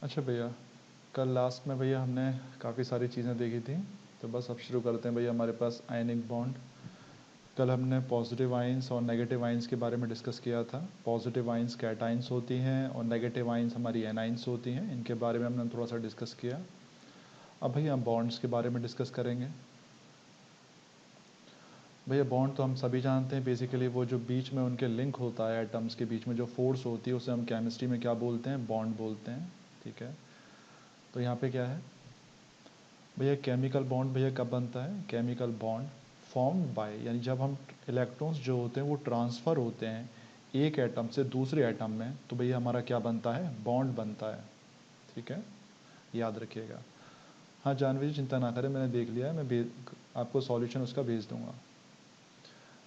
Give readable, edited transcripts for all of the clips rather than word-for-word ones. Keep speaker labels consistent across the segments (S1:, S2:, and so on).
S1: अच्छा भैया, कल लास्ट में भैया हमने काफ़ी सारी चीज़ें देखी थी, तो बस अब शुरू करते हैं भैया। हमारे पास आयनिक बॉन्ड, कल हमने पॉजिटिव आइंस और नेगेटिव आइंस के बारे में डिस्कस किया था। पॉजिटिव आइंस कैटाइंस होती हैं और नेगेटिव आइंस हमारी एनाइंस होती हैं। इनके बारे में हमने थोड़ा सा डिस्कस किया। अब भैया हम बॉन्ड्स के बारे में डिस्कस करेंगे। भैया बॉन्ड तो हम सभी जानते हैं, बेसिकली वो जो बीच में उनके लिंक होता है, एटम्स के बीच में जो फोर्स होती है उसे हम केमिस्ट्री में क्या बोलते हैं, बॉन्ड बोलते हैं। ठीक है, तो यहाँ पे क्या है भैया, केमिकल बॉन्ड भैया कब बनता है? केमिकल बॉन्ड फॉर्म्ड बाय, यानी जब हम इलेक्ट्रॉन्स जो होते हैं वो ट्रांसफ़र होते हैं एक एटम से दूसरे एटम में, तो भैया हमारा क्या बनता है? बॉन्ड बनता है। ठीक है, याद रखिएगा। हाँ जानवी जी, चिंता ना करें, मैंने देख लिया है, मैं आपको सॉल्यूशन उसका भेज दूंगा।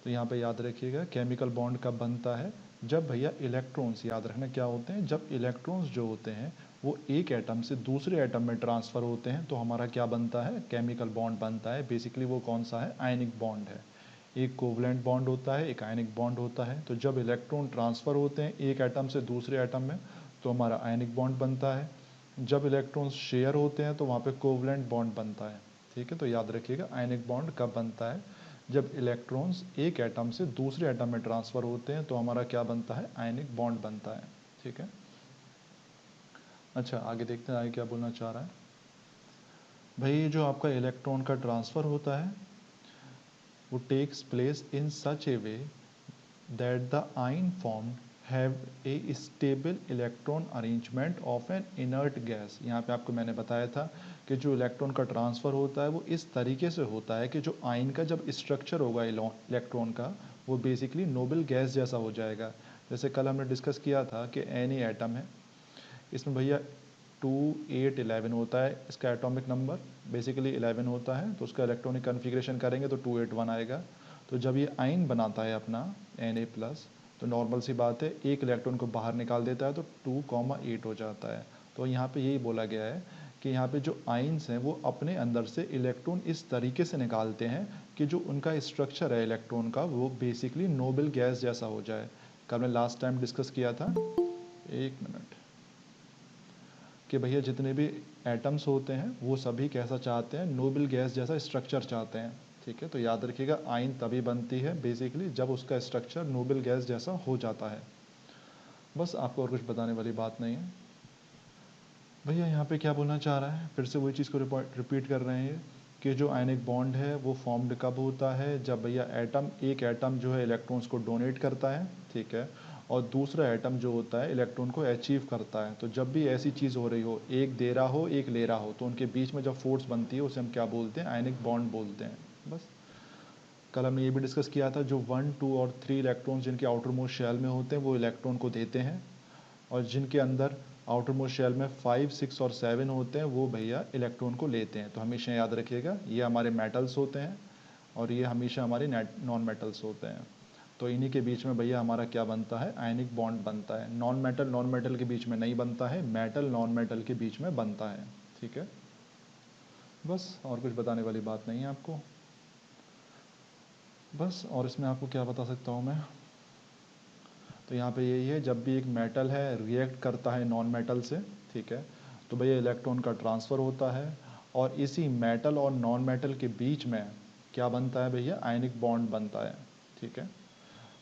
S1: तो यहाँ पे याद रखिएगा, केमिकल बॉन्ड कब बनता है? जब भैया इलेक्ट्रॉन्स, याद रखना क्या होते हैं, जब इलेक्ट्रॉन्स जो होते हैं वो एक एटम से दूसरे एटम में ट्रांसफ़र होते हैं, तो हमारा क्या बनता है? केमिकल बॉन्ड बनता है। बेसिकली वो कौन सा है? आयनिक बॉन्ड है। एक कोवलेंट बॉन्ड होता है, एक आयनिक बॉन्ड होता है। तो जब इलेक्ट्रॉन ट्रांसफ़र होते हैं एक एटम से दूसरे एटम में, तो हमारा आयनिक बॉन्ड बनता है। जब इलेक्ट्रॉन्स शेयर होते हैं तो वहाँ पे कोवलेंट बॉन्ड बनता है। ठीक है, तो याद रखिएगा आयनिक बॉन्ड कब बनता है? जब इलेक्ट्रॉन्स एक एटम से दूसरे एटम में ट्रांसफ़र होते हैं, तो हमारा क्या बनता है? आयनिक बॉन्ड बनता है। ठीक है, अच्छा आगे देखते हैं आगे क्या बोलना चाह रहा है भाई। जो आपका इलेक्ट्रॉन का ट्रांसफ़र होता है वो takes place in such a way that the ion formed have a stable electron arrangement of an inert gas। यहाँ पे आपको मैंने बताया था कि जो इलेक्ट्रॉन का ट्रांसफ़र होता है वो इस तरीके से होता है कि जो आयन का जब स्ट्रक्चर होगा इलेक्ट्रॉन का, वो बेसिकली नोबल गैस जैसा हो जाएगा। जैसे कल हमने डिस्कस किया था कि एन एटम है, इसमें भैया 2 8 11 होता है इसका एटॉमिक नंबर, बेसिकली 11 होता है। तो उसका इलेक्ट्रॉनिक कन्फिग्रेशन करेंगे तो 281 आएगा। तो जब ये आइन बनाता है अपना Na+, तो नॉर्मल सी बात है, एक इलेक्ट्रॉन को बाहर निकाल देता है तो 2,8 हो जाता है। तो यहाँ पे यही बोला गया है कि यहाँ पे जो आइंस हैं वो अपने अंदर से इलेक्ट्रॉन इस तरीके से निकालते हैं कि जो उनका स्ट्रक्चर है इलेक्ट्रॉन का वो बेसिकली नोबल गैस जैसा हो जाए। कल मैं लास्ट टाइम डिस्कस किया था, एक मिनट, कि भैया जितने भी एटम्स होते हैं वो सभी कैसा चाहते हैं? नोबल गैस जैसा स्ट्रक्चर चाहते हैं। ठीक है, तो याद रखिएगा आयन तभी बनती है बेसिकली जब उसका स्ट्रक्चर नोबल गैस जैसा हो जाता है। बस आपको और कुछ बताने वाली बात नहीं है भैया। यहाँ पे क्या बोलना चाह रहा है, फिर से वही चीज़ को रिपीट कर रहे हैं कि जो आयनिक बॉन्ड है वो फॉर्म्ड कब होता है? जब भैया एक एटम जो है इलेक्ट्रॉन्स को डोनेट करता है, ठीक है, और दूसरा एटम जो होता है इलेक्ट्रॉन को अचीव करता है। तो जब भी ऐसी चीज़ हो रही हो, एक दे रहा हो एक ले रहा हो, तो उनके बीच में जब फोर्स बनती है उसे हम क्या बोलते हैं? आयनिक बॉन्ड बोलते हैं। बस कल हमने ये भी डिस्कस किया था, जो 1 2 और 3 इलेक्ट्रॉन्स जिनके आउटर मोस्ट शेल में होते हैं वो इलेक्ट्रॉन को देते हैं, और जिनके अंदर आउटर मोस्ट शेल में 5 6 और 7 होते हैं वो भैया इलेक्ट्रॉन को लेते हैं। तो हमेशा याद रखिएगा ये हमारे मेटल्स होते हैं और ये हमेशा हमारे नॉन मेटल्स होते हैं। तो इन्हीं के बीच में भैया हमारा क्या बनता है? आयनिक बॉन्ड बनता है। नॉन मेटल के बीच में नहीं बनता है, मेटल नॉन मेटल के बीच में बनता है। ठीक है, बस और कुछ बताने वाली बात नहीं है आपको। बस और इसमें आपको क्या बता सकता हूँ मैं, तो यहाँ पे यही है, जब भी एक मेटल है रिएक्ट करता है नॉन मेटल से, ठीक है, तो भैया इलेक्ट्रॉन का ट्रांसफ़र होता है और इसी मेटल और नॉन मेटल के बीच में क्या बनता है भैया? आयनिक बॉन्ड बनता है। ठीक है,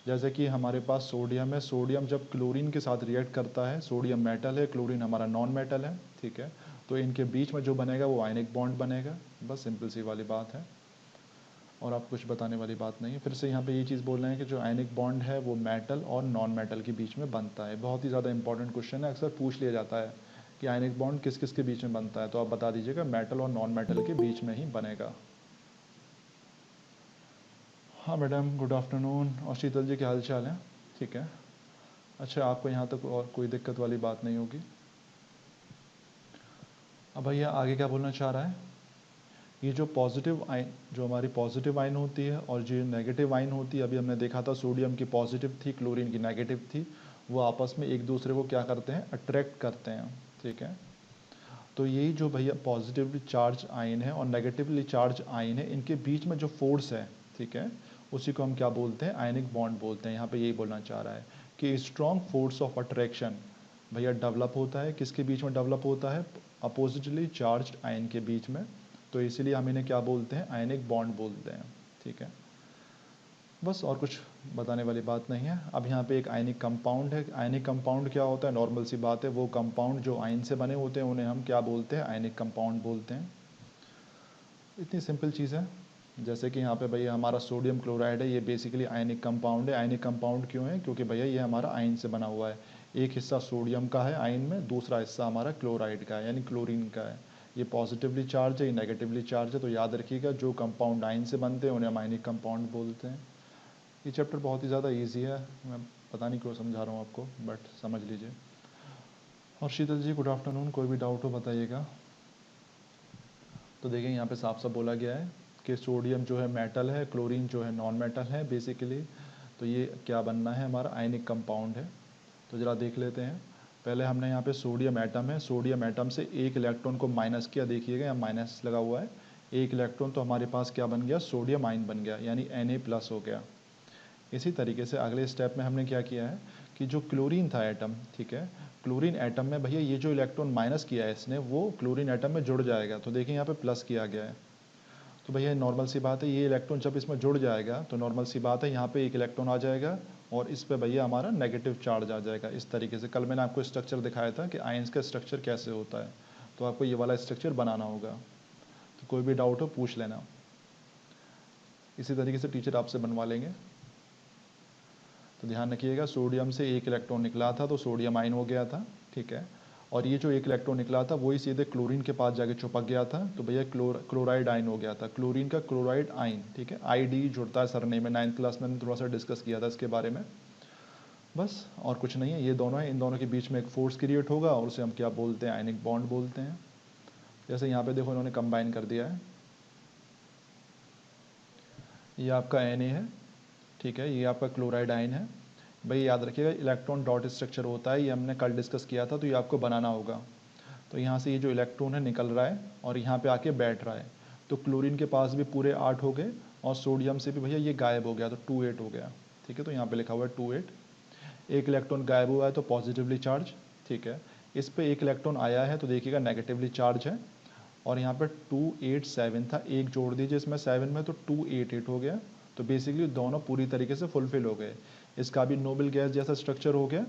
S1: जैसे कि हमारे पास सोडियम है, सोडियम जब क्लोरीन के साथ रिएक्ट करता है, सोडियम मेटल है, क्लोरीन हमारा नॉन मेटल है, ठीक है, तो इनके बीच में जो बनेगा वो आयनिक बॉन्ड बनेगा। बस सिंपल सी वाली बात है और आप कुछ बताने वाली बात नहीं है। फिर से यहाँ पे ये चीज़ बोल रहे हैं कि जो आयनिक बॉन्ड है वो मेटल और नॉन मेटल के बीच में बनता है। बहुत ही ज़्यादा इंपॉर्टेंट क्वेश्चन है, अक्सर पूछ लिया जाता है कि आयनिक बॉन्ड किस किस के बीच में बनता है, तो आप बता दीजिएगा मेटल और नॉन मेटल के बीच में ही बनेगा। हाँ मैडम, गुड आफ्टरनून। और शीतल जी क्या हाल चाल है? ठीक है, अच्छा आपको यहाँ तक और कोई दिक्कत वाली बात नहीं होगी। अब भैया आगे क्या बोलना चाह रहा है, ये जो पॉजिटिव आयन, जो हमारी पॉजिटिव आयन होती है और जो नेगेटिव आयन होती है, अभी हमने देखा था सोडियम की पॉजिटिव थी, क्लोरीन की नेगेटिव थी, वो आपस में एक दूसरे को क्या करते हैं? अट्रैक्ट करते हैं। ठीक है, तो यही जो भैया पॉजिटिवली चार्ज आयन है और नेगेटिवली चार्ज आयन है, इनके बीच में जो फोर्स है, ठीक है, उसी को हम क्या बोलते हैं? आयनिक बॉन्ड बोलते हैं। यहाँ पे यही बोलना चाह रहा है कि स्ट्रॉन्ग फोर्स ऑफ अट्रैक्शन भैया डेवलप होता है, किसके बीच में डेवलप होता है? अपोजिटली चार्ज्ड आयन के बीच में, तो इसीलिए हम इन्हें क्या बोलते हैं? आयनिक बॉन्ड बोलते हैं। ठीक है, बस और कुछ बताने वाली बात नहीं है। अब यहाँ पे एक आयनिक कंपाउंड है। आयनिक कंपाउंड क्या होता है? नॉर्मल सी बात है, वो कंपाउंड जो आयन से बने होते हैं उन्हें हम क्या बोलते हैं? आयनिक कंपाउंड बोलते हैं। इतनी सिंपल चीज़ है। जैसे कि यहाँ पे भैया हमारा सोडियम क्लोराइड है, ये बेसिकली आयनिक कंपाउंड है। आयनिक कंपाउंड क्यों है? क्योंकि भैया ये हमारा आयन से बना हुआ है। एक हिस्सा सोडियम का है आयन में, दूसरा हिस्सा हमारा क्लोराइड का है यानी क्लोरीन का है। ये पॉजिटिवली चार्ज है, ये नेगेटिवली चार्ज है। तो याद रखिएगा, जो कंपाउंड आयन से बनते हैं उन्हें हम आयनिक कंपाउंड बोलते हैं। ये चैप्टर बहुत ही ज़्यादा ईजी है, मैं पता नहीं क्यों समझा रहा हूँ आपको, बट समझ लीजिए। और शीतल जी गुड आफ्टरनून, कोई भी डाउट हो बताइएगा। तो देखिए यहाँ पे साफ साफ बोला गया है कि सोडियम जो है मेटल है, क्लोरीन जो है नॉन मेटल है बेसिकली। तो ये क्या बनना है? हमारा आयनिक कंपाउंड है। तो ज़रा देख लेते हैं। पहले हमने यहाँ पे सोडियम एटम है, सोडियम एटम से एक इलेक्ट्रॉन को माइनस किया, देखिएगा यहाँ माइनस लगा हुआ है। एक इलेक्ट्रॉन तो हमारे पास क्या बन गया? सोडियम आयन बन गया, यानी Na+ हो गया। इसी तरीके से अगले स्टेप में हमने क्या किया है कि जो क्लोरीन था एटम, ठीक है, क्लोरीन एटम में भैया ये जो इलेक्ट्रॉन माइनस किया है इसने, वो क्लोरीन एटम में जुड़ जाएगा। तो देखिए यहाँ पे प्लस किया गया है। तो भैया नॉर्मल सी बात है, ये इलेक्ट्रॉन जब इसमें जुड़ जाएगा तो नॉर्मल सी बात है यहाँ पे एक इलेक्ट्रॉन आ जाएगा और इस पे भैया हमारा नेगेटिव चार्ज आ जाएगा। इस तरीके से कल मैंने आपको स्ट्रक्चर दिखाया था कि आयंस का स्ट्रक्चर कैसे होता है, तो आपको ये वाला स्ट्रक्चर बनाना होगा। तो कोई भी डाउट हो पूछ लेना, इसी तरीके से टीचर आपसे बनवा लेंगे। तो ध्यान रखिएगा, सोडियम से एक इलेक्ट्रॉन निकला था तो सोडियम आयन हो गया था, ठीक है। और ये जो एक इलेक्ट्रॉन निकला था वही सीधे क्लोरीन के पास जाके चिपक गया था, तो भैया क्लोराइड आयन हो गया था, क्लोरीन का क्लोराइड आयन, ठीक है। ID जुड़ता है सरनेम में, 9th क्लास में थोड़ा सा डिस्कस किया था इसके बारे में। बस और कुछ नहीं है, ये दोनों है, इन दोनों के बीच में एक फोर्स क्रिएट होगा और उसे हम क्या बोलते हैं? आयनिक बॉन्ड बोलते हैं। जैसे यहाँ पे देखो इन्होंने कंबाइन कर दिया है, ये आपका Na है, ठीक है, ये आपका क्लोराइड आयन है। भाई याद रखिएगा, इलेक्ट्रॉन डॉट स्ट्रक्चर होता है, ये हमने कल डिस्कस किया था, तो ये आपको बनाना होगा। तो यहाँ से ये जो इलेक्ट्रॉन है निकल रहा है और यहाँ पे आके बैठ रहा है। तो क्लोरीन के पास भी पूरे 8 हो गए और सोडियम से भी भैया ये गायब हो गया, तो 2 8 हो गया, ठीक है। तो यहाँ पे लिखा हुआ है 2 8। एक इलेक्ट्रॉन गायब हुआ है तो पॉजिटिवली चार्ज, ठीक है। इस पे एक इलेक्ट्रॉन आया है तो देखिएगा नेगेटिवली चार्ज है। और यहाँ पर 2 8 7 था, एक जोड़ दीजिए इसमें 7 में तो 2 8 8 हो गया। तो बेसिकली दोनों पूरी तरीके से फुलफिल हो गए। इसका भी नोबल गैस जैसा स्ट्रक्चर हो गया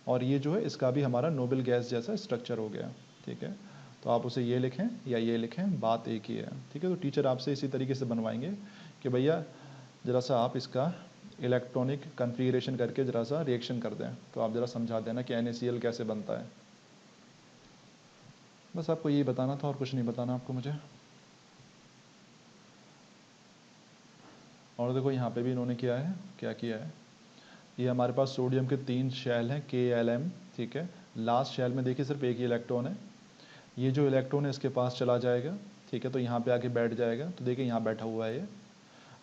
S1: और ये जो है इसका भी हमारा नोबल गैस जैसा स्ट्रक्चर हो गया, ठीक है। तो आप उसे ये लिखें या ये लिखें, बात एक ही है, ठीक है। तो टीचर आपसे इसी तरीके से बनवाएंगे कि भैया ज़रा सा आप इसका इलेक्ट्रॉनिक कन्फिगरेशन करके ज़रा सा रिएक्शन कर दें। तो आप ज़रा समझा देना कि NaCl कैसे बनता है। बस आपको यही बताना था और कुछ नहीं बताना आपको मुझे। और देखो यहाँ पे भी इन्होंने किया है, क्या किया है, ये हमारे पास सोडियम के 3 शेल हैं KLm, ठीक है। लास्ट शेल में देखिए सिर्फ एक ही इलेक्ट्रॉन है, ये जो इलेक्ट्रॉन है इसके पास चला जाएगा, ठीक है। तो यहाँ पे आके बैठ जाएगा, तो देखिए यहाँ बैठा हुआ है ये।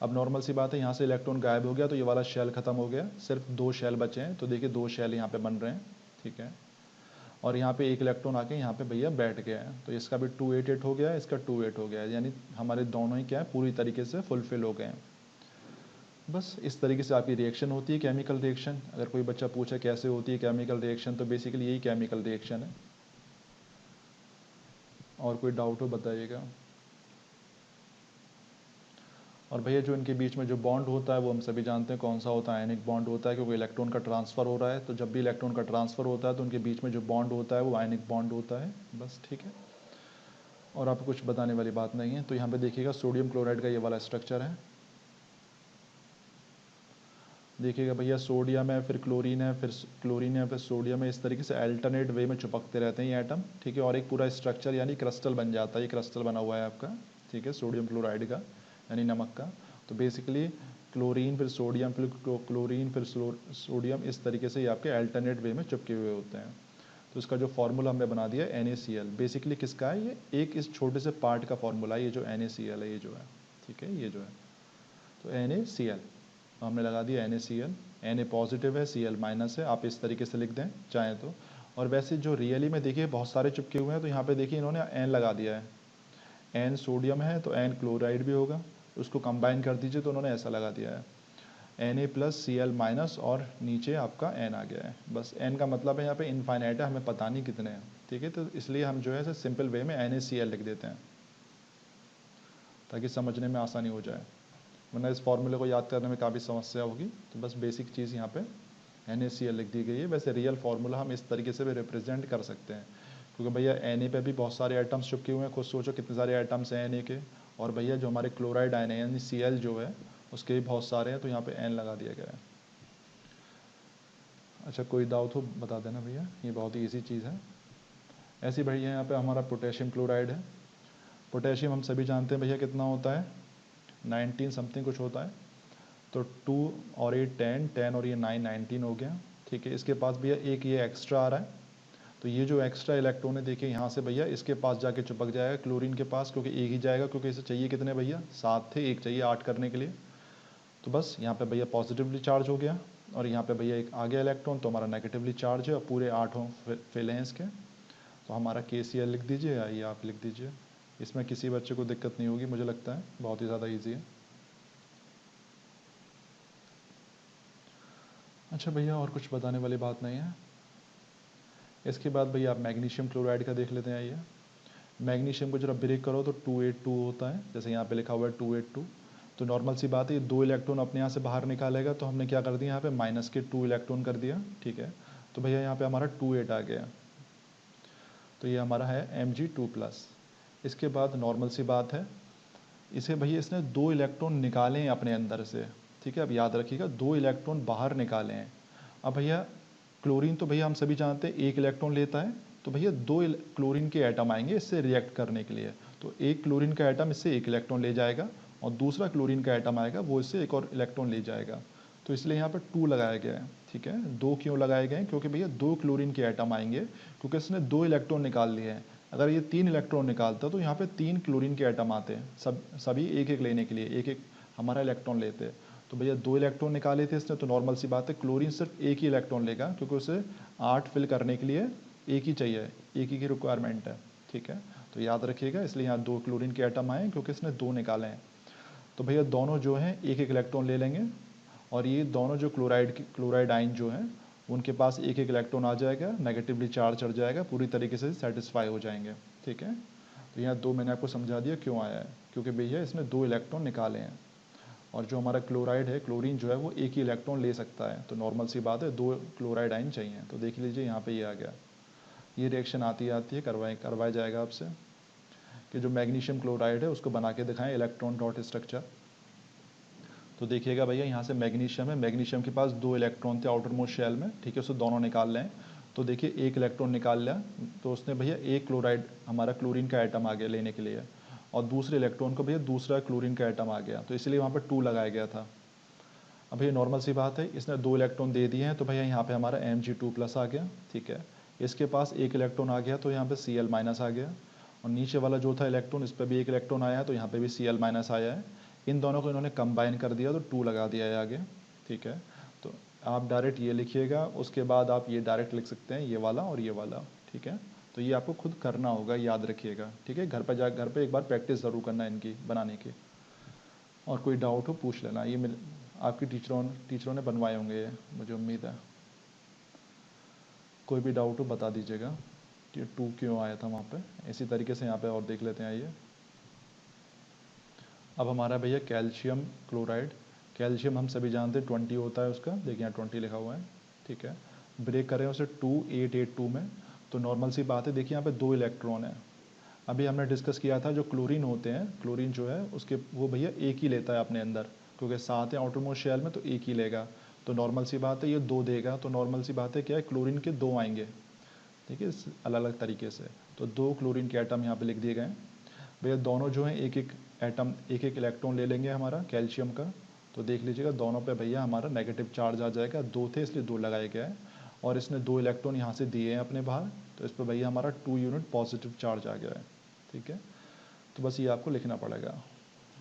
S1: अब नॉर्मल सी बात है, यहाँ से इलेक्ट्रॉन गायब हो गया तो ये वाला शेल खत्म हो गया, सिर्फ 2 शेल बचे हैं। तो देखिए 2 शेल यहाँ पे बन रहे हैं, ठीक है। और यहाँ पे एक इलेक्ट्रॉन आके यहाँ पे भैया बैठ गया है, तो इसका भी 2 8 8 हो गया है, इसका 2 8 हो गया है, यानी हमारे दोनों ही क्या है पूरी तरीके से फुलफिल हो गए हैं। बस इस तरीके से आपकी रिएक्शन होती है, केमिकल रिएक्शन। अगर कोई बच्चा पूछे कैसे होती है केमिकल रिएक्शन, तो बेसिकली यही केमिकल रिएक्शन है। और कोई डाउट हो बताइएगा। और भैया जो इनके बीच में जो बॉन्ड होता है वो हम सभी जानते हैं कौन सा होता है, आयनिक बॉन्ड होता है, क्योंकि इलेक्ट्रॉन का ट्रांसफ़र हो रहा है। तो जब भी इलेक्ट्रॉन का ट्रांसफ़र होता है तो उनके बीच में जो बॉन्ड होता है वो आयनिक बॉन्ड होता है, बस, ठीक है। और आपको कुछ बताने वाली बात नहीं है। तो यहाँ पे देखिएगा सोडियम क्लोराइड का ये वाला स्ट्रक्चर है, देखिएगा भैया सोडियम है, फिर क्लोरीन है, फिर क्लोरीन है, फिर सोडियम है। इस तरीके से अल्टरनेट वे में चिपकते रहते हैं ये एटम, ठीक है। और एक पूरा स्ट्रक्चर यानी क्रिस्टल बन जाता है, ये क्रिस्टल बना हुआ है आपका, ठीक है, सोडियम क्लोराइड का यानी नमक का। तो बेसिकली क्लोरीन फिर सोडियम फिर क्लोरीन फिर सोडियम, इस तरीके से ये आपके अल्टरनेट वे में चिपके हुए होते हैं। तो इसका जो फार्मूला हमने बना दिया NaCl, बेसिकली किसका है ये? एक इस छोटे से पार्ट का फार्मूला है, ये जो NaCl है, ये जो है, ठीक है, ये जो है। तो NaCl हमने लगा दिया NaCl, Na पॉजिटिव है, Cl माइनस है, आप इस तरीके से लिख दें चाहें तो। और वैसे जो रियली में देखिए बहुत सारे चिपके हुए हैं, तो यहाँ पे देखिए इन्होंने N लगा दिया है, N सोडियम है तो N क्लोराइड भी होगा, उसको कंबाइन कर दीजिए तो उन्होंने ऐसा लगा दिया है। Na+Cl- और नीचे आपका n आ गया है। बस n का मतलब है यहाँ पे इनफाइनाइट है, हमें पता नहीं कितने हैं, ठीक है। तो इसलिए हम जो है सिंपल वे में NaCl लिख देते हैं ताकि समझने में आसानी हो जाए, वरना इस फॉर्मूले को याद करने में काफ़ी समस्या होगी। तो बस बेसिक चीज़ यहाँ पे NaCl लिख दी गई है। वैसे रियल फार्मूला हम इस तरीके से भी रिप्रेजेंट कर सकते हैं, क्योंकि भैया Na पे भी बहुत सारे आइटम्स चिपके हुए हैं, खुद सोचो कितने सारे आइटम्स हैं Na के, और भैया जो हमारे क्लोराइड आयन है यानी Cl जो है उसके भी बहुत सारे हैं, तो यहाँ पे N लगा दिया गया है। अच्छा, कोई डाउट हो बता देना भैया, ये बहुत ही ईजी चीज़ है। ऐसे भैया यहाँ पे हमारा पोटेशियम क्लोराइड है। पोटेशियम हम सभी जानते हैं भैया कितना होता है, 19 समथिंग कुछ होता है। तो 2 और 8 10, 10 और ये 9 19 हो गया, ठीक है। इसके पास भैया एक ये एक्स्ट्रा आ रहा है, तो ये जो एक्स्ट्रा इलेक्ट्रॉन है देखिए यहाँ से भैया इसके पास जाके चिपक जाएगा क्लोरीन के पास, क्योंकि एक ही जाएगा, क्योंकि इसे चाहिए कितने भैया 7 थे, एक चाहिए 8 करने के लिए। तो बस यहाँ पे भैया पॉजिटिवली चार्ज हो गया, और यहाँ पे भैया एक आ गया इलेक्ट्रॉन, तो हमारा नेगेटिवली चार्ज है, और पूरे 8 फिल हैं इसके। तो हमारा KCl लिख दीजिए, या ये आप लिख दीजिए, इसमें किसी बच्चे को दिक्कत नहीं होगी, मुझे लगता है बहुत ही ज़्यादा ईजी है। अच्छा भैया, और कुछ बताने वाली बात नहीं है। इसके बाद भैया आप मैग्नीशियम क्लोराइड का देख लेते हैं। आइए, मैग्नीशियम को जरा ब्रेक करो तो 282 होता है, जैसे यहाँ पे लिखा हुआ है 282। तो नॉर्मल सी बात है, ये 2 इलेक्ट्रॉन अपने यहाँ से बाहर निकालेगा, तो हमने क्या कर दिया यहाँ पे माइनस के 2 इलेक्ट्रॉन कर दिया, ठीक है। तो भैया यहाँ पे हमारा 28 आ गया, तो ये हमारा है Mg2+। इसके बाद नॉर्मल सी बात है, इसे भैया इसने 2 इलेक्ट्रॉन निकाले हैं अपने अंदर से, ठीक है। अब याद रखिएगा 2 इलेक्ट्रॉन बाहर निकाले हैं। अब भैया क्लोरीन तो भैया हम सभी जानते हैं 1 इलेक्ट्रॉन लेता है, तो भैया 2 क्लोरीन के एटम आएंगे इससे रिएक्ट करने के लिए। तो एक क्लोरीन का एटम इससे 1 इलेक्ट्रॉन ले जाएगा, और दूसरा क्लोरीन का एटम आएगा वो इससे एक और इलेक्ट्रॉन ले जाएगा। तो इसलिए यहाँ पर 2 लगाया गया है, ठीक है। 2 क्यों लगाए गए हैं, क्योंकि भैया 2 क्लोरीन के एटम आएंगे, क्योंकि इसने 2 इलेक्ट्रॉन निकाल लिए हैं। अगर ये 3 इलेक्ट्रॉन निकालता तो यहाँ पे 3 क्लोरीन के एटम आते हैं, सभी एक एक लेने के लिए, एक एक हमारा इलेक्ट्रॉन लेते हैं। तो भैया 2 इलेक्ट्रॉन निकाले थे इसने, तो नॉर्मल सी बात है क्लोरीन सिर्फ एक ही इलेक्ट्रॉन लेगा, क्योंकि उसे 8 फिल करने के लिए एक ही चाहिए, एक ही की रिक्वायरमेंट है, ठीक है। तो याद रखिएगा, इसलिए यहाँ 2 क्लोरीन के एटम आए, क्योंकि इसने 2 निकाले हैं। तो भैया दोनों जो हैं एक एक इलेक्ट्रॉन ले लेंगे, और ये दोनों जो क्लोराइड आयन जो हैं उनके पास एक एक इलेक्ट्रॉन आ जाएगा, नेगेटिवली चार्ज चढ़ जाएगा, पूरी तरीके से सेटिस्फाई हो जाएंगे, ठीक है। तो यहाँ 2 मैंने आपको समझा दिया क्यों आया है, क्योंकि भैया इसमें 2 इलेक्ट्रॉन निकाले हैं, और जो हमारा क्लोराइड है, क्लोरीन जो है वो एक ही इलेक्ट्रॉन ले सकता है, तो नॉर्मल सी बात है 2 क्लोराइड आयन चाहिए। तो देख लीजिए यहाँ पे ये आ गया, ये रिएक्शन आती है करवाया जाएगा आपसे, कि जो मैग्नीशियम क्लोराइड है उसको बना के दिखाएं इलेक्ट्रॉन डॉट स्ट्रक्चर। तो देखिएगा भैया यहाँ से मैग्नीशियम है, मैग्नीशियम के पास 2 इलेक्ट्रॉन थे आउटर मोस्ट शेल में, ठीक है, उसे दोनों निकाल लें। तो देखिए एक इलेक्ट्रॉन निकाल लिया, तो उसने भैया एक क्लोराइड हमारा क्लोरीन का एटम आ गया लेने के लिए, और दूसरे इलेक्ट्रॉन को भैया दूसरा क्लोरीन का एटम आ गया, तो इसलिए वहाँ पर 2 लगाया गया था। अब भैया नॉर्मल सी बात है, इसने 2 इलेक्ट्रॉन दे दिए हैं, तो भैया यहाँ पे हमारा Mg2+ आ गया, ठीक है। इसके पास एक इलेक्ट्रॉन आ गया, तो यहाँ पे Cl- आ गया, और नीचे वाला जो था इलेक्ट्रॉन इस पर भी एक इलेक्ट्रॉन आया है, तो यहाँ पे भी Cl- आया है। इन दोनों को इन्होंने कंबाइन कर दिया, तो 2 लगा दिया है आगे, ठीक है। तो आप डायरेक्ट ये लिखिएगा, उसके बाद आप ये डायरेक्ट लिख सकते हैं, ये वाला और ये वाला, ठीक है। तो ये आपको खुद करना होगा, याद रखिएगा, ठीक है। घर पर एक बार प्रैक्टिस ज़रूर करना है इनकी बनाने की। और कोई डाउट हो पूछ लेना, ये आपकी टीचरों ने बनवाए होंगे ये, मुझे उम्मीद है। कोई भी डाउट हो बता दीजिएगा कि 2 क्यों आया था वहाँ पे। इसी तरीके से यहाँ पे और देख लेते हैं। आइए, अब हमारा भैया कैल्शियम क्लोराइड, कैल्शियम हम सभी जानते हैं 20 होता है उसका, देखिए यहाँ 20 लिखा हुआ है, ठीक है। ब्रेक करें उसे 2882 में, तो नॉर्मल सी बात है, देखिए यहाँ पे 2 इलेक्ट्रॉन है। अभी हमने डिस्कस किया था जो क्लोरीन होते हैं, क्लोरीन जो है उसके वो भैया एक ही लेता है अपने अंदर, क्योंकि 7 है आउटर मोस्ट शेल में, तो एक ही लेगा। तो नॉर्मल सी बात है ये 2 देगा, तो नॉर्मल सी बात है क्या है, क्लोरीन के 2 आएंगे, ठीक है, अलग अलग तरीके से। तो 2 क्लोरीन के एटम यहाँ पे लिख दिए गए हैं। भैया दोनों जो हैं एक एक एटम एक एक इलेक्ट्रॉन ले लेंगे हमारा कैल्शियम का। तो देख लीजिएगा दोनों पे भैया हमारा नेगेटिव चार्ज आ जाएगा, 2 थे इसलिए 2 लगाया गया है, और इसने 2 इलेक्ट्रॉन यहाँ से दिए हैं अपने बाहर, तो इस पर भैया हमारा 2 यूनिट पॉजिटिव चार्ज आ गया है, ठीक है। तो बस ये आपको लिखना पड़ेगा।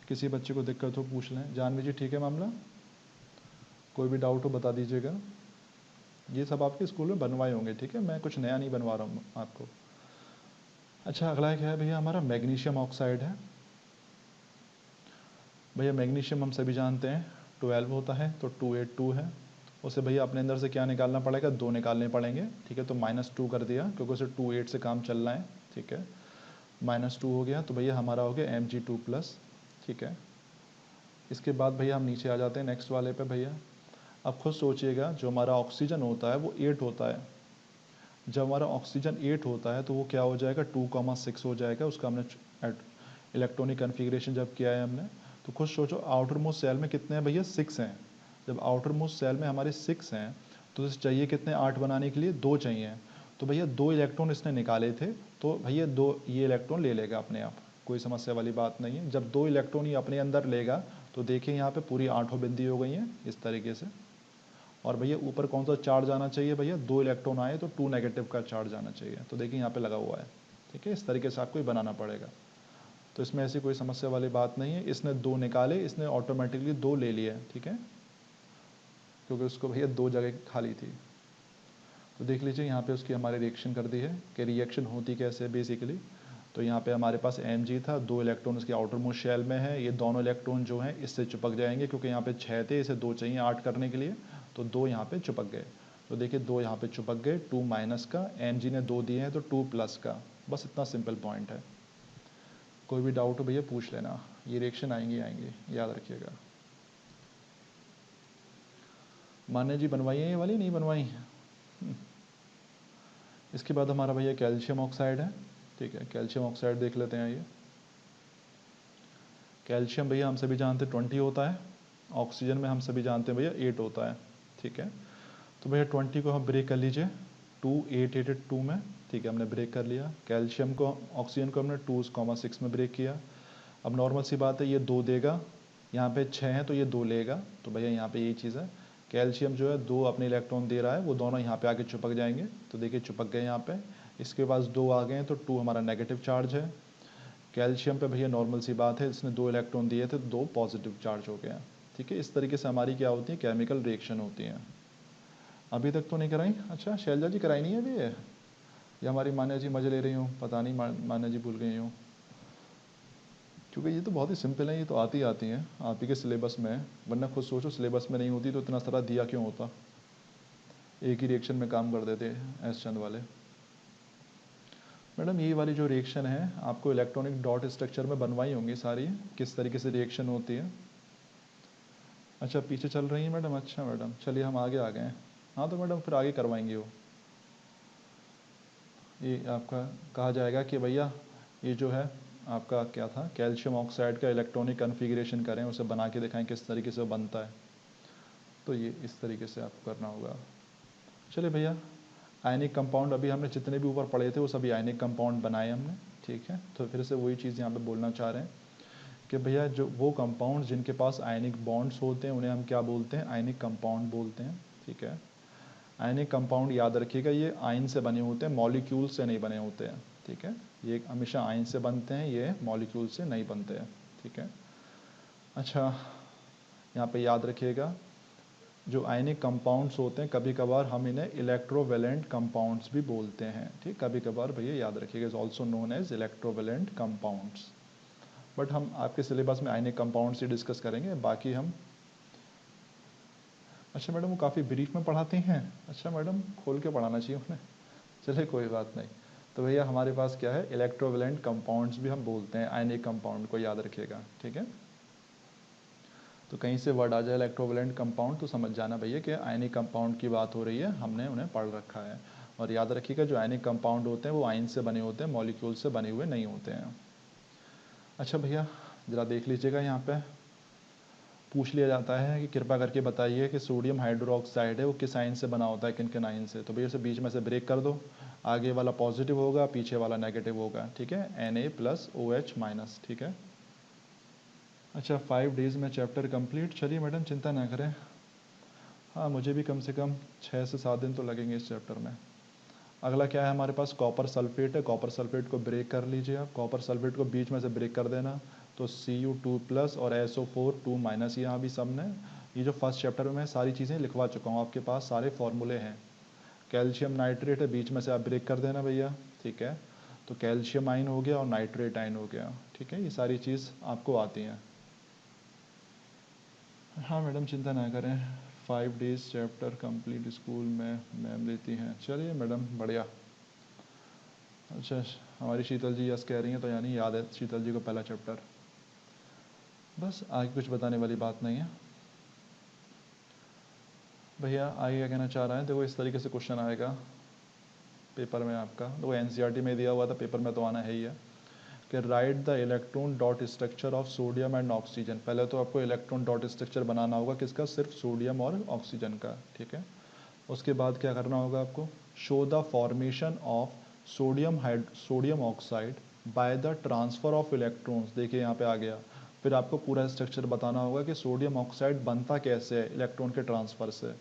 S1: किसी बच्चे को दिक्कत हो पूछ लें। जानवी जी ठीक है मामला, कोई भी डाउट हो बता दीजिएगा। ये सब आपके स्कूल में बनवाए होंगे, ठीक है, मैं कुछ नया नहीं बनवा रहा हूँ आपको। अच्छा, अगला क्या है भैया, हमारा मैग्नीशियम ऑक्साइड है। भैया मैग्नीशियम हम सभी जानते हैं 12 होता है तो 282 है, उसे भैया अपने अंदर से क्या निकालना पड़ेगा, 2 निकालने पड़ेंगे, ठीक है। तो -2 कर दिया क्योंकि उसे 28 से काम चल रहा है, ठीक है। -2 हो गया तो भैया हमारा हो गया Mg2+, ठीक है। इसके बाद भैया हम नीचे आ जाते हैं नेक्स्ट वाले पे भैया। अब खुद सोचिएगा, जो हमारा ऑक्सीजन होता है वो 8 होता है। जब हमारा ऑक्सीजन 8 होता है तो वो क्या हो जाएगा, 2,6 हो जाएगा। उसका हमने इलेक्ट्रॉनिक कन्फिग्रेशन जब किया है हमने, तो खुद सोचो आउटर मोस्ट सेल में कितने हैं भैया, 6 हैं। जब आउटर मोस्ट सेल में हमारे 6 हैं तो इसे चाहिए कितने, 8 बनाने के लिए 2 चाहिए। तो भैया 2 इलेक्ट्रॉन इसने निकाले थे, तो भैया 2 ये इलेक्ट्रॉन ले लेगा अपने आप, कोई समस्या वाली बात नहीं है। जब 2 इलेक्ट्रॉन ये अपने अंदर लेगा तो देखिए यहाँ पे पूरी 8 बिंदी हो गई हैं इस तरीके से। और भैया ऊपर कौन सा चार्ज आना चाहिए भैया, 2 इलेक्ट्रॉन आए तो 2 नेगेटिव का चार्ज आना चाहिए। तो देखिए यहाँ पे लगा हुआ है, ठीक है। इस तरीके से आपको ही बनाना पड़ेगा। तो इसमें ऐसी कोई समस्या वाली बात नहीं है। इसने 2 निकाले, इसने ऑटोमेटिकली 2 ले लिए, ठीक है, क्योंकि उसको भैया 2 जगह खाली थी। तो देख लीजिए यहाँ पे उसकी हमारे रिएक्शन कर दी है कि रिएक्शन होती कैसे है बेसिकली। तो यहाँ पे हमारे पास Mg था, 2 इलेक्ट्रॉन इसके आउटर मोस्ट शेल में है। ये दोनों इलेक्ट्रॉन जो हैं इससे चिपक जाएंगे, क्योंकि यहाँ पे 6 थे, इसे 2 चाहिए 8 करने के लिए, तो 2 यहाँ पे चिपक गए। तो देखिए 2 यहाँ पे चिपक गए, 2 माइनस का, Mg ने 2 दिए हैं तो 2 प्लस का। बस इतना सिंपल पॉइंट है। कोई भी डाउट हो भैया पूछ लेना, ये रिएक्शन आएंगे आएंगे, याद रखिएगा। मान्य जी बनवाई है ये वाली, नहीं बनवाई? इसके बाद हमारा भैया कैल्शियम ऑक्साइड है, ठीक है। कैल्शियम ऑक्साइड देख लेते हैं। ये कैल्शियम भैया हम सभी जानते हैं 20 होता है, ऑक्सीजन में हम सभी जानते हैं भैया 8 होता है, ठीक है। तो भैया 20 को हम ब्रेक कर लीजिए 2 8 8 2 में, ठीक है, हमने ब्रेक कर लिया। कैल्शियम को, ऑक्सीजन को हमने 2,6 में ब्रेक किया। अब नॉर्मल सी बात है, ये 2 देगा, यहाँ पे 6 है तो ये 2 लेगा। तो भैया यहाँ पे यही चीज़ है, कैल्शियम जो है 2 अपने इलेक्ट्रॉन दे रहा है, वो दोनों यहाँ पे आके चिपक जाएंगे। तो देखिए चिपक गए यहाँ पे, इसके पास 2 आ गए हैं तो 2 हमारा नेगेटिव चार्ज है। कैल्शियम पे भैया नॉर्मल सी बात है, इसने 2 इलेक्ट्रॉन दिए थे, 2 पॉजिटिव चार्ज हो गए हैं, ठीक है। इस तरीके से हमारी क्या होती है, केमिकल रिएक्शन होती हैं। अभी तक तो नहीं कराई? अच्छा शैलजा जी कराई नहीं है अभी ये हमारी मान्या जी मजे ले रही हूँ, पता नहीं मान्या जी भूल गई हूँ, क्योंकि ये तो बहुत ही सिंपल है, ये तो आती आती हैं, आप ही के सिलेबस में है। वरना खुद सोचो सिलेबस में नहीं होती तो इतना सारा दिया क्यों होता, एक ही रिएक्शन में काम कर देते एस चंद वाले। मैडम ये वाली जो रिएक्शन है आपको इलेक्ट्रॉनिक डॉट स्ट्रक्चर में बनवाई होंगी सारी, किस तरीके से रिएक्शन होती है। अच्छा पीछे चल रही है मैडम, अच्छा मैडम चलिए हम आगे आ गए हैं। हाँ तो मैडम फिर आगे करवाएंगे वो, ये आपका कहा जाएगा कि भैया ये जो है आपका क्या था, कैल्शियम ऑक्साइड का इलेक्ट्रॉनिक कन्फिग्रेशन करें, उसे बना के दिखाएं किस तरीके से बनता है। तो ये इस तरीके से आपको करना होगा। चलिए भैया, आयनिक कंपाउंड अभी हमने जितने भी ऊपर पढ़े थे वो सभी आयनिक कंपाउंड बनाए हमने, ठीक है। तो फिर से वही चीज़ यहाँ पे बोलना चाह रहे हैं कि भैया जो वो कंपाउंड जिनके पास आयनिक बॉन्ड्स होते हैं उन्हें हम क्या बोलते हैं, आयनिक कंपाउंड बोलते हैं, ठीक है। आयनिक कंपाउंड याद रखिएगा ये आयन से बने होते हैं, मॉलिक्यूल से नहीं बने होते हैं, ठीक है। ये हमेशा आयन से बनते हैं, ये मॉलिक्यूल से नहीं बनते हैं, ठीक है। अच्छा यहाँ पे याद रखिएगा, जो आयनिक कंपाउंड्स होते हैं कभी कभार हम इन्हें इलेक्ट्रोवेलेंट कंपाउंड्स भी बोलते हैं, ठीक। कभी कभार भैया याद रखिएगा, is also known as electrovalent compounds. But हम आपके सिलेबस में आयनिक कंपाउंड्स ही डिस्कस करेंगे, बाकी हम। अच्छा मैडम वो काफ़ी ब्रीफ में पढ़ाती हैं, अच्छा मैडम खोल के पढ़ाना चाहिए उन्हें, चलिए कोई बात नहीं। तो भैया हमारे पास क्या है, इलेक्ट्रोवेलेंट कंपाउंड्स भी हम बोलते हैं आयनिक कंपाउंड को, याद रखिएगा, ठीक है। तो कहीं से वर्ड आ जाए इलेक्ट्रोवेलेंट कंपाउंड तो समझ जाना भैया कि आयनिक कंपाउंड की बात हो रही है, हमने उन्हें पढ़ रखा है। और याद रखिएगा जो आयनिक कंपाउंड होते हैं वो आयन से बने होते हैं, मॉलिक्यूल से बने हुए नहीं होते हैं। अच्छा भैया ज़रा देख लीजिएगा, यहाँ पे पूछ लिया जाता है कि कृपा करके बताइए कि सोडियम हाइड्रोक्साइड है वो किस आयन से बना होता है, किन किन आयन से। तो भैया उसे बीच में से ब्रेक कर दो, आगे वाला पॉजिटिव होगा, पीछे वाला नेगेटिव होगा, ठीक है। Na+OH-, ठीक है। अच्छा 5 डेज़ में चैप्टर कंप्लीट, चलिए मैडम चिंता ना करें। हाँ मुझे भी कम से कम 6 से 7 दिन तो लगेंगे इस चैप्टर में। अगला क्या है हमारे पास, कॉपर सल्फेट है। कॉपर सल्फेट को ब्रेक कर लीजिए आप, कॉपर सल्फेट को बीच में से ब्रेक कर देना, तो Cu2+ और SO4 2-, यहाँ भी सब ने, ये जो फर्स्ट चैप्टर में मैं सारी चीज़ें लिखवा चुका हूँ, आपके पास सारे फॉर्मूले हैं। कैल्शियम नाइट्रेट है, बीच में से आप ब्रेक कर देना भैया, ठीक है। तो कैल्शियम आयन हो गया और नाइट्रेट आयन हो गया, ठीक है। ये सारी चीज़ आपको आती हैं। हाँ मैडम चिंता ना करें, 5 डेज चैप्टर कंप्लीट स्कूल में मैम लेती हैं। चलिए मैडम बढ़िया। अच्छा हमारी शीतल जी यस कह रही हैं, तो यानी याद है शीतल जी को पहला चैप्टर। बस आगे कुछ बताने वाली बात नहीं है। भैया आगे क्या कहना चाह रहा है, देखो इस तरीके से क्वेश्चन आएगा पेपर में आपका, तो एनसीईआरटी में दिया हुआ था, पेपर में तो आना है ही है कि right the electron dot structure of sodium and oxygen. पहले तो आपको इलेक्ट्रॉन डॉट स्ट्रक्चर बनाना होगा किसका, सिर्फ सोडियम और ऑक्सीजन का, ठीक है। उसके बाद क्या करना होगा आपको, show the formation of sodium oxide by the transfer of electrons. देखिए यहाँ पे आ गया, फिर आपको पूरा स्ट्रक्चर बताना होगा कि सोडियम ऑक्साइड बनता कैसे है इलेक्ट्रॉन के ट्रांसफ़र से।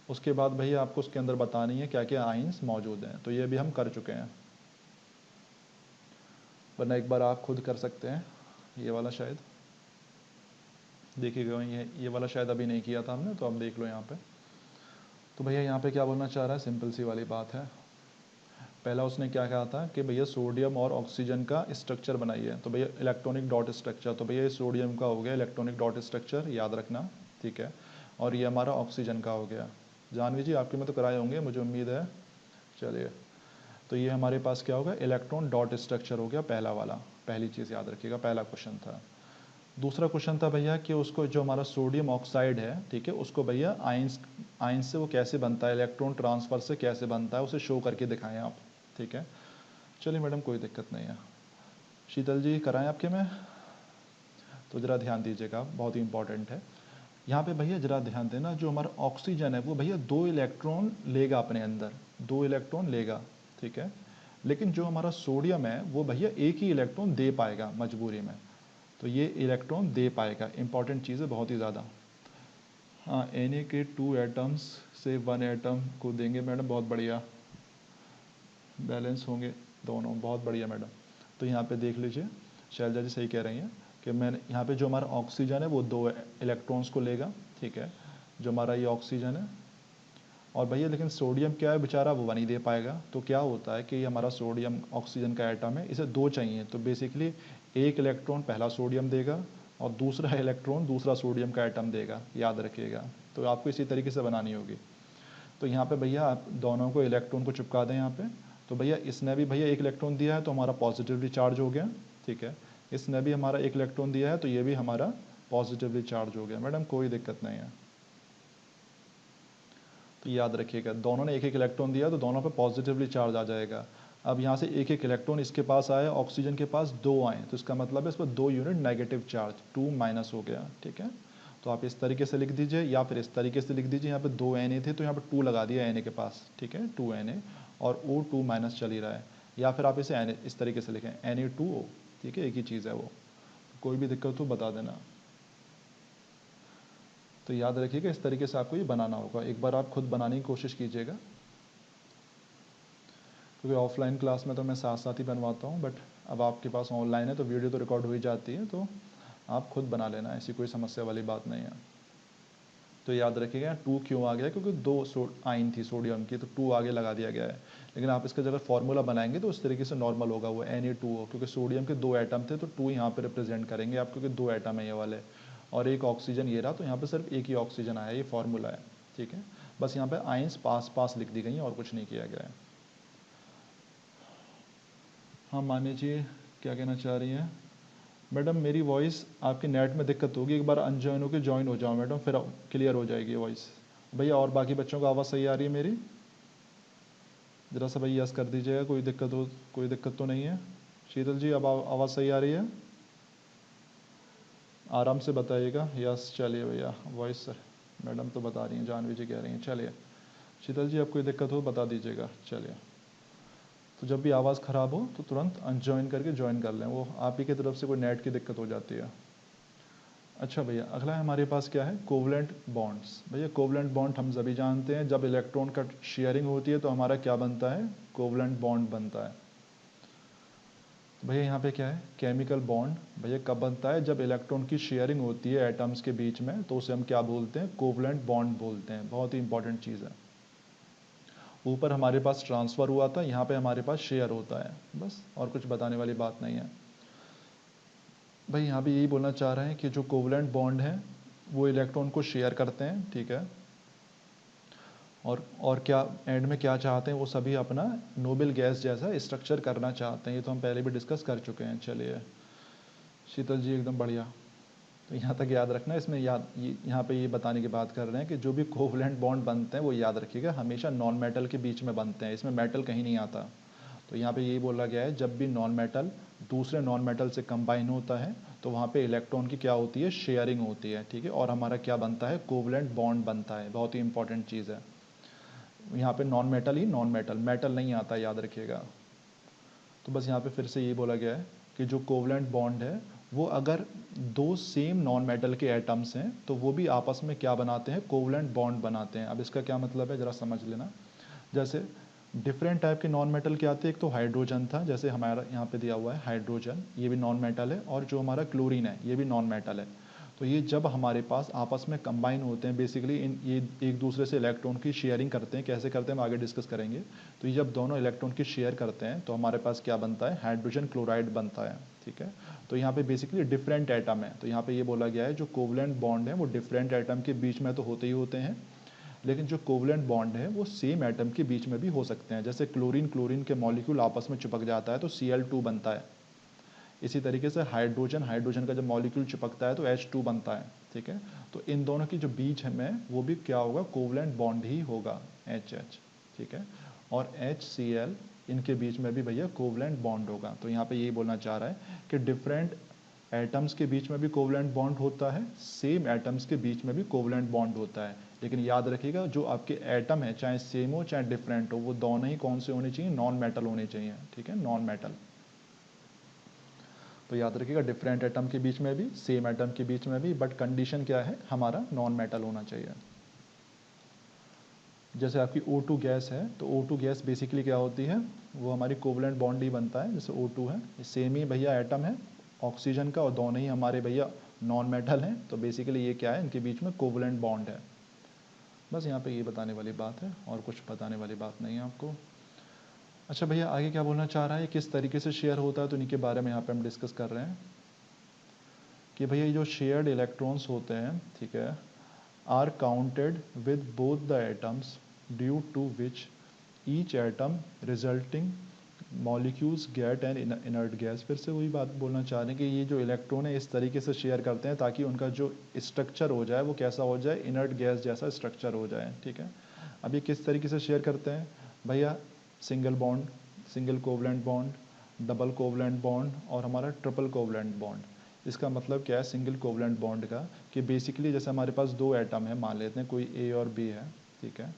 S1: उसके बाद भैया आपको उसके अंदर बतानी है क्या क्या आइंस मौजूद हैं, तो ये भी हम कर चुके हैं, वरना एक बार आप खुद कर सकते हैं। ये वाला शायद देखिएगा, ये वाला शायद अभी नहीं किया था हमने, तो अब देख लो यहाँ पे। तो भैया यहाँ पे क्या बोलना चाह रहा है, सिंपल सी वाली बात है। पहला उसने क्या कहा था कि भैया सोडियम और ऑक्सीजन का स्ट्रक्चर बनाइए, तो भैया इलेक्ट्रॉनिक डॉट स्ट्रक्चर, तो भैया ये सोडियम का हो गया इलेक्ट्रॉनिक डॉट स्ट्रक्चर, याद रखना, ठीक है। और ये हमारा ऑक्सीजन का हो गया। जानवी जी आपके में तो कराए होंगे मुझे उम्मीद है। चलिए, तो ये हमारे पास क्या होगा, इलेक्ट्रॉन डॉट स्ट्रक्चर हो गया पहला वाला, पहली चीज़ याद रखिएगा, पहला क्वेश्चन था। दूसरा क्वेश्चन था भैया कि उसको जो हमारा सोडियम ऑक्साइड है, ठीक है, उसको भैया आइंस से वो कैसे बनता है, इलेक्ट्रॉन ट्रांसफ़र से कैसे बनता है, उसे शो करके दिखाएं आप, ठीक है। चलिए मैडम कोई दिक्कत नहीं है। शीतल जी कराएं आपके में, तो ज़रा ध्यान दीजिएगा, बहुत ही इंपॉर्टेंट है। यहाँ पे भैया ज़रा ध्यान देना, जो हमारा ऑक्सीजन है वो भैया 2 इलेक्ट्रॉन लेगा अपने अंदर, 2 इलेक्ट्रॉन लेगा, ठीक है। लेकिन जो हमारा सोडियम है वो भैया एक ही इलेक्ट्रॉन दे पाएगा मजबूरी में, तो ये इलेक्ट्रॉन दे पाएगा, इंपॉर्टेंट चीज़ है बहुत ही ज़्यादा। हाँ Na के 2 एटम्स से 1 एटम को देंगे मैडम, बहुत बढ़िया, बैलेंस होंगे दोनों, बहुत बढ़िया मैडम। तो यहाँ पे देख लीजिए, शैलजा जी सही कह रही हैं कि मैंने यहाँ पे जो हमारा ऑक्सीजन है वो 2 इलेक्ट्रॉन्स को लेगा, ठीक है, जो हमारा ये ऑक्सीजन है। और भैया लेकिन सोडियम क्या है बेचारा, वो नहीं दे पाएगा, तो क्या होता है कि ये हमारा सोडियम ऑक्सीजन का एटम है, इसे 2 चाहिए, तो बेसिकली एक इलेक्ट्रॉन पहला सोडियम देगा और दूसरा इलेक्ट्रॉन दूसरा सोडियम का एटम देगा, याद रखिएगा। तो आपको इसी तरीके से बनानी होगी। तो यहाँ पे भैया आप दोनों को इलेक्ट्रॉन को चिपका दें यहाँ पे। तो भैया इसने भी भैया एक इलेक्ट्रॉन दिया है, तो हमारा पॉजिटिवली चार्ज हो गया, ठीक है। इसने भी हमारा एक इलेक्ट्रॉन दिया है, तो ये भी हमारा पॉजिटिवली चार्ज हो गया। मैडम कोई दिक्कत नहीं है, तो याद रखिएगा दोनों ने एक एक इलेक्ट्रॉन दिया, तो दोनों पे पॉजिटिवली चार्ज आ जाएगा। अब यहाँ से एक एक इलेक्ट्रॉन इसके पास आया, ऑक्सीजन के पास 2 आए, तो इसका मतलब है इस पर 2 यूनिट नेगेटिव चार्ज, 2 माइनस हो गया, ठीक है। तो आप इस तरीके से लिख दीजिए, या फिर इस तरीके से लिख दीजिए, यहाँ पे 2 Na थे तो यहाँ पे 2 लगा दिया Na के पास, ठीक है, 2 Na, और O 2 माइनस चल ही रहा है। या फिर आप इसे इस तरीके से लिखें Na2O, ठीक है, एक ही चीज़ है वो। कोई भी दिक्कत हो बता देना। तो याद रखिएगा इस तरीके से आपको ये बनाना होगा, एक बार आप खुद बनाने की कोशिश कीजिएगा, क्योंकि ऑफलाइन क्लास में तो मैं साथ साथ ही बनवाता हूँ, बट अब आपके पास ऑनलाइन है तो वीडियो तो रिकॉर्ड हो ही जाती है, तो आप खुद बना लेना, ऐसी कोई समस्या वाली बात नहीं है। तो याद रखिएगा 2 क्यों आ गया, क्योंकि 2 आइन थी सोडियम की, तो 2 आगे लगा दिया गया है। लेकिन आप इसका जब फार्मूला बनाएंगे तो उस तरीके से नॉर्मल होगा, वो Na2O, क्योंकि सोडियम के 2 एटम थे तो 2 यहाँ पे रिप्रेजेंट करेंगे आप, क्योंकि 2 एटम है ये वाले, और एक ऑक्सीजन ये रहा, तो यहाँ पे सिर्फ एक ही ऑक्सीजन आया, ये फार्मूला है, ठीक है। बस यहाँ पे आइंस पास पास लिख दी गई हैं और कुछ नहीं किया गया है। हाँ मान्य जी क्या कहना चाह रही हैं, मैडम मेरी वॉइस आपके नेट में दिक्कत होगी, एक बार अनजॉइन होकर ज्वाइन हो जाओ मैडम, फिर क्लियर हो जाएगी वॉइस। भैया और बाकी बच्चों को आवाज़ सही आ रही है मेरी, ज़रा सा भैया यस कर दीजिएगा, कोई दिक्कत हो, कोई दिक्कत तो नहीं है। शीतल जी अब आवाज़ सही आ रही है, आराम से बताइएगा, यस। चलिए भैया वॉइस मैडम तो बता रही हैं, जानवी जी कह रही हैं, चलिए। शीतल जी अब कोई दिक्कत हो बता दीजिएगा, चलिए। तो जब भी आवाज़ ख़राब हो तो तुरंत अनजॉइन करके ज्वाइन कर लें, वो आप ही की तरफ से कोई नेट की दिक्कत हो जाती है। अच्छा भैया अगला हमारे पास क्या है, कोवलेंट बॉन्ड्स। भैया कोवलेंट बॉन्ड हम सभी जानते हैं, जब इलेक्ट्रॉन का शेयरिंग होती है तो हमारा क्या बनता है, कोवलेंट बॉन्ड बनता है। तो भैया यहाँ पे क्या है, केमिकल बॉन्ड भैया कब बनता है, जब इलेक्ट्रॉन की शेयरिंग होती है एटम्स के बीच में, तो उसे हम क्या बोलते हैं, कोवलेंट बॉन्ड बोलते हैं, बहुत ही इंपॉर्टेंट चीज़ है। ऊपर हमारे पास ट्रांसफ़र हुआ था, यहाँ पे हमारे पास शेयर होता है, बस और कुछ बताने वाली बात नहीं है। भाई यहाँ भी यही बोलना चाह रहे हैं कि जो कोवलेंट बॉन्ड है वो इलेक्ट्रॉन को शेयर करते हैं, ठीक है। और क्या एंड में क्या चाहते हैं, वो सभी अपना नोबल गैस जैसा स्ट्रक्चर करना चाहते हैं। ये तो हम पहले भी डिस्कस कर चुके हैं। चलिए शीतल जी एकदम बढ़िया। तो यहाँ तक याद रखना, इसमें यहाँ पे ये बताने की बात कर रहे हैं कि जो भी कोवलेंट बॉन्ड बनते हैं वो याद रखिएगा हमेशा नॉन मेटल के बीच में बनते हैं, इसमें मेटल कहीं नहीं आता। तो यहाँ पे यही बोला गया है, जब भी नॉन मेटल दूसरे नॉन मेटल से कंबाइन होता है तो वहाँ पे इलेक्ट्रॉन की क्या होती है, शेयरिंग होती है, ठीक है। और हमारा क्या बनता है, कोवलेंट बॉन्ड बनता है। बहुत ही इंपॉर्टेंट चीज़ है। यहाँ पे नॉन मेटल ही नॉन मेटल, मेटल नहीं आता, याद रखिएगा। तो बस यहाँ पे फिर से ये बोला गया है कि जो कोवलेंट बॉन्ड है वो अगर दो सेम नॉन मेटल के एटम्स हैं तो वो भी आपस में क्या बनाते हैं, कोवलेंट बॉन्ड बनाते हैं। अब इसका क्या मतलब है ज़रा समझ लेना। जैसे डिफरेंट टाइप के नॉन मेटल के आते हैं, एक तो हाइड्रोजन था, जैसे हमारा यहाँ पे दिया हुआ है हाइड्रोजन, ये भी नॉन मेटल है। और जो हमारा क्लोरीन है ये भी नॉन मेटल है। तो ये जब हमारे पास आपस में कंबाइन होते हैं, बेसिकली ये एक दूसरे से इलेक्ट्रॉन की शेयरिंग करते हैं। कैसे करते हैं हम आगे डिस्कस करेंगे। तो ये जब दोनों इलेक्ट्रॉन की शेयर करते हैं तो हमारे पास क्या बनता है, हाइड्रोजन क्लोराइड बनता है, ठीक है। तो यहाँ पे बेसिकली डिफरेंट एटम है। तो यहाँ पे ये बोला गया है जो कोवलेंट बॉन्ड है वो डिफरेंट एटम के बीच में तो होते ही होते हैं, लेकिन जो कोवलेंट बॉन्ड है वो सेम एटम के बीच में भी हो सकते हैं। जैसे क्लोरीन क्लोरीन के मॉलिक्यूल आपस में चिपक जाता है तो Cl2 बनता है। इसी तरीके से हाइड्रोजन हाइड्रोजन का जब मॉलिक्यूल चिपकता है तो H2 बनता है, ठीक है। तो इन दोनों की जो बीच में वो भी क्या होगा, कोवलेंट बॉन्ड ही होगा, HH, ठीक है। और HCl इनके बीच में भी भैया कोवलेंट बॉन्ड होगा। तो यहाँ पे यही बोलना चाह रहा है कि डिफरेंट एटम्स के बीच में भी कोवलेंट बॉन्ड होता है, सेम एटम्स के बीच में भी कोवलेंट बॉन्ड होता है। लेकिन याद रखिएगा जो आपके एटम है चाहे सेम हो चाहे डिफरेंट हो, वो दोनों ही कौन से होने चाहिए, नॉन मेटल होने चाहिए, ठीक है, नॉन मेटल। तो याद रखिएगा डिफरेंट एटम के बीच में भी, सेम एटम के बीच में भी, बट कंडीशन क्या है, हमारा नॉन मेटल होना चाहिए। जैसे आपकी O2 गैस है तो O2 गैस बेसिकली क्या होती है, वो हमारी कोवलेंट बॉन्ड ही बनता है। जैसे O2 है, सेम ही भैया एटम है ऑक्सीजन का और दोनों ही हमारे भैया नॉन मेटल हैं। तो बेसिकली ये क्या है, इनके बीच में कोवलेंट बॉन्ड है। बस यहाँ पे ये बताने वाली बात है और कुछ बताने वाली बात नहीं है आपको। अच्छा भैया आगे क्या बोलना चाह रहा है, किस तरीके से शेयर होता है, तो इन्हीं के बारे में यहाँ पे हम डिस्कस कर रहे हैं कि भैया ये जो शेयर्ड इलेक्ट्रॉन्स होते हैं, ठीक है, are counted with both the atoms due to which each atom resulting molecules get an inert gas. फिर से वही बात बोलना चाह रहे हैं कि ये जो इलेक्ट्रॉन है इस तरीके से शेयर करते हैं ताकि उनका जो स्ट्रक्चर हो जाए वो कैसा हो जाए, इनर्ट गैस जैसा स्ट्रक्चर हो जाए, ठीक है। अब ये किस तरीके से शेयर करते हैं भैया, single bond, single covalent bond, double covalent bond और हमारा ट्रिपल कोवलेंट बॉन्ड। इसका मतलब क्या है सिंगल कोवलेंट बॉन्ड का, कि बेसिकली जैसे हमारे पास दो एटम है, मान लेते हैं कोई ए और बी है, ठीक है।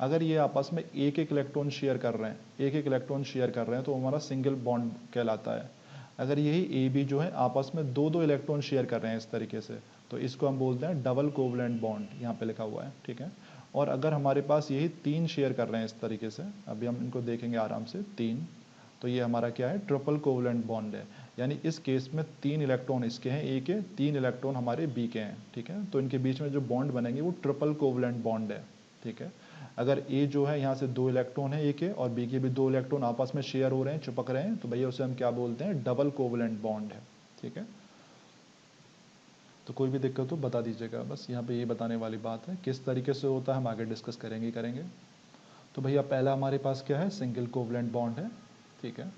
S1: अगर ये आपस में एक एक इलेक्ट्रॉन शेयर कर रहे हैं, एक एक इलेक्ट्रॉन शेयर कर रहे हैं तो हमारा सिंगल बॉन्ड कहलाता है। अगर यही ए बी जो है आपस में दो दो इलेक्ट्रॉन शेयर कर रहे हैं इस तरीके से, तो इसको हम बोलते हैं डबल कोवलेंट बॉन्ड, यहाँ पे लिखा हुआ है, ठीक है। और अगर हमारे पास यही तीन शेयर कर रहे हैं इस तरीके से, अभी हम इनको देखेंगे आराम से, तीन, तो ये हमारा क्या है, ट्रिपल कोवलेंट बॉन्ड है। यानी इस केस में तीन इलेक्ट्रॉन इसके हैं ए के, तीन इलेक्ट्रॉन हमारे बी के हैं, ठीक है। तो इनके बीच में जो बॉन्ड बनेंगे वो ट्रिपल कोवलेंट बॉन्ड है, ठीक है। अगर ए जो है यहाँ से दो इलेक्ट्रॉन है ए के और बी के भी दो इलेक्ट्रॉन आपस में शेयर हो रहे हैं, चिपक रहे हैं, तो भैया उसे हम क्या बोलते हैं, डबल कोवलेंट बॉन्ड है, ठीक है। तो कोई भी दिक्कत हो बता दीजिएगा, बस यहाँ पे ये बताने वाली बात है। किस तरीके से होता है हम आगे डिस्कस करेंगे ही करेंगे। तो भैया पहला हमारे पास क्या है, सिंगल कोवलेंट बॉन्ड है, ठीक है।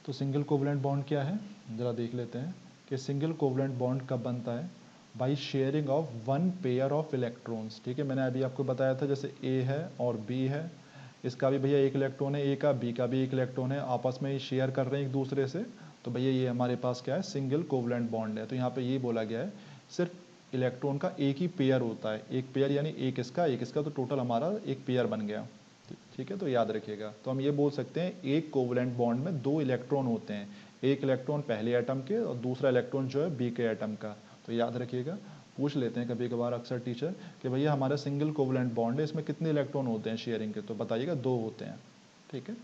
S1: तो सिंगल कोवलेंट बॉन्ड क्या है, ज़रा देख लेते हैं कि सिंगल कोवलेंट बॉन्ड कब बनता है, by sharing of one pair of electrons, ठीक है। मैंने अभी आपको बताया था जैसे ए है और बी है, इसका भी भैया एक इलेक्ट्रॉन है ए का, बी का भी एक इलेक्ट्रॉन है, आपस में ही शेयर कर रहे हैं एक दूसरे से, तो भैया ये हमारे पास क्या है, सिंगल कोवलेंट बॉन्ड है। तो यहाँ पे ये बोला गया है सिर्फ इलेक्ट्रॉन का एक ही पेयर होता है, एक पेयर यानी एक इसका, तो टोटल हमारा एक पेयर बन गया, ठीक है। तो याद रखिएगा, तो हम ये बोल सकते हैं एक कोवलेंट बॉन्ड में दो इलेक्ट्रॉन होते हैं, एक इलेक्ट्रॉन पहले एटम के और दूसरा इलेक्ट्रॉन जो है बी के एटम का। तो याद रखिएगा, पूछ लेते हैं कभी कभार अक्सर टीचर कि भैया हमारा सिंगल कोवलेंट बॉन्ड है, इसमें कितने इलेक्ट्रॉन होते हैं शेयरिंग के, तो बताइएगा दो होते हैं, ठीक है,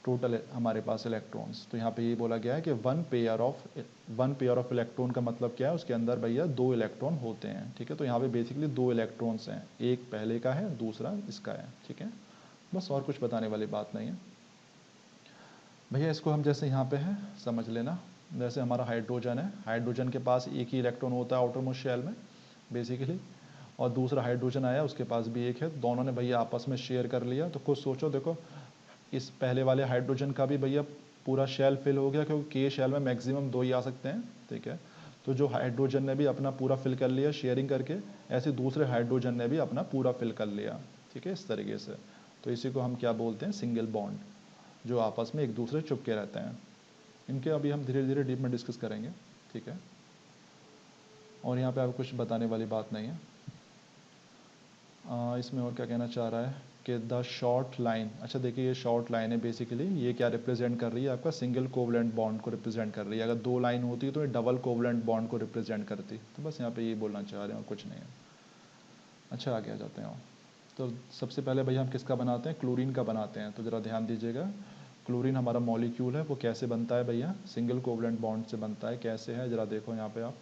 S1: टोटल हमारे पास इलेक्ट्रॉन्स। तो यहाँ पे ये बोला गया है कि वन पेयर ऑफ इलेक्ट्रॉन का मतलब क्या है, उसके अंदर भैया दो इलेक्ट्रॉन होते हैं, ठीक है। तो यहाँ पे बेसिकली दो इलेक्ट्रॉन्स हैं, एक पहले का है दूसरा इसका है, ठीक है। बस और कुछ बताने वाली बात नहीं है भैया। इसको हम जैसे यहाँ पे है समझ लेना, जैसे हमारा हाइड्रोजन है, हाइड्रोजन के पास एक ही इलेक्ट्रॉन होता है आउटर मोस्ट शेल में बेसिकली, और दूसरा हाइड्रोजन आया उसके पास भी एक है, दोनों ने भैया आपस में शेयर कर लिया। तो कुछ सोचो, देखो इस पहले वाले हाइड्रोजन का भी भैया पूरा शेल फिल हो गया, क्योंकि के शेल में मैक्सिमम 2 ही आ सकते हैं, ठीक है। तो जो हाइड्रोजन ने भी अपना पूरा फिल कर लिया शेयरिंग करके, ऐसे दूसरे हाइड्रोजन ने भी अपना पूरा फिल कर लिया, ठीक है, इस तरीके से। तो इसी को हम क्या बोलते हैं, सिंगल बॉन्ड, जो आपस में एक दूसरे चिपके रहते हैं। इनके अभी हम धीरे धीरे डीप में डिस्कस करेंगे, ठीक है। और यहाँ पे आपको कुछ बताने वाली बात नहीं है। इसमें और क्या कहना चाह रहा है कि द शॉर्ट लाइन, अच्छा देखिए ये शॉर्ट लाइन है बेसिकली, ये क्या रिप्रेजेंट कर रही है, आपका सिंगल कोवलेंट बॉन्ड को रिप्रेजेंट कर रही है। अगर 2 लाइन होती तो ये डबल कोवलेंट बॉन्ड को रिप्रेजेंट करती। तो बस यहाँ पे ये बोलना चाह रहे हैं और कुछ नहीं है। अच्छा आगे आ जाते हैं। तो सबसे पहले भैया हम किसका बनाते हैं, क्लोरीन का बनाते हैं। तो ज़रा ध्यान दीजिएगा, क्लोरीन हमारा मॉलिक्यूल है, वो कैसे बनता है भैया, सिंगल कोवलेंट बॉन्ड से बनता है। कैसे है ज़रा देखो यहाँ पे आप।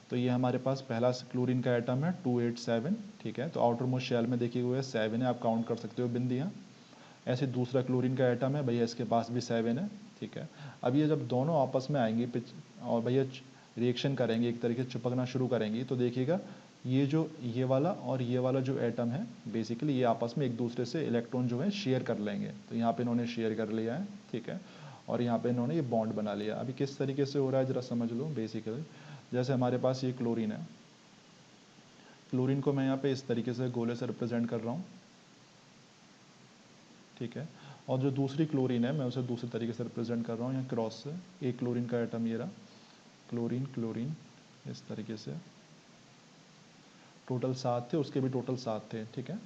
S1: तो ये हमारे पास पहला क्लोरीन का एटम है 287, ठीक है। तो आउटर मोस्ट शेल में देखिए हुए 7 है, आप काउंट कर सकते हो बिंदियाँ। ऐसे दूसरा क्लोरीन का एटम है भैया, इसके पास भी 7 है, ठीक है। अब ये जब दोनों आपस में आएंगी और भैया रिएक्शन करेंगे, एक तरीके से चिपकना शुरू करेंगी, तो देखिएगा ये वाला और ये वाला जो एटम है बेसिकली ये आपस में एक दूसरे से इलेक्ट्रॉन जो है शेयर कर लेंगे। तो यहाँ पे इन्होंने शेयर कर लिया है, ठीक है। और यहाँ पे इन्होंने ये बॉन्ड बना लिया। अभी किस तरीके से हो रहा है ज़रा समझ लो। बेसिकली जैसे हमारे पास ये क्लोरीन है, क्लोरीन को मैं यहाँ पे इस तरीके से गोले से रिप्रेजेंट कर रहा हूँ, ठीक है। और जो दूसरी क्लोरीन है मैं उसे दूसरे तरीके से रिप्रेजेंट कर रहा हूँ यहाँ क्रॉस से। एक क्लोरीन का एटम ये रहा, क्लोरीन क्लोरीन इस तरीके से। टोटल 7 थे, उसके भी टोटल 7 थे, ठीक है।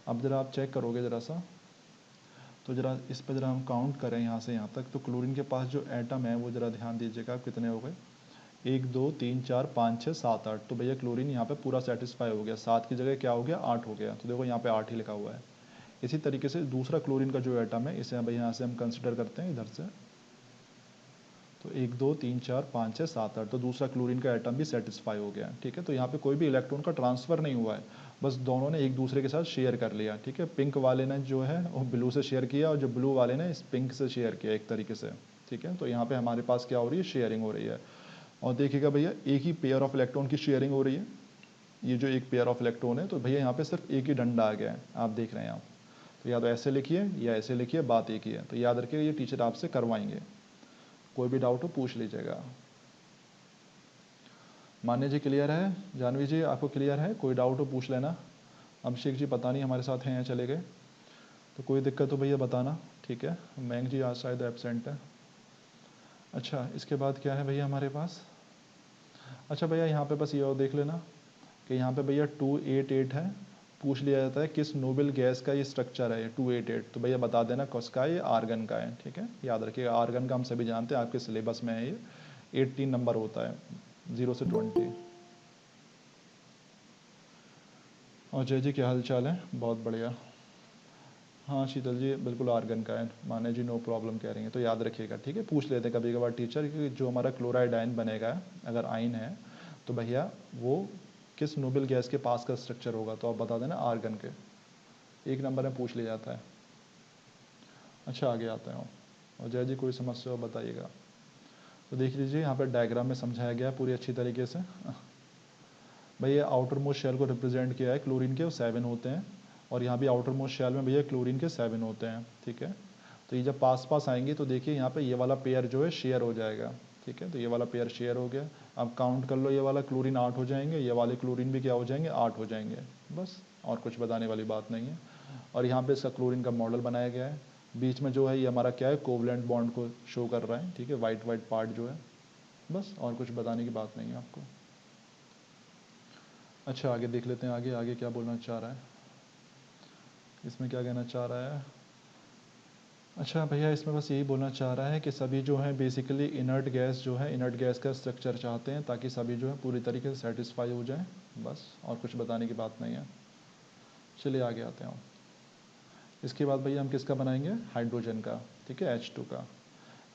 S1: अब ज़रा आप चेक करोगे ज़रा सा, तो ज़रा इस पर ज़रा हम काउंट करें यहाँ से यहाँ तक। तो क्लोरीन के पास जो एटम है वो ज़रा ध्यान दीजिएगा आप कितने हो गए, 1 2 3 4 5 6 7 8। तो भैया क्लोरीन यहाँ पे पूरा सेटिस्फाई हो गया, 7 की जगह क्या हो गया 8 हो गया। तो देखो यहाँ पे 8 ही लिखा हुआ है। इसी तरीके से दूसरा क्लोरीन का जो एटम है इसे भैया यहाँ से हम कंसिडर करते हैं इधर से। तो 1 2 3 4 5 6 7 8, तो दूसरा क्लोरीन का एटम भी सेटिस्फाई हो गया, ठीक है। तो यहाँ पे कोई भी इलेक्ट्रॉन का ट्रांसफ़र नहीं हुआ है, बस दोनों ने एक दूसरे के साथ शेयर कर लिया, ठीक है। पिंक वाले ने जो है वो ब्लू से शेयर किया और जो ब्लू वाले ने इस पिंक से शेयर किया एक तरीके से, ठीक है। तो यहाँ पे हमारे पास क्या हो रही है, शेयरिंग हो रही है। और देखिएगा भैया एक ही पेयर ऑफ इलेक्ट्रॉन की शेयरिंग हो रही है। ये जो एक पेयर ऑफ इलेक्ट्रॉन है, तो भैया यहाँ पे सिर्फ एक ही डंडा आ गया है, आप देख रहे हैं आप। तो या तो ऐसे लिखिए या ऐसे लिखिए, बात एक ही है। तो याद रखिए ये टीचर आपसे करवाएंगे, कोई भी डाउट हो पूछ लीजिएगा। मान्य जी क्लियर है, जानवी जी आपको क्लियर है, कोई डाउट हो पूछ लेना। अभिषेक जी पता नहीं हमारे साथ हैं या चले गए, तो कोई दिक्कत हो भैया बताना, ठीक है। मैंग जी आज शायद एबसेंट है। अच्छा इसके बाद क्या है भैया हमारे पास, अच्छा भैया यहाँ पे बस ये और देख लेना कि यहाँ पे भैया 288 है। पूछ लिया जाता है किस नोबेल गैस का ये स्ट्रक्चर है, ये 288। तो भैया बता देना किसका है, ये आर्गन का है, ठीक है। याद रखिएगा आर्गन का हम सभी जानते हैं, आपके सिलेबस में है ये। 18 नंबर होता है, 0 से 20। और जय जी क्या हाल चाल है, बहुत बढ़िया। हाँ शीतल जी बिल्कुल आर्गन का है, माने जी नो प्रॉब्लम कह रही हैं। तो याद रखिएगा, ठीक है। पूछ लेते हैं कभी कभार टीचर कि जो हमारा क्लोराइड आयन बनेगा अगर आयन है, तो भैया वो किस नोबेल गैस के पास का स्ट्रक्चर होगा, तो आप बता देना आर्गन के। 1 नंबर में पूछ लिया जाता है। अच्छा आगे आते हैं। और जय जी कोई समस्या हो बताइएगा। तो देख लीजिए यहाँ पर डायग्राम में समझाया गया पूरी अच्छी तरीके से। भैया आउटर मोस्ट शेल को रिप्रेजेंट किया है क्लोरीन के, 7 होते हैं। और यहाँ भी आउटर मोस्ट शेल में भैया क्लोरीन के 7 होते हैं, ठीक है। तो ये जब पास पास आएंगे तो देखिए यहाँ पे ये वाला पेयर जो है शेयर हो जाएगा, ठीक है। तो ये वाला पेयर शेयर हो गया। अब काउंट कर लो, ये वाला क्लोरीन 8 हो जाएंगे, ये वाले क्लोरीन भी क्या हो जाएंगे 8 हो जाएंगे, बस और कुछ बताने वाली बात नहीं है। और यहाँ पे इसका क्लोरीन का मॉडल बनाया गया है। बीच में जो है ये हमारा क्या है, कोवलेंट बॉन्ड को शो कर रहा है, ठीक है, वाइट वाइट पार्ट जो है, बस और कुछ बताने की बात नहीं है आपको। अच्छा आगे देख लेते हैं, आगे आगे क्या बोलना चाह रहा है, इसमें क्या कहना चाह रहा है। अच्छा भैया इसमें बस यही बोलना चाह रहा है कि सभी जो है बेसिकली इनर्ट गैस जो है, इनर्ट गैस का स्ट्रक्चर चाहते हैं ताकि सभी जो है पूरी तरीके से सेटिस्फाई हो जाए, बस और कुछ बताने की बात नहीं है। चलिए आगे आते हैं। इसके बाद भैया हम किसका बनाएंगे, हाइड्रोजन का, ठीक है, H2 का।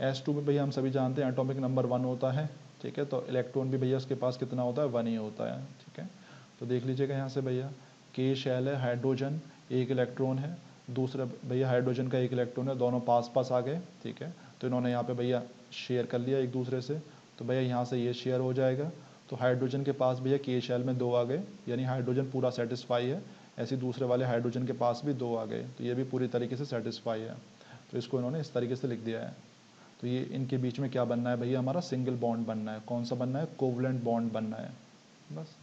S1: H2 में भैया हम सभी जानते हैं एटॉमिक नंबर 1 होता है, ठीक है। तो इलेक्ट्रॉन भी भैया उसके पास कितना होता है, 1 ही होता है, ठीक है। तो देख लीजिएगा यहाँ से भैया के शेल है, हाइड्रोजन 1 इलेक्ट्रॉन है, दूसरा भैया हाइड्रोजन का 1 इलेक्ट्रॉन है, दोनों पास पास आ गए, ठीक है। तो इन्होंने यहाँ पे भैया शेयर कर लिया एक दूसरे से, तो भैया यहाँ से ये शेयर हो जाएगा। तो हाइड्रोजन के पास भैया के शेल में 2 आ गए, यानी हाइड्रोजन पूरा सेटिस्फाई है। ऐसे दूसरे वाले हाइड्रोजन के पास भी 2 आ गए, तो ये भी पूरी तरीके से सेटिस्फाई है। तो इसको इन्होंने इस तरीके से लिख दिया है। तो ये इनके बीच में क्या बनना है भैया, हमारा सिंगल बॉन्ड बनना है। कौन सा बनना है, कोवलेंट बॉन्ड बनना है बस।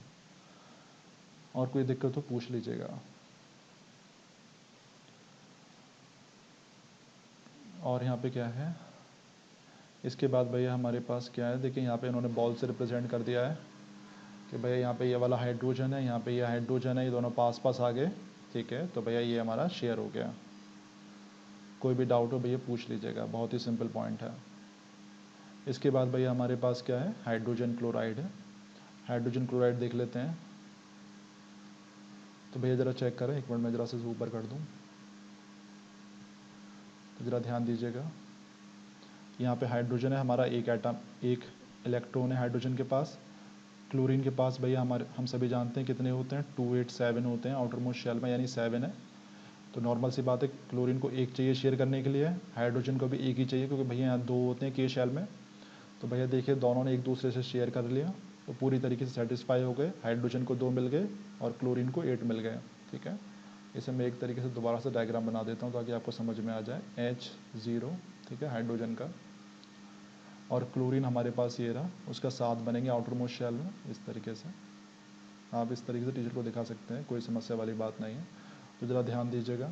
S1: और कोई दिक्कत तो पूछ लीजिएगा। और यहाँ पे क्या है, इसके बाद भैया हमारे पास क्या है, देखिए यहाँ पे इन्होंने बॉल से रिप्रेजेंट कर दिया है कि भैया यहाँ पे ये वाला हाइड्रोजन है, यहाँ पे ये हाइड्रोजन है, ये दोनों पास पास आ गए, ठीक है। तो भैया ये हमारा शेयर हो गया। कोई भी डाउट हो भैया पूछ लीजिएगा, बहुत ही सिंपल पॉइंट है। इसके बाद भैया हमारे पास क्या है, हाइड्रोजन क्लोराइड है। हाइड्रोजन क्लोराइड देख लेते हैं। तो भैया ज़रा चेक करें, एक मिनट में ज़रा से ऊपर कर दूँ, तो ज़रा ध्यान दीजिएगा। यहाँ पे हाइड्रोजन है हमारा, एक एटम, एक इलेक्ट्रॉन है हाइड्रोजन के पास। क्लोरीन के पास भैया हमारे, हम सभी जानते हैं कितने होते हैं, 287 होते हैं आउटर मोस्ट शेल में, यानी 7 है। तो नॉर्मल सी बात है, क्लोरीन को एक चाहिए शेयर करने के लिए, हाइड्रोजन को भी एक ही चाहिए, क्योंकि भैया यहाँ 2 होते हैं के शेल में। तो भैया देखिए दोनों ने एक दूसरे से शेयर कर लिया, तो पूरी तरीके से सेटिस्फाई हो गए। हाइड्रोजन को 2 मिल गए और क्लोरीन को 8 मिल गए, ठीक है। इसे मैं एक तरीके से दोबारा से डायग्राम बना देता हूँ ताकि आपको समझ में आ जाए। H0, ठीक है, हाइड्रोजन का, और क्लोरीन हमारे पास ये रहा, उसका 7 बनेंगे आउटर मोस्ट शेल में, इस तरीके से। आप इस तरीके से टीचर को दिखा सकते हैं, कोई समस्या वाली बात नहीं है। तो ज़रा ध्यान दीजिएगा,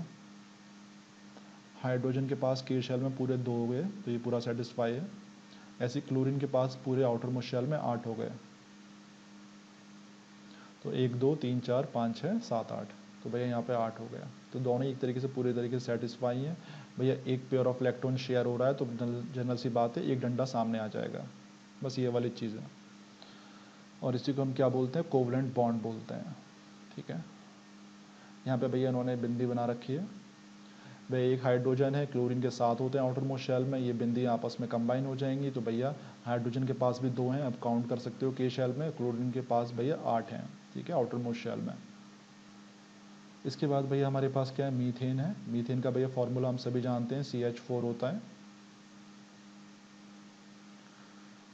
S1: हाइड्रोजन के पास के शेल में पूरे 2 हो गए, तो ये पूरा सेटिस्फाई है। ऐसे क्लोरीन के पास पूरे आउटर मोस्ट शेल में 8 हो गए। तो 1 2 3 4 5 6 7 8, तो भैया यहाँ पे 8 हो गया। तो दोनों एक तरीके से पूरे तरीके से सेटिस्फाई हैं। भैया एक पेयर ऑफ इलेक्ट्रॉन शेयर हो रहा है, तो जनरल सी बात है, एक डंडा सामने आ जाएगा, बस ये वाली चीज़ है। और इसी को हम क्या बोलते हैं, कोवलेंट बॉन्ड बोलते हैं, ठीक है। यहाँ पे भैया इन्होंने बिंदी बना रखी है। भैया एक हाइड्रोजन है, क्लोरीन के 7 होते हैं आउटर मोस्ट शेल में, ये बिंदी आपस में कंबाइन हो जाएंगी। तो भैया हाइड्रोजन के पास भी 2 हैं, अब काउंट कर सकते हो के शेल में, क्लोरीन के पास भैया 8 हैं, ठीक है, आउटर मोस्ट शेल में। इसके बाद भैया हमारे पास क्या है, मीथेन है। मीथेन का भैया फॉर्मूला हम सभी जानते हैं, CH4 होता है।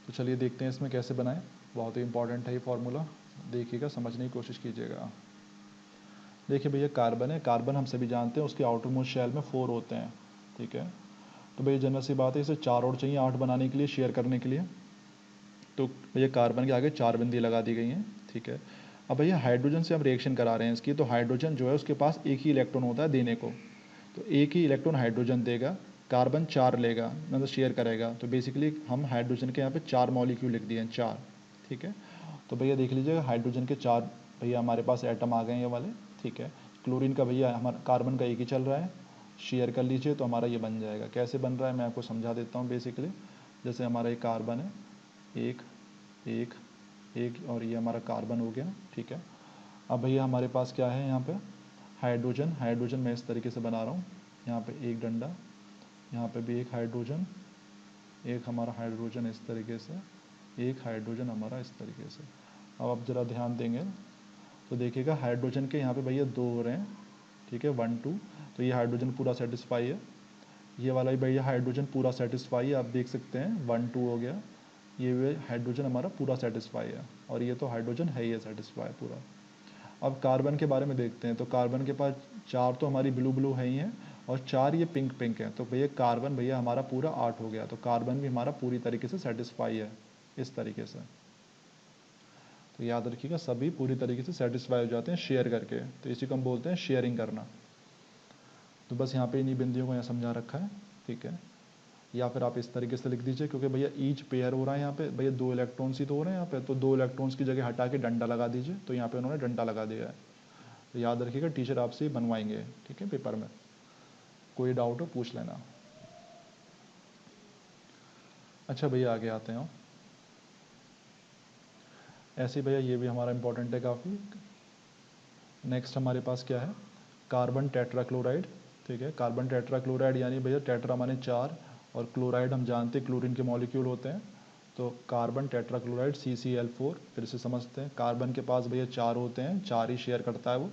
S1: तो चलिए देखते हैं इसमें कैसे बनाएं, बहुत ही इंपॉर्टेंट है ये फार्मूला, देखिएगा, समझने की कोशिश कीजिएगा। देखिए भैया कार्बन है, कार्बन हम सभी जानते हैं उसके आउटर मोस्ट शेल में 4 होते हैं, ठीक है। तो भैया जनरल सी बात है, इसे 4 और चाहिए 8 बनाने के लिए, शेयर करने के लिए। तो भैया कार्बन के आगे 4 बिंदी लगा दी गई हैं, ठीक है। अब भैया हाइड्रोजन से हम रिएक्शन करा रहे हैं इसकी, तो हाइड्रोजन जो है उसके पास एक ही इलेक्ट्रॉन होता है देने को, तो एक ही इलेक्ट्रॉन हाइड्रोजन देगा, कार्बन 4 लेगा, मतलब शेयर करेगा। तो बेसिकली हम हाइड्रोजन के यहाँ पे 4 मॉलिक्यूल लिख दिए हैं, 4, ठीक है। तो भैया देख लीजिएगा, हाइड्रोजन के 4 भैया हमारे पास एटम आ गए हैं ये वाले, ठीक है। क्लोरीन का भैया हमारा कार्बन का एक ही चल रहा है, शेयर कर लीजिए तो हमारा ये बन जाएगा। कैसे बन रहा है मैं आपको समझा देता हूँ। बेसिकली जैसे हमारा ये कार्बन है, एक एक एक, और ये हमारा कार्बन हो गया, ठीक है। अब भैया हमारे पास क्या है यहाँ पे, हाइड्रोजन। हाइड्रोजन मैं इस तरीके से बना रहा हूँ, यहाँ पे एक डंडा, यहाँ पे भी एक हाइड्रोजन, एक हमारा हाइड्रोजन इस तरीके से, एक हाइड्रोजन हमारा इस तरीके से। अब आप ज़रा ध्यान देंगे तो देखिएगा हाइड्रोजन के यहाँ पे भैया 2 हो रहे हैं, ठीक है, 1 2। तो ये हाइड्रोजन पूरा सेटिस्फाई है, ये वाला ही भैया हाइड्रोजन पूरा सेटिस्फाई है, आप देख सकते हैं 1 2 हो गया। ये हाइड्रोजन हमारा पूरा सेटिस्फाई है, और ये तो हाइड्रोजन है ही है सेटिस्फाई पूरा। अब कार्बन के बारे में देखते हैं, तो कार्बन के पास 4 तो हमारी ब्लू ब्लू है ही हैं, और 4 ये पिंक पिंक है। तो भैया कार्बन भैया हमारा पूरा 8 हो गया, तो कार्बन भी हमारा पूरी तरीके से सेटिस्फाई है, इस तरीके से। तो याद रखिएगा, सभी पूरी तरीके से सेटिस्फाई हो जाते हैं शेयर करके, तो इसी को हम बोलते हैं शेयरिंग करना। तो बस यहाँ पे इन्हीं बिंदियों को यहाँ समझा रखा है, ठीक है। या फिर आप इस तरीके से लिख दीजिए, क्योंकि भैया ईच पेयर हो रहा है यहाँ पे, भैया 2 इलेक्ट्रॉन्स ही तो हो रहे हैं यहाँ पे, तो 2 इलेक्ट्रॉन्स की जगह हटा के डंडा लगा दीजिए। तो यहाँ पे उन्होंने डंडा लगा दिया है। तो याद रखिएगा, टीचर आपसे बनवाएंगे, ठीक है, पेपर में। कोई डाउट हो पूछ लेना। अच्छा भैया आगे आते हैं। ऐसे भैया ये भी हमारा इंपॉर्टेंट है काफ़ी। नेक्स्ट हमारे पास क्या है, कार्बन टेट्राक्लोराइड, ठीक है। कार्बन टेट्राक्लोराइड यानी भैया टेट्रा माने 4, और क्लोराइड हम जानते हैं क्लोरीन के मॉलिक्यूल होते हैं। तो कार्बन टेट्राक्लोराइड CCl4, फिर से समझते हैं, कार्बन के पास भैया 4 होते हैं, 4 ही शेयर करता है वो।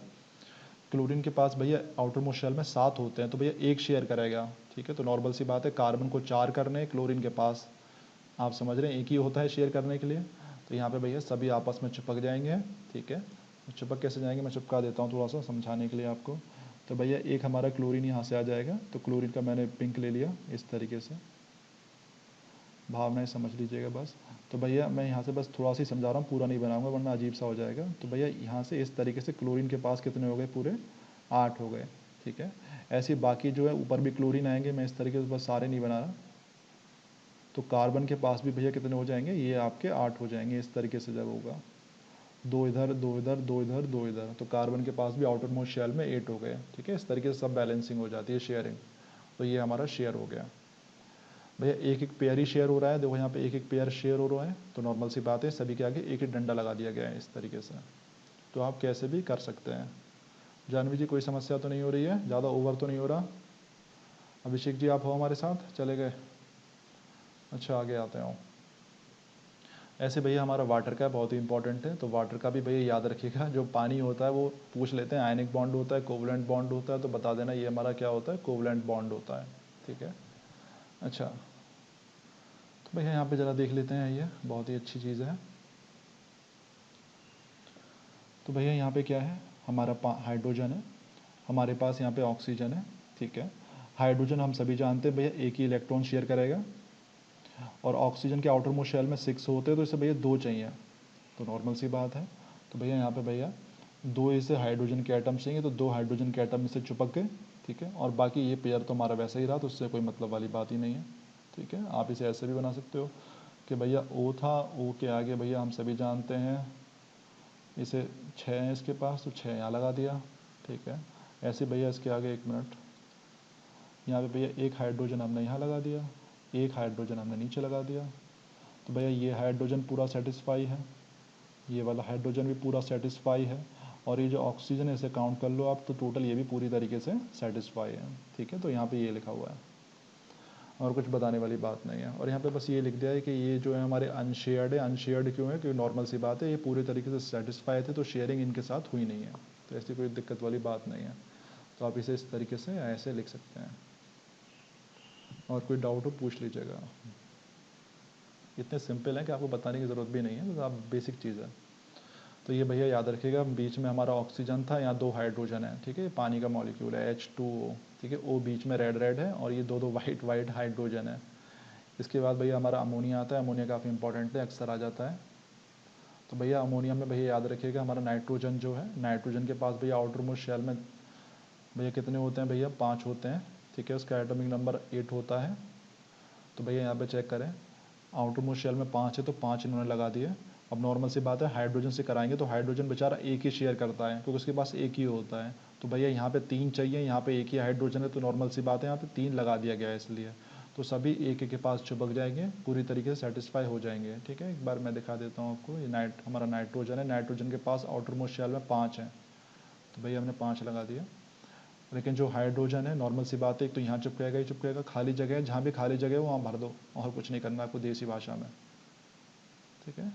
S1: क्लोरीन के पास भैया आउटर मोस्ट शेल में 7 होते हैं, तो भैया एक शेयर करेगा, ठीक है। तो नॉर्मल सी बात है, कार्बन को 4 करने हैं, क्लोरीन के पास आप समझ रहे हैं एक ही होता है शेयर करने के लिए। तो यहाँ पे भैया सभी आपस में चिपक जाएंगे, ठीक है। चिपक कैसे जाएंगे, मैं चिपका देता हूँ थोड़ा सा समझाने के लिए आपको। तो भैया एक हमारा क्लोरीन यहाँ से आ जाएगा, तो क्लोरीन का मैंने पिंक ले लिया इस तरीके से, भावनाएं समझ लीजिएगा बस। तो भैया मैं यहाँ से बस थोड़ा सा ही समझा रहा हूँ, पूरा नहीं बनाऊंगा वरना अजीब सा हो जाएगा। तो भैया यहाँ से इस तरीके से क्लोरीन के पास कितने हो गए, पूरे 8 हो गए, ठीक है। ऐसे बाकी जो है ऊपर भी क्लोरीन आएंगे, मैं इस तरीके से बस सारे नहीं बना रहा। तो कार्बन के पास भी भैया कितने हो जाएंगे, ये आपके 8 हो जाएंगे इस तरीके से जब होगा, 2 इधर 2 इधर 2 इधर 2 इधर। तो कार्बन के पास भी आउटर मोस्ट शेल में 8 हो गए, ठीक है। इस तरीके से सब बैलेंसिंग हो जाती है, शेयरिंग। तो ये हमारा शेयर हो गया भैया। एक एक पेयर ही शेयर हो रहा है, देखो यहाँ पे एक एक पेयर शेयर हो रहा है, तो नॉर्मल सी बात है सभी के आगे एक एक डंडा लगा दिया गया है इस तरीके से। तो आप कैसे भी कर सकते हैं। जानवी जी कोई समस्या तो नहीं हो रही है, ज़्यादा ओवर तो नहीं हो रहा। अभिषेक जी आप हो हमारे साथ, चले गए, अच्छा आगे आते हो। ऐसे भैया हमारा वाटर का बहुत ही इंपॉर्टेंट है, तो वाटर का भी भैया याद रखिएगा। जो पानी होता है वो पूछ लेते हैं आयनिक बॉन्ड होता है, कोवलेंट बॉन्ड होता है, तो बता देना ये हमारा क्या होता है, कोवलेंट बॉन्ड होता है, ठीक है। अच्छा, तो भैया यहाँ पे ज़रा देख लेते हैं, ये बहुत ही अच्छी चीज़ है। तो भैया यहाँ पे क्या है, हमारा हाइड्रोजन है, हमारे पास यहाँ पे ऑक्सीजन है, ठीक है। हाइड्रोजन हम सभी जानते हैं भैया एक ही इलेक्ट्रॉन शेयर करेगा, और ऑक्सीजन के आउटर मोस्ट शेल में 6 होते हैं, तो इसे भैया 2 चाहिए, तो नॉर्मल सी बात है। तो भैया यहाँ पे भैया 2 इसे हाइड्रोजन के एटम चाहिए, तो 2 हाइड्रोजन के एटम से चिपक गए, ठीक है। और बाकी ये पेयर तो हमारा वैसा ही रहा, तो उससे कोई मतलब वाली बात ही नहीं है, ठीक है। आप इसे ऐसे भी बना सकते हो कि भैया ओ था, ओ के आगे भैया हम सभी जानते हैं इसे 6 है इसके पास, तो 6 यहाँ लगा दिया, ठीक है। ऐसे भैया इसके आगे 1 मिनट, यहाँ पे भैया एक हाइड्रोजन हमने यहाँ लगा दिया, एक हाइड्रोजन हमने नीचे लगा दिया। तो भैया ये हाइड्रोजन पूरा सेटिस्फाई है, ये वाला हाइड्रोजन भी पूरा सेटिस्फाई है, और ये जो ऑक्सीजन है इसे काउंट कर लो आप, तो टोटल ये भी पूरी तरीके से सेटिस्फाई है, ठीक है। तो यहाँ पे ये लिखा हुआ है, और कुछ बताने वाली बात नहीं है। और यहाँ पे बस ये लिख दिया है कि ये जो है हमारे अनशेयर्ड है। अनशेयर्ड क्यों है, क्योंकि नॉर्मल सी बात है ये पूरे तरीके से सेटिस्फाई थे, तो शेयरिंग इनके साथ हुई नहीं है, तो ऐसी कोई दिक्कत वाली बात नहीं है। तो आप इसे इस तरीके से ऐसे लिख सकते हैं, और कोई डाउट हो पूछ लीजिएगा। इतने सिंपल है कि आपको बताने की ज़रूरत भी नहीं है, तो आप बेसिक चीज़ है। तो ये भैया याद रखिएगा, बीच में हमारा ऑक्सीजन था, यहाँ 2 हाइड्रोजन है, ठीक है। पानी का मॉलिक्यूल है H2O, ठीक है। ओ बीच में रेड रेड है, और ये दो वाइट वाइट हाइड्रोजन है। इसके बाद भैया हमारा अमोनिया आता है। अमोनिया काफ़ी इंपॉर्टेंट है, अक्सर आ जाता है। तो भैया अमोनिया में भैया याद रखिएगा हमारा नाइट्रोजन जो है, नाइट्रोजन के पास भैया आउटर मोस्ट शेल में भैया कितने होते हैं, भैया 5 होते हैं, ठीक है। उसका एटॉमिक नंबर 8 होता है। तो भैया यहाँ पे चेक करें, आउटर मोस्ट शेल में 5 है, तो 5 इन्होंने लगा दिए। अब नॉर्मल सी बात है, हाइड्रोजन से कराएंगे तो हाइड्रोजन बेचारा एक ही शेयर करता है, क्योंकि उसके पास एक ही होता है। तो भैया यहाँ पे 3 चाहिए, यहाँ पे एक ही हाइड्रोजन है, तो नॉर्मल सी बात है यहाँ पे 3 लगा दिया गया है इसलिए। तो सभी एक एक के पास चिपक जाएंगे, पूरी तरीके से सेटिस्फाई हो जाएंगे, ठीक है। एक बार मैं दिखा देता हूँ आपको, ये हमारा नाइट्रोजन है, नाइट्रोजन के पास आउटर मोस्ट शेल में 5 है, तो भैया हमने 5 लगा दिया। लेकिन जो हाइड्रोजन है नॉर्मल सी बात है, एक तो यहाँ चिपकेगा ही चिपकेगा, खाली जगह है, जहाँ भी खाली जगह है वहाँ भर दो, और कुछ नहीं करना आपको देसी भाषा में, ठीक है।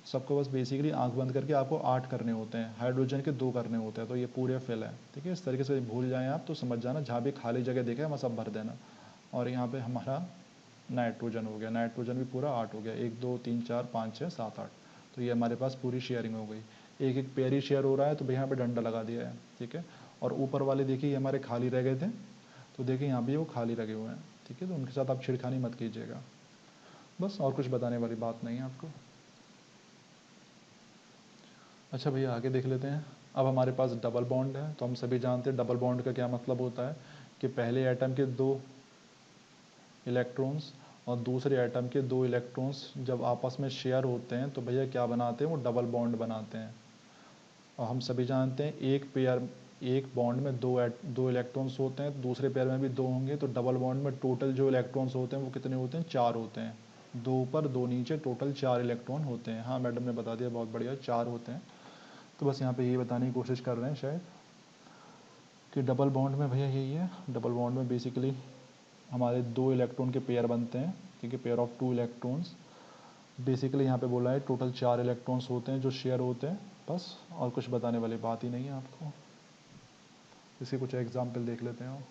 S1: सबको बस बेसिकली आंख बंद करके आपको 8 करने होते हैं, हाइड्रोजन के 2 करने होते हैं, तो ये पूरे फिल है, ठीक है। इस तरीके से भूल जाएं आप तो समझ जाना, जहाँ भी खाली जगह दिखे वहाँ सब भर देना। और यहाँ पे हमारा नाइट्रोजन हो गया, नाइट्रोजन भी पूरा 8 हो गया, 1 2 3 4 5 6 7 8। तो ये हमारे पास पूरी शेयरिंग हो गई। एक एक पेयर ही शेयर हो रहा है, तो भैया यहाँ पे डंडा लगा दिया है, ठीक है। और ऊपर वाले देखिए ये हमारे खाली रह गए थे, तो देखिए यहाँ भी वो खाली लगे हुए हैं, ठीक है। तो उनके साथ आप छिड़खानी मत कीजिएगा, बस, और कुछ बताने वाली बात नहीं है आपको। अच्छा भैया आगे देख लेते हैं। अब हमारे पास डबल बॉन्ड है, तो हम सभी जानते हैं डबल बॉन्ड का क्या मतलब होता है, कि पहले एटम के 2 इलेक्ट्रॉन्स और दूसरे एटम के 2 इलेक्ट्रॉन्स जब आपस में शेयर होते हैं, तो भैया क्या बनाते हैं, वो डबल बॉन्ड बनाते हैं। और हम सभी जानते हैं एक पेयर, एक बॉन्ड में 2 इलेक्ट्रॉन्स होते हैं, दूसरे पेयर में भी 2 होंगे, तो डबल बॉन्ड में टोटल जो इलेक्ट्रॉन्स होते हैं वो कितने होते हैं, 4 होते हैं। 2 ऊपर 2 नीचे, टोटल 4 इलेक्ट्रॉन होते हैं। हाँ मैडम ने बता दिया, बहुत बढ़िया, 4 होते हैं। तो बस यहाँ पे यही बताने की कोशिश कर रहे हैं शायद, कि डबल बॉन्ड में भैया यही है, डबल बॉन्ड में बेसिकली हमारे 2 इलेक्ट्रॉन के पेयर बनते हैं, ठीक है, पेयर ऑफ 2 इलेक्ट्रॉन्स। बेसिकली यहाँ पे बोला है टोटल 4 इलेक्ट्रॉन्स होते हैं जो शेयर होते हैं, बस, और कुछ बताने वाली बात ही नहीं है आपको। इसके कुछ एग्जाम्पल देख लेते हैं।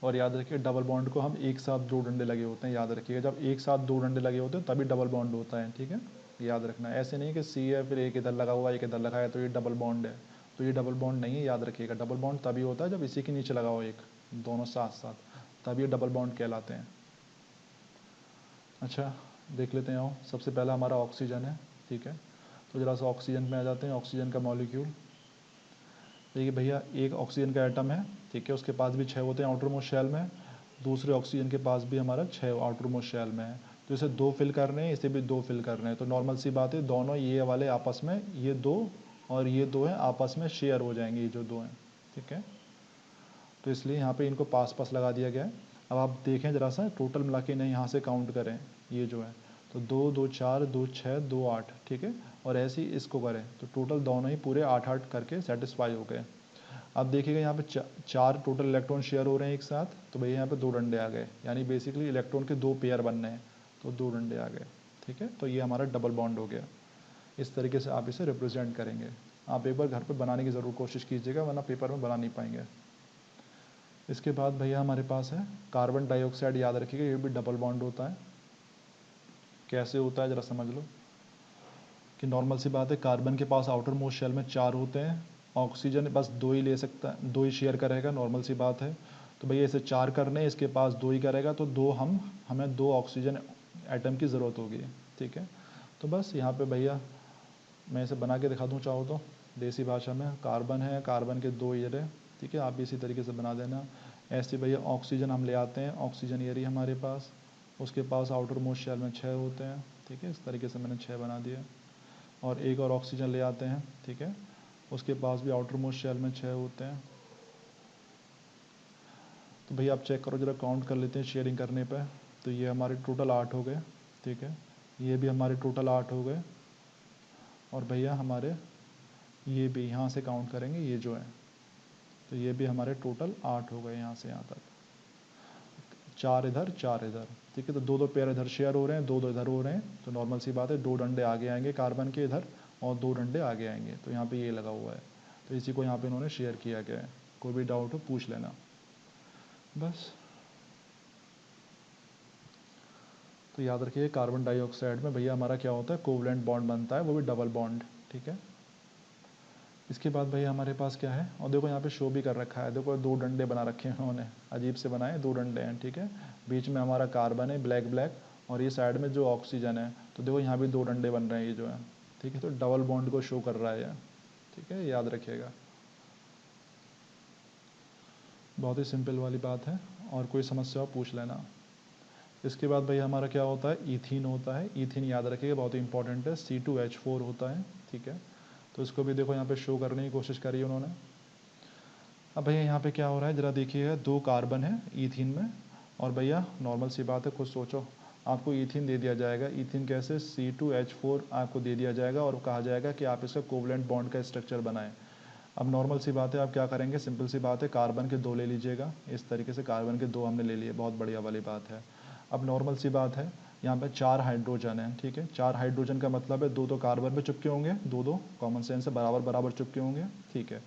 S1: और याद रखिए डबल बॉन्ड को हम एक साथ दो डंडे लगे होते हैं, याद रखिएगा, जब एक साथ दो डंडे लगे होते हैं तभी डबल बॉन्ड होता है, ठीक है, याद रखना। ऐसे नहीं कि सी है फिर एक इधर लगा हुआ एक इधर लगा है तो ये डबल बॉन्ड है, तो ये डबल बॉन्ड नहीं है, याद रखिएगा। डबल बॉन्ड तभी होता है जब इसी के नीचे लगा हो एक, दोनों साथ साथ, तभी ये डबल बॉन्ड कहलाते हैं। अच्छा देख लेते हैं। आओ, सबसे पहला हमारा ऑक्सीजन है, ठीक है, तो जरा सा ऑक्सीजन में आ जाते हैं। ऑक्सीजन का मॉलिक्यूल देखिए भैया, एक ऑक्सीजन का एटम है, ठीक है, उसके पास भी 6 होते हैं आउटर मोस्ट शेल में, दूसरे ऑक्सीजन के पास भी हमारा 6 आउटर मोस्ट शेल में है। तो इसे 2 फिल करने हैं, इसे भी 2 फिल करने हैं, तो नॉर्मल सी बात है दोनों ये वाले आपस में, ये 2 और ये 2 हैं, आपस में शेयर हो जाएंगे ये जो 2 हैं, ठीक है। तो इसलिए यहाँ पे इनको पास पास लगा दिया गया है। अब आप देखें ज़रा सा टोटल मिला के नहीं, यहाँ से काउंट करें ये जो है, तो 2 2 4 2 6 2 8, ठीक है, और ऐसे ही इसको करें तो टोटल दोनों ही पूरे 8 8 करके सेटिस्फाई हो गए। अब देखिएगा यहाँ पे 4 टोटल इलेक्ट्रॉन शेयर हो रहे हैं एक साथ, तो भैया यहाँ पे 2 डंडे आ गए, यानी बेसिकली इलेक्ट्रॉन के 2 पेयर बन रहे हैं, तो 2 डंडे आ गए, ठीक है। तो ये हमारा डबल बॉन्ड हो गया। इस तरीके से आप इसे रिप्रेजेंट करेंगे। आप एक बार घर पे बनाने की ज़रूर कोशिश कीजिएगा, वरना पेपर में बना नहीं पाएंगे। इसके बाद भैया हमारे पास है कार्बन डाइऑक्साइड, याद रखिएगा ये भी डबल बॉन्ड होता है। कैसे होता है ज़रा समझ लो कि नॉर्मल सी बात है, कार्बन के पास आउटर मोस्ट शेल में 4 होते हैं, ऑक्सीजन बस 2 ही ले सकता है, 2 ही शेयर करेगा, नॉर्मल सी बात है। तो भैया इसे 4 करने, इसके पास 2 ही करेगा, तो हमें 2 ऑक्सीजन एटम की ज़रूरत होगी, ठीक है। तो बस यहाँ पे भैया मैं इसे बना के दिखा दूँ चाहो तो, देसी भाषा में, कार्बन है, कार्बन के 2 ईयर है, ठीक है, आप भी इसी तरीके से बना देना। ऐसे भैया ऑक्सीजन हम ले आते हैं, ऑक्सीजन ईयर ही हमारे पास, उसके पास आउटर मोस्ट शेल में 6 होते हैं, ठीक है, इस तरीके से मैंने 6 बना दिया। और एक और ऑक्सीजन ले आते हैं, ठीक है, उसके पास भी आउटर मोस्ट शेल में 6 होते हैं। तो भैया आप चेक करो जरा, काउंट कर लेते हैं शेयरिंग करने पे, तो ये हमारे टोटल 8 हो गए, ठीक है, ये भी हमारे टोटल 8 हो गए, और भैया हमारे ये भी यहाँ से काउंट करेंगे ये जो है, तो ये भी हमारे टोटल 8 हो गए यहाँ से यहाँ तक, 4 इधर 4 इधर, ठीक है। तो 2 2 पेयर इधर शेयर हो रहे हैं, 2 2 इधर हो रहे हैं, तो नॉर्मल सी बात है 2 डंडे आगे आएंगे कार्बन के इधर, और 2 डंडे आगे आएंगे, तो यहाँ पे ये लगा हुआ है, तो इसी को यहाँ पे इन्होंने शेयर किया गया है। कोई भी डाउट हो पूछ लेना बस। तो याद रखिए कार्बन डाइऑक्साइड में भैया हमारा क्या होता है, कोवलेंट बॉन्ड बनता है, वो भी डबल बॉन्ड, ठीक है। इसके बाद भैया हमारे पास क्या है, और देखो यहाँ पे शो भी कर रखा है, देखो 2 डंडे बना रखे हैं उन्होंने, अजीब से बनाए, 2 डंडे हैं, ठीक है, बीच में हमारा कार्बन है ब्लैक ब्लैक, और ये साइड में जो ऑक्सीजन है, तो देखो यहाँ भी 2 डंडे बन रहे हैं ये जो है, ठीक है, तो डबल बॉन्ड को शो कर रहा है, ठीक है, याद रखिएगा। बहुत ही सिंपल वाली बात है, और कोई समस्या हो पूछ लेना। इसके बाद भाई हमारा क्या होता है, ईथीन होता है। ईथीन याद रखिएगा बहुत ही इंपॉर्टेंट है, C2H4 होता है, ठीक है। तो इसको भी देखो यहाँ पे शो करने की कोशिश करी उन्होंने। अब भैया यहाँ पे क्या हो रहा है ज़रा देखिएगा, 2 कार्बन है ईथीन में, और भैया नॉर्मल सी बात है, खुद सोचो, आपको ईथीन दे दिया जाएगा, ईथीन कैसे, C2H4 आपको दे दिया जाएगा, और कहा जाएगा कि आप इसका कोवलेंट बॉन्ड का स्ट्रक्चर बनाएं। अब नॉर्मल सी बात है, आप क्या करेंगे, सिंपल सी बात है, कार्बन के 2 ले लीजिएगा, इस तरीके से कार्बन के 2 हमने ले लिए, बहुत बढ़िया वाली बात है। अब नॉर्मल सी बात है, यहाँ पे 4 हाइड्रोजन है, ठीक है, 4 हाइड्रोजन का मतलब है 2 2 कार्बन पे चिपके होंगे, 2 2 कॉमन सेंस से बराबर बराबर चिपके होंगे, ठीक है।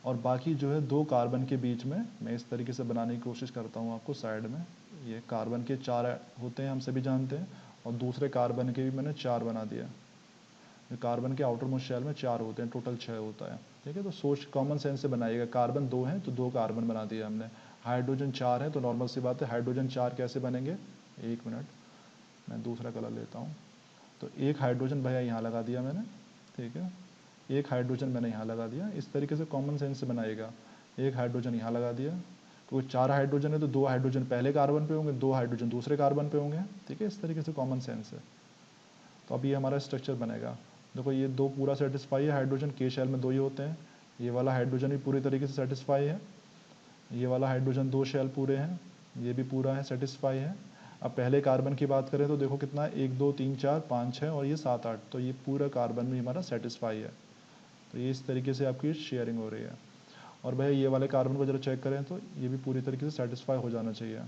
S1: और बाकी जो है 2 कार्बन के बीच में मैं इस तरीके से बनाने की कोशिश करता हूँ आपको साइड में, ये कार्बन के 4 होते हैं हम सभी जानते हैं, और दूसरे कार्बन के भी मैंने 4 बना दिया। कार्बन के आउटर मोस्ट शेल में 4 होते हैं, टोटल 6 होता है, ठीक है। तो सोच कॉमन सेंस से बनाइएगा, कार्बन 2 हैं तो 2 कार्बन बना दिया हमने, हाइड्रोजन 4 है तो नॉर्मल सी बात है हाइड्रोजन 4 कैसे बनेंगे, 1 मिनट मैं दूसरा कलर लेता हूँ। तो एक हाइड्रोजन भैया यहाँ लगा दिया मैंने, ठीक है, एक हाइड्रोजन मैंने यहाँ लगा दिया, इस तरीके से कॉमन सेंस से बनाएगा। एक हाइड्रोजन यहाँ लगा दिया, तो 4 हाइड्रोजन है तो 2 हाइड्रोजन पहले कार्बन पे होंगे, 2 हाइड्रोजन दूसरे कार्बन पे होंगे, ठीक है, इस तरीके से कॉमन सेंस है। तो अब ये हमारा स्ट्रक्चर बनेगा। देखो ये 2 पूरा सेटिस्फाई है, हाइड्रोजन के शेल में 2 ही होते हैं, ये वाला हाइड्रोजन भी पूरी तरीके से सेटिस्फाई है, ये वाला हाइड्रोजन 2 शेल पूरे हैं, ये भी पूरा है सेटिस्फाई है। अब पहले कार्बन की बात करें तो देखो कितना है, 1 2 3 4 5 6 और ये 7 8, तो ये पूरा कार्बन भी हमारा सेटिस्फाई है। तो ये इस तरीके से आपकी शेयरिंग हो रही है। और भाई ये वाले कार्बन को जरा चेक करें तो ये भी पूरी तरीके से सेटिस्फाई हो जाना चाहिए।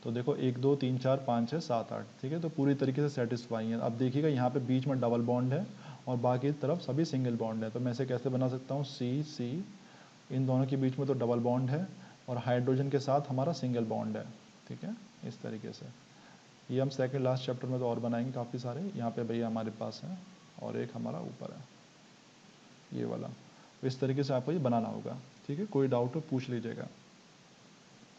S1: तो देखो 1 2 3 4 5 6 7 8, ठीक है, तो पूरी तरीके से सेटिस्फाई है। अब देखिएगा यहाँ पे बीच में डबल बॉन्ड है, और बाकी तरफ सभी सिंगल बॉन्ड है। तो मैं इसे कैसे बना सकता हूँ, सी सी, इन दोनों के बीच में तो डबल बॉन्ड है और हाइड्रोजन के साथ हमारा सिंगल बॉन्ड है, ठीक है, इस तरीके से। ये हम सेकंड लास्ट चैप्टर में तो और बनाएंगे काफ़ी सारे। यहाँ पे भैया हमारे पास है और एक हमारा ऊपर है ये वाला। इस तरीके से आपको ये बनाना होगा, ठीक है। कोई डाउट हो पूछ लीजिएगा।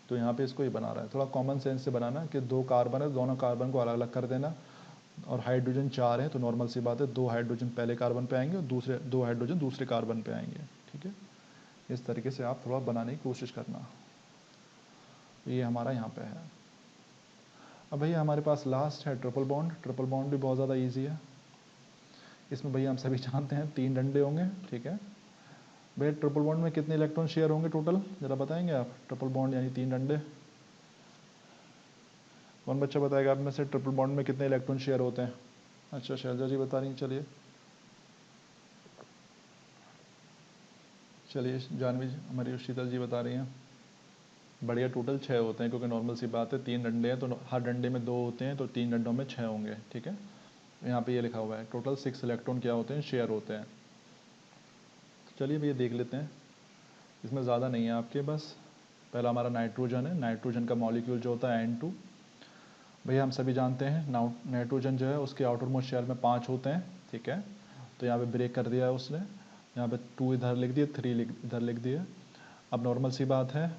S1: तो यहाँ पे इसको ये बना रहा है, थोड़ा कॉमन सेंस से बनाना कि 2 कार्बन है, दोनों कार्बन को अलग अलग कर देना और हाइड्रोजन 4 है तो नॉर्मल सी बात है 2 हाइड्रोजन पहले कार्बन पे आएंगे और दूसरे 2 हाइड्रोजन दूसरे कार्बन पे आएंगे, ठीक है। इस तरीके से आप थोड़ा बनाने की कोशिश करना। ये हमारा यहाँ पे है। अब भैया हमारे पास लास्ट है ट्रिपल बॉन्ड। ट्रिपल बॉन्ड भी बहुत ज़्यादा ईजी है। इसमें भैया हम सभी जानते हैं 3 डंडे होंगे, ठीक है। भैया ट्रिपल बॉन्ड में कितने इलेक्ट्रॉन शेयर होंगे टोटल, ज़रा बताएंगे आप। ट्रिपल बॉन्ड यानी 3 डंडे, कौन बच्चा बताएगा आप में से ट्रिपल बॉन्ड में कितने इलेक्ट्रॉन शेयर होते हैं। अच्छा शैलजा जी बता रही हैं, चलिए चलिए जानवी हमारी शीतल जी बता रही हैं। बढ़िया, टोटल 6 होते हैं क्योंकि नॉर्मल सी बात है 3 डंडे हैं तो हर डंडे में 2 होते हैं तो 3 डंडों में 6 होंगे, ठीक है। यहाँ पे ये लिखा हुआ है टोटल 6 इलेक्ट्रॉन क्या होते हैं, शेयर होते हैं। तो चलिए भैया देख लेते हैं। इसमें ज़्यादा नहीं है आपके, बस पहला हमारा नाइट्रोजन है। नाइट्रोजन का मॉलिक्यूल जो होता है N2। भैया हम सभी जानते हैं नाइट्रोजन जो है उसके आउटर मोस्ट शेल में 5 होते हैं, ठीक है। तो यहाँ पे ब्रेक कर दिया है उसने, यहाँ पे 2 इधर लिख दिए, 3 इधर लिख दिए। अब नॉर्मल सी बात है,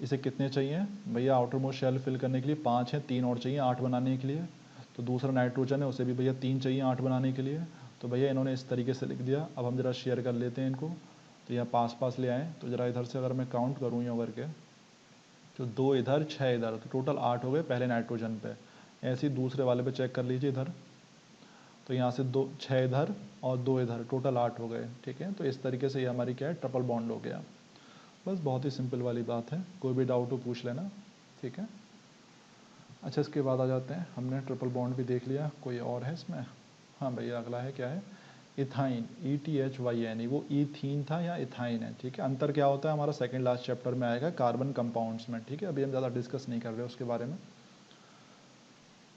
S1: इसे कितने चाहिए भैया आउटर मोस्ट शेल फिल करने के लिए 5 है, 3 और चाहिए 8 बनाने के लिए। तो दूसरा नाइट्रोजन है उसे भी भैया 3 चाहिए 8 बनाने के लिए। तो भैया इन्होंने इस तरीके से लिख दिया। अब हम ज़रा शेयर कर लेते हैं इनको, तो यहाँ पास पास ले आएँ। तो ज़रा इधर से अगर मैं काउंट करूँ यूँ करके, तो 2 इधर 6 इधर, तो टोटल 8 हो गए पहले नाइट्रोजन पे। ऐसे ही दूसरे वाले पे चेक कर लीजिए इधर, तो यहाँ से 2 6 इधर और 2 इधर, टोटल 8 हो गए, ठीक है। तो इस तरीके से ये हमारी क्या है, ट्रिपल बॉन्ड हो गया। बस बहुत ही सिंपल वाली बात है, कोई भी डाउट हो पूछ लेना, ठीक है। अच्छा इसके बाद आ जाते हैं, हमने ट्रिपल बॉन्ड भी देख लिया, कोई और है इसमें। हाँ भैया अगला है क्या है, इथाइन, ETHYN, वो ईथीन था या इथाइन है, ठीक है। अंतर क्या होता है हमारा सेकंड लास्ट चैप्टर में आएगा कार्बन कंपाउंड्स में, ठीक है। अभी हम ज़्यादा डिस्कस नहीं कर रहे उसके बारे में।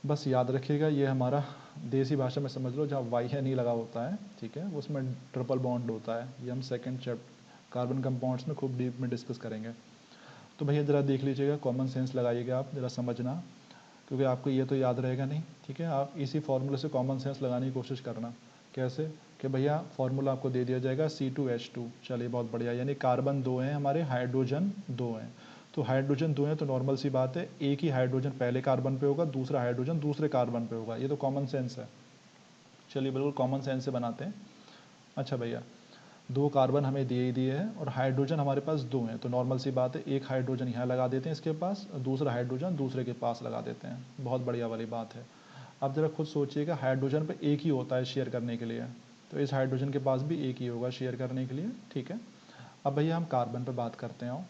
S1: बस याद रखिएगा ये हमारा देसी भाषा में समझ लो, जहाँ YN लगा होता है, ठीक है, उसमें ट्रिपल बॉन्ड होता है। ये हम सेकंड चैप्टर कार्बन कंपाउंड्स में खूब डीप में डिस्कस करेंगे। तो भैया ज़रा देख लीजिएगा, कॉमन सेंस लगाइएगा आप, ज़रा समझना, क्योंकि आपको ये तो याद रहेगा नहीं, ठीक है। आप इसी फार्मूले से कॉमन सेंस लगाने की कोशिश करना। कैसे कि भैया फार्मूला आपको दे दिया जाएगा C2H2, चलिए बहुत बढ़िया, यानी कार्बन 2 हैं हमारे, हाइड्रोजन 2 हैं। तो हाइड्रोजन 2 हैं तो नॉर्मल सी बात है एक ही हाइड्रोजन पहले कार्बन पे होगा, दूसरा हाइड्रोजन दूसरे कार्बन पे होगा, ये तो कॉमन सेंस है। चलिए बिल्कुल कॉमन सेंस से बनाते हैं। अच्छा भैया 2 कार्बन हमें दिए ही दिए हैं और हाइड्रोजन हमारे पास 2 हैं, तो नॉर्मल सी बात है एक हाइड्रोजन यहाँ लगा देते हैं इसके पास और दूसरा हाइड्रोजन दूसरे के पास लगा देते हैं, बहुत बढ़िया वाली बात है। अब ज़रा खुद सोचिएगा, हाइड्रोजन पे एक ही होता है शेयर करने के लिए, तो इस हाइड्रोजन के पास भी एक ही होगा शेयर करने के लिए, ठीक है। अब भैया हम कार्बन पे बात करते हैं।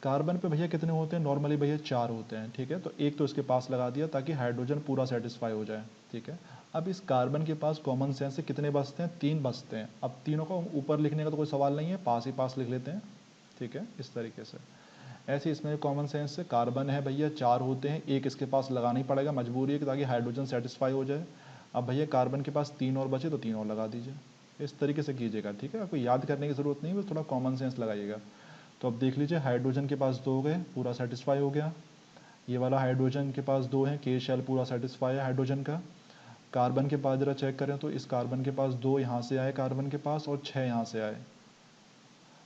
S1: कार्बन पे भैया कितने होते हैं, नॉर्मली भैया 4 होते हैं, ठीक है। तो एक तो इसके पास लगा दिया ताकि हाइड्रोजन पूरा सेटिस्फाई हो जाए, ठीक है। अब इस कार्बन के पास कॉमन सेंस से कितने बचते हैं, 3 बचते हैं। अब तीनों को ऊपर लिखने का तो कोई सवाल नहीं है, पास ही पास लिख लेते हैं, ठीक है, इस तरीके से। ऐसे इसमें कॉमन सेंस से कार्बन है भैया 4 होते हैं, एक इसके पास लगाना ही पड़ेगा, मजबूरी है कि ताकि हाइड्रोजन सेटिस्फाई हो जाए। अब भैया कार्बन के पास 3 और बचे तो 3 और लगा दीजिए, इस तरीके से कीजिएगा, ठीक है। आपको याद करने की ज़रूरत नहीं है, बस थोड़ा कॉमन सेंस लगाइएगा। तो अब देख लीजिए हाइड्रोजन के पास 2 गए, पूरा सेटिस्फाई हो गया। ये वाला हाइड्रोजन के पास 2 है, के शेल पूरा सेटिस्फाई है हाइड्रोजन का। कार्बन के पास जरा चेक करें तो इस कार्बन के पास 2 यहाँ से आए कार्बन के पास और 6 यहाँ से आए,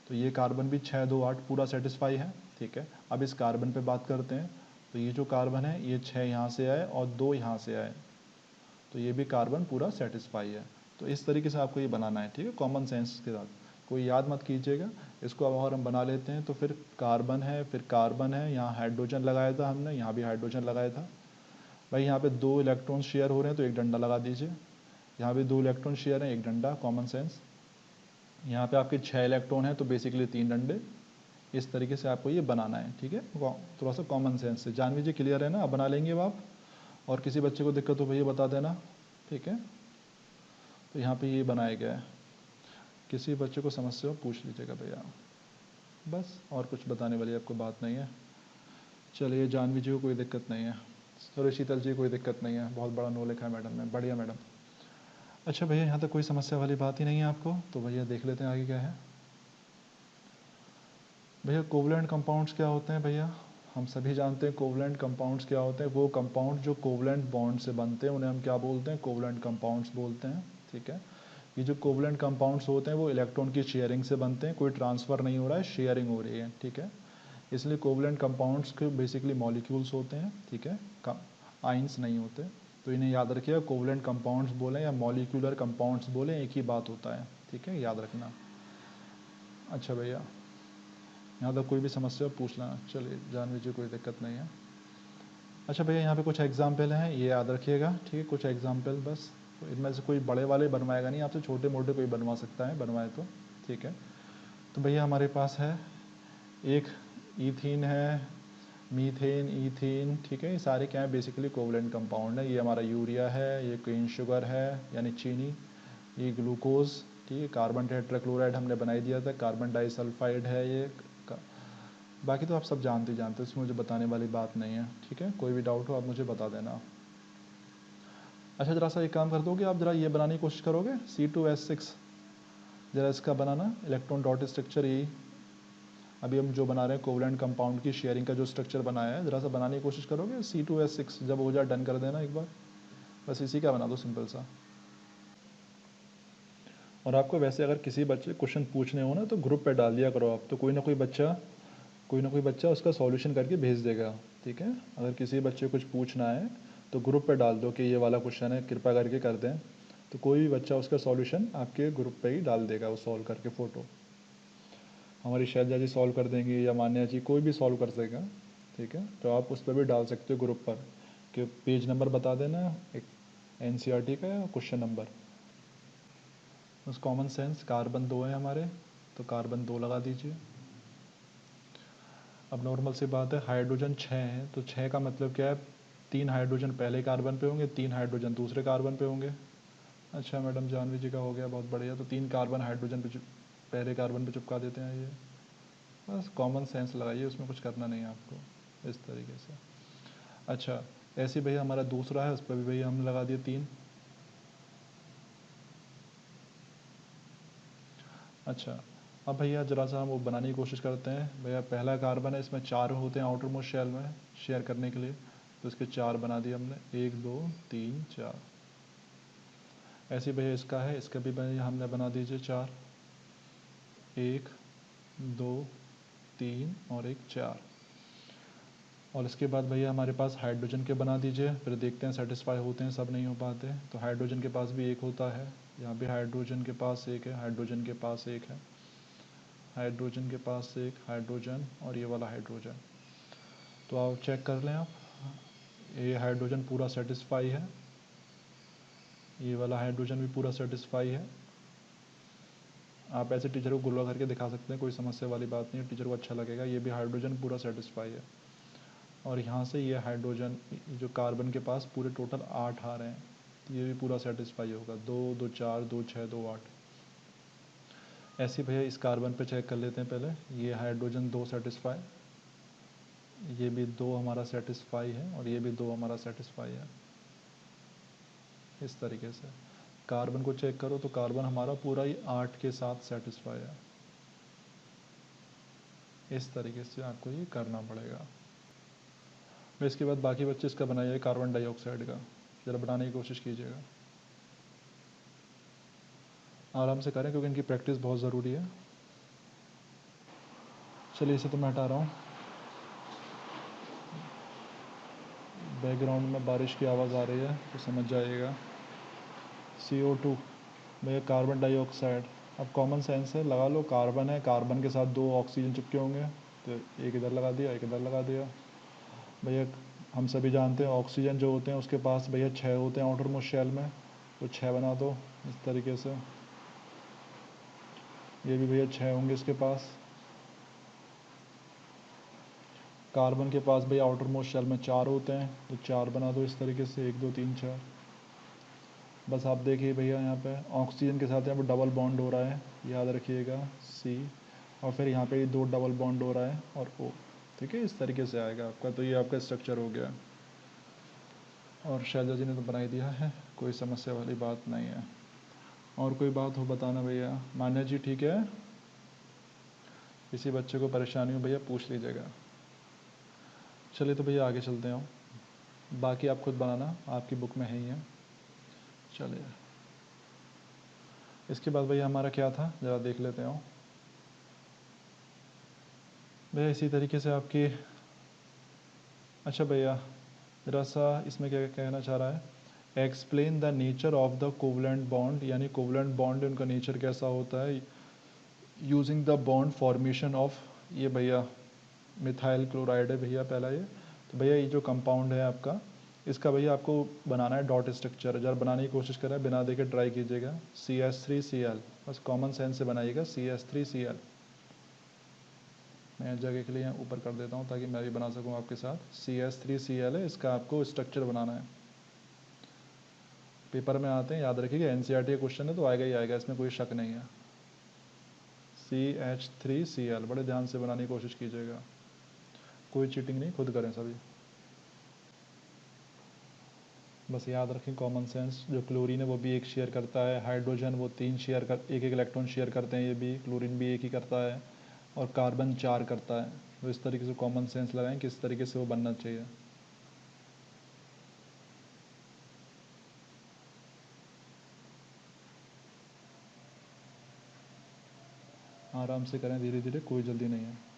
S1: तो ये कार्बन भी 6 2 8 पूरा सेटिस्फाई है, ठीक है। अब इस कार्बन पे बात करते हैं, तो ये जो कार्बन है ये 6 यहाँ से आए और 2 यहाँ से आए, तो ये भी कार्बन पूरा सेटिस्फाई है। तो इस तरीके से आपको ये बनाना है, ठीक है, कॉमन सेंस के साथ, कोई याद मत कीजिएगा इसको। अब और हम बना लेते हैं, तो फिर कार्बन है, फिर कार्बन है, यहाँ हाइड्रोजन लगाया था हमने, यहाँ भी हाइड्रोजन लगाया था। भाई यहाँ पे 2 इलेक्ट्रॉन शेयर हो रहे हैं तो एक डंडा लगा दीजिए, यहाँ भी 2 इलेक्ट्रॉन शेयर हैं, एक डंडा, कॉमन सेंस। यहाँ पे आपके 6 इलेक्ट्रॉन हैं तो बेसिकली 3 डंडे। इस तरीके से आपको ये बनाना है, ठीक है, थोड़ा सा कॉमन सेंस से। जान लीजिए क्लियर है ना, अब बना लेंगे अब आप, और किसी बच्चे को दिक्कत हो भैया बता देना, ठीक है। तो यहाँ पे ये बनाया गया है, किसी बच्चे को समस्या हो पूछ लीजिएगा भैया, बस और कुछ बताने वाली आपको बात नहीं है। चलिए जानवी जी को कोई दिक्कत नहीं है, सॉरी शीतल जी कोई दिक्कत नहीं है, बहुत बड़ा नो लिखा है मैडम ने, बढ़िया मैडम। अच्छा भैया, यहाँ तक कोई समस्या वाली बात ही नहीं है आपको, तो भैया देख लेते हैं आगे क्या है। भैया कोवलेंट कंपाउंड्स क्या होते हैं भैया? हम सभी जानते हैं कोवलेंट कंपाउंड्स क्या होते हैं। वो कंपाउंड जो कोवलेंट बॉन्ड से बनते हैं उन्हें हम क्या बोलते हैं? कोवलेंट कंपाउंड्स बोलते हैं। ठीक है, ये जो कोवलेंट कंपाउंड्स होते हैं वो इलेक्ट्रॉन की शेयरिंग से बनते हैं, कोई ट्रांसफ़र नहीं हो रहा है, शेयरिंग हो रही है। ठीक है, इसलिए कोवलेंट कंपाउंड्स के बेसिकली मॉलिक्यूल्स होते हैं। ठीक है, आइंस नहीं होते, तो इन्हें याद रखिएगा, कोवलेंट कंपाउंड्स बोलें या मॉलिक्यूलर कंपाउंड्स बोलें, एक ही बात होता है। ठीक है, याद रखना। अच्छा भैया, यहाँ तक कोई भी समस्या पूछ लेना, चलिए जान लीजिए, कोई दिक्कत नहीं है। अच्छा भैया, यहाँ पे कुछ एग्जाम्पल हैं, ये याद रखिएगा। ठीक है, कुछ एग्जाम्पल बस, तो इनमें से कोई बड़े वाले बनवाएगा नहीं, आपसे छोटे मोटे कोई बनवा सकता है, बनवाए तो। ठीक है, तो भैया हमारे पास है एक ईथीन है, मीथेन, ईथीन। ठीक है, ये सारे क्या है? बेसिकली कोवलेंट कंपाउंड है। ये हमारा यूरिया है, ये केन शुगर है यानी चीनी, ये ग्लूकोज। ठीक है, कार्बन टेट्राक्लोराइड हमने बना ही दिया था, कार्बन डाइसल्फाइड है ये। बाकी तो आप सब जानते ही जानते हैं, इसमें मुझे बताने वाली बात नहीं है। ठीक है, कोई भी डाउट हो आप मुझे बता देना। अच्छा, ज़रा सा एक काम कर दोगे आप, ज़रा ये बनाने की कोशिश करोगे C2H6, ज़रा इसका बनाना इलेक्ट्रॉन डॉट स्ट्रक्चर। यही अभी हम जो बना रहे हैं कोवलेंट कंपाउंड की शेयरिंग का जो स्ट्रक्चर बनाया है, ज़रा सा बनाने की कोशिश करोगे C2H6, जब हो जाए डन कर देना एक बार, बस इसी का बना दो सिंपल सा। और आपको वैसे अगर किसी बच्चे क्वेश्चन पूछने हो ना तो ग्रुप पे डाल दिया करो आप, तो कोई ना कोई बच्चा उसका सॉल्यूशन करके भेज देगा। ठीक है, अगर किसी बच्चे को कुछ पूछना है तो ग्रुप पे डाल दो कि ये वाला क्वेश्चन है, कृपया करके कर दें, तो कोई भी बच्चा उसका सॉल्यूशन आपके ग्रुप पे ही डाल देगा, वो सॉल्व करके फ़ोटो। हमारी शैलजा जी सॉल्व कर देंगी या मान्या जी, कोई भी सॉल्व कर देगा। ठीक है, तो आप उस पर भी डाल सकते हो ग्रुप पर कि पेज नंबर बता देना, एक NCERT का या क्वेश्चन नंबर। बस कॉमन सेंस, कार्बन 2 है हमारे, तो कार्बन 2 लगा दीजिए। अब नॉर्मल सी बात है, हाइड्रोजन 6 है, तो 6 का मतलब क्या है? 3 हाइड्रोजन पहले कार्बन पे होंगे, 3 हाइड्रोजन दूसरे कार्बन पे होंगे। अच्छा मैडम जानवी जी का हो गया, बहुत बढ़िया। तो 3 कार्बन हाइड्रोजन पे पहले कार्बन पे चिपका देते हैं ये। बस कॉमन सेंस लगाइए, उसमें कुछ करना नहीं है आपको, इस तरीके से। अच्छा, ऐसे भैया हमारा दूसरा है, उस पर भी भैया हमने लगा दिए 3। अच्छा, अब भैया जरा सा हम वो बनाने की कोशिश करते हैं। भैया पहला कार्बन है, इसमें 4 होते हैं आउटर मोस्ट शेल में शेयर करने के लिए, तो इसके 4 बना दिए हमने, 1 2 3 4। ऐसे भैया इसका है, इसका भी भैया हमने बना दीजिए 4, 1 2 3 और एक 4। और इसके बाद भैया हमारे पास हाइड्रोजन के बना दीजिए, फिर देखते हैं सेटिस्फाई होते हैं, सब नहीं हो पाते। तो हाइड्रोजन के पास भी एक होता है, यहाँ पे हाइड्रोजन के पास एक है, हाइड्रोजन के पास एक है, हाइड्रोजन के पास एक, हाइड्रोजन और ये वाला हाइड्रोजन। तो आप चेक कर लें आप, ये हाइड्रोजन पूरा सेटिस्फाई है, ये वाला हाइड्रोजन भी पूरा सेटिस्फाई है। आप ऐसे टीचर को गुलवा करके दिखा सकते हैं, कोई समस्या वाली बात नहीं है, टीचर को अच्छा लगेगा। ये भी हाइड्रोजन पूरा सेटिस्फाई है, और यहाँ से ये हाइड्रोजन जो कार्बन के पास पूरे टोटल 8 आ रहे हैं, तो ये भी पूरा सेटिस्फाई होगा। 2 2 4 2 6 2 8। ऐसे भैया इस कार्बन पे चेक कर लेते हैं पहले, ये हाइड्रोजन 2 सेटिस्फाई, ये भी 2 हमारा सेटिस्फाई है, और ये भी 2 हमारा सेटिस्फाई है। इस तरीके से कार्बन को चेक करो तो कार्बन हमारा पूरा ही 8 के साथ सेटिस्फाई है। इस तरीके से आपको ये करना पड़ेगा। फिर इसके बाद बाकी बच्चे इसका बनाइए कार्बन डाइऑक्साइड का, ज़रा बनाने की कोशिश कीजिएगा, आराम से करें क्योंकि इनकी प्रैक्टिस बहुत ज़रूरी है। चलिए इसे तो मैं हटा रहा हूँ, बैकग्राउंड में बारिश की आवाज़ आ रही है तो समझ जाइएगा। CO2 भैया कार्बन डाइऑक्साइड, अब कॉमन सेंस है, लगा लो, कार्बन है, कार्बन के साथ 2 ऑक्सीजन चिपके होंगे, तो एक इधर लगा दिया, एक इधर लगा दिया। भैया हम सभी जानते हैं ऑक्सीजन जो होते हैं उसके पास भैया 6 होते हैं आउटर मोस्ट शेल में, तो 6 बना दो इस तरीके से। ये भी भैया 6 होंगे इसके पास। कार्बन के पास भैया आउटर मोस्ट शेल में 4 होते हैं, तो 4 बना दो इस तरीके से, 1 2 3 4। बस आप देखिए भैया यहाँ पे ऑक्सीजन के साथ यहाँ पे डबल बॉन्ड हो रहा है, याद रखिएगा C, और फिर यहाँ पे 2 डबल बॉन्ड हो रहा है और O। ठीक है, इस तरीके से आएगा आपका, तो ये आपका स्ट्रक्चर हो गया। और शैलजा जी ने तो बना ही दिया है, कोई समस्या वाली बात नहीं है। और कोई बात हो बताना भैया। मान्या जी ठीक है, किसी बच्चे को परेशानी हो भैया पूछ लीजिएगा। चलिए तो भैया आगे चलते हैं, बाकी आप खुद बनाना, आपकी बुक में है ही है। चलिए इसके बाद भैया हमारा क्या था ज़रा देख लेते हैं भैया। इसी तरीके से आपकी, अच्छा भैया ज़रा सा इसमें क्या कहना चाह रहा है, explain the nature of the covalent bond, यानी कोवलेंट बॉन्ड उनका नेचर कैसा होता है, using the bond formation of, ये भैया मिथाइल क्लोराइड है भैया पहला ये। तो भैया ये जो कंपाउंड है आपका, इसका भैया आपको बनाना है डॉट स्ट्रक्चर, जरा बनाने की कोशिश करें, बिना देखे ट्राई कीजिएगा। CH3Cl, बस कॉमन सेंस से बनाइएगा CH3Cl। मैं जगह के लिए यहाँ ऊपर कर देता हूँ ताकि मैं भी बना सकूँ आपके साथ। CH3Cl है, इसका आपको स्ट्रक्चर बनाना है। पेपर में आते हैं, याद रखिएगा, NCERT का क्वेश्चन है तो आएगा ही आएगा, इसमें कोई शक नहीं है। CH3Cl बड़े ध्यान से बनाने की कोशिश कीजिएगा, कोई चीटिंग नहीं, खुद करें सभी। बस याद रखें कॉमन सेंस, जो क्लोरीन है वो भी एक शेयर करता है, हाइड्रोजन वो 3 शेयर कर, एक एक इलेक्ट्रॉन शेयर करते हैं, ये भी क्लोरीन भी एक ही करता है, और कार्बन 4 करता है। तो इस तरीके से कॉमन सेंस लगाएं किस तरीके से वो बनना चाहिए। आराम से करें, धीरे धीरे, कोई जल्दी नहीं है।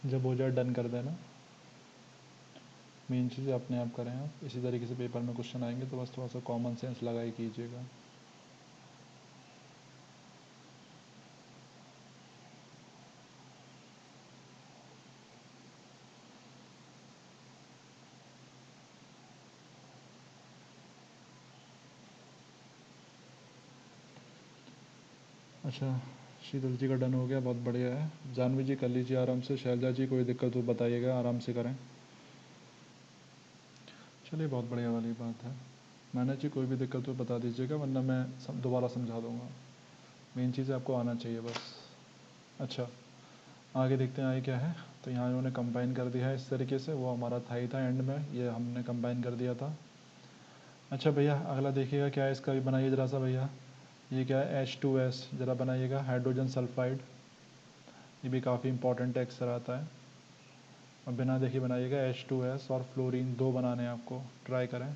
S1: जब हो जाए डन कर देना, मेन चीज़ें अपने आप करें आप। इसी तरीके से पेपर में क्वेश्चन आएंगे तो बस थोड़ा सा कॉमन सेंस लगाई कीजिएगा। अच्छा, शीतल जी का डन हो गया, बहुत बढ़िया है। जानवी जी कर लीजिए आराम से, शैलजा जी कोई दिक्कत हो बताइएगा, आराम से करें। चलिए बहुत बढ़िया वाली बात है। मैंने जी कोई भी दिक्कत हो बता दीजिएगा, वरना मैं दोबारा समझा दूँगा। मेन चीज़ आपको आना चाहिए बस। अच्छा, आगे देखते हैं आगे क्या है। तो यहाँ इन्होंने कंबाइन कर दिया है इस तरीके से, वो हमारा था ही था एंड में, ये हमने कंबाइन कर दिया था। अच्छा भैया अगला देखिएगा क्या है, इसका भी बनाइए ज़रा सा भैया। ये क्या है, H2S, ज़रा बनाइएगा, हाइड्रोजन सल्फाइड। ये भी काफ़ी इंपॉर्टेंट अक्सर आता है, और बिना देखे बनाइएगा। H2S और फ्लोरीन दो बनाने हैं आपको, ट्राई करें।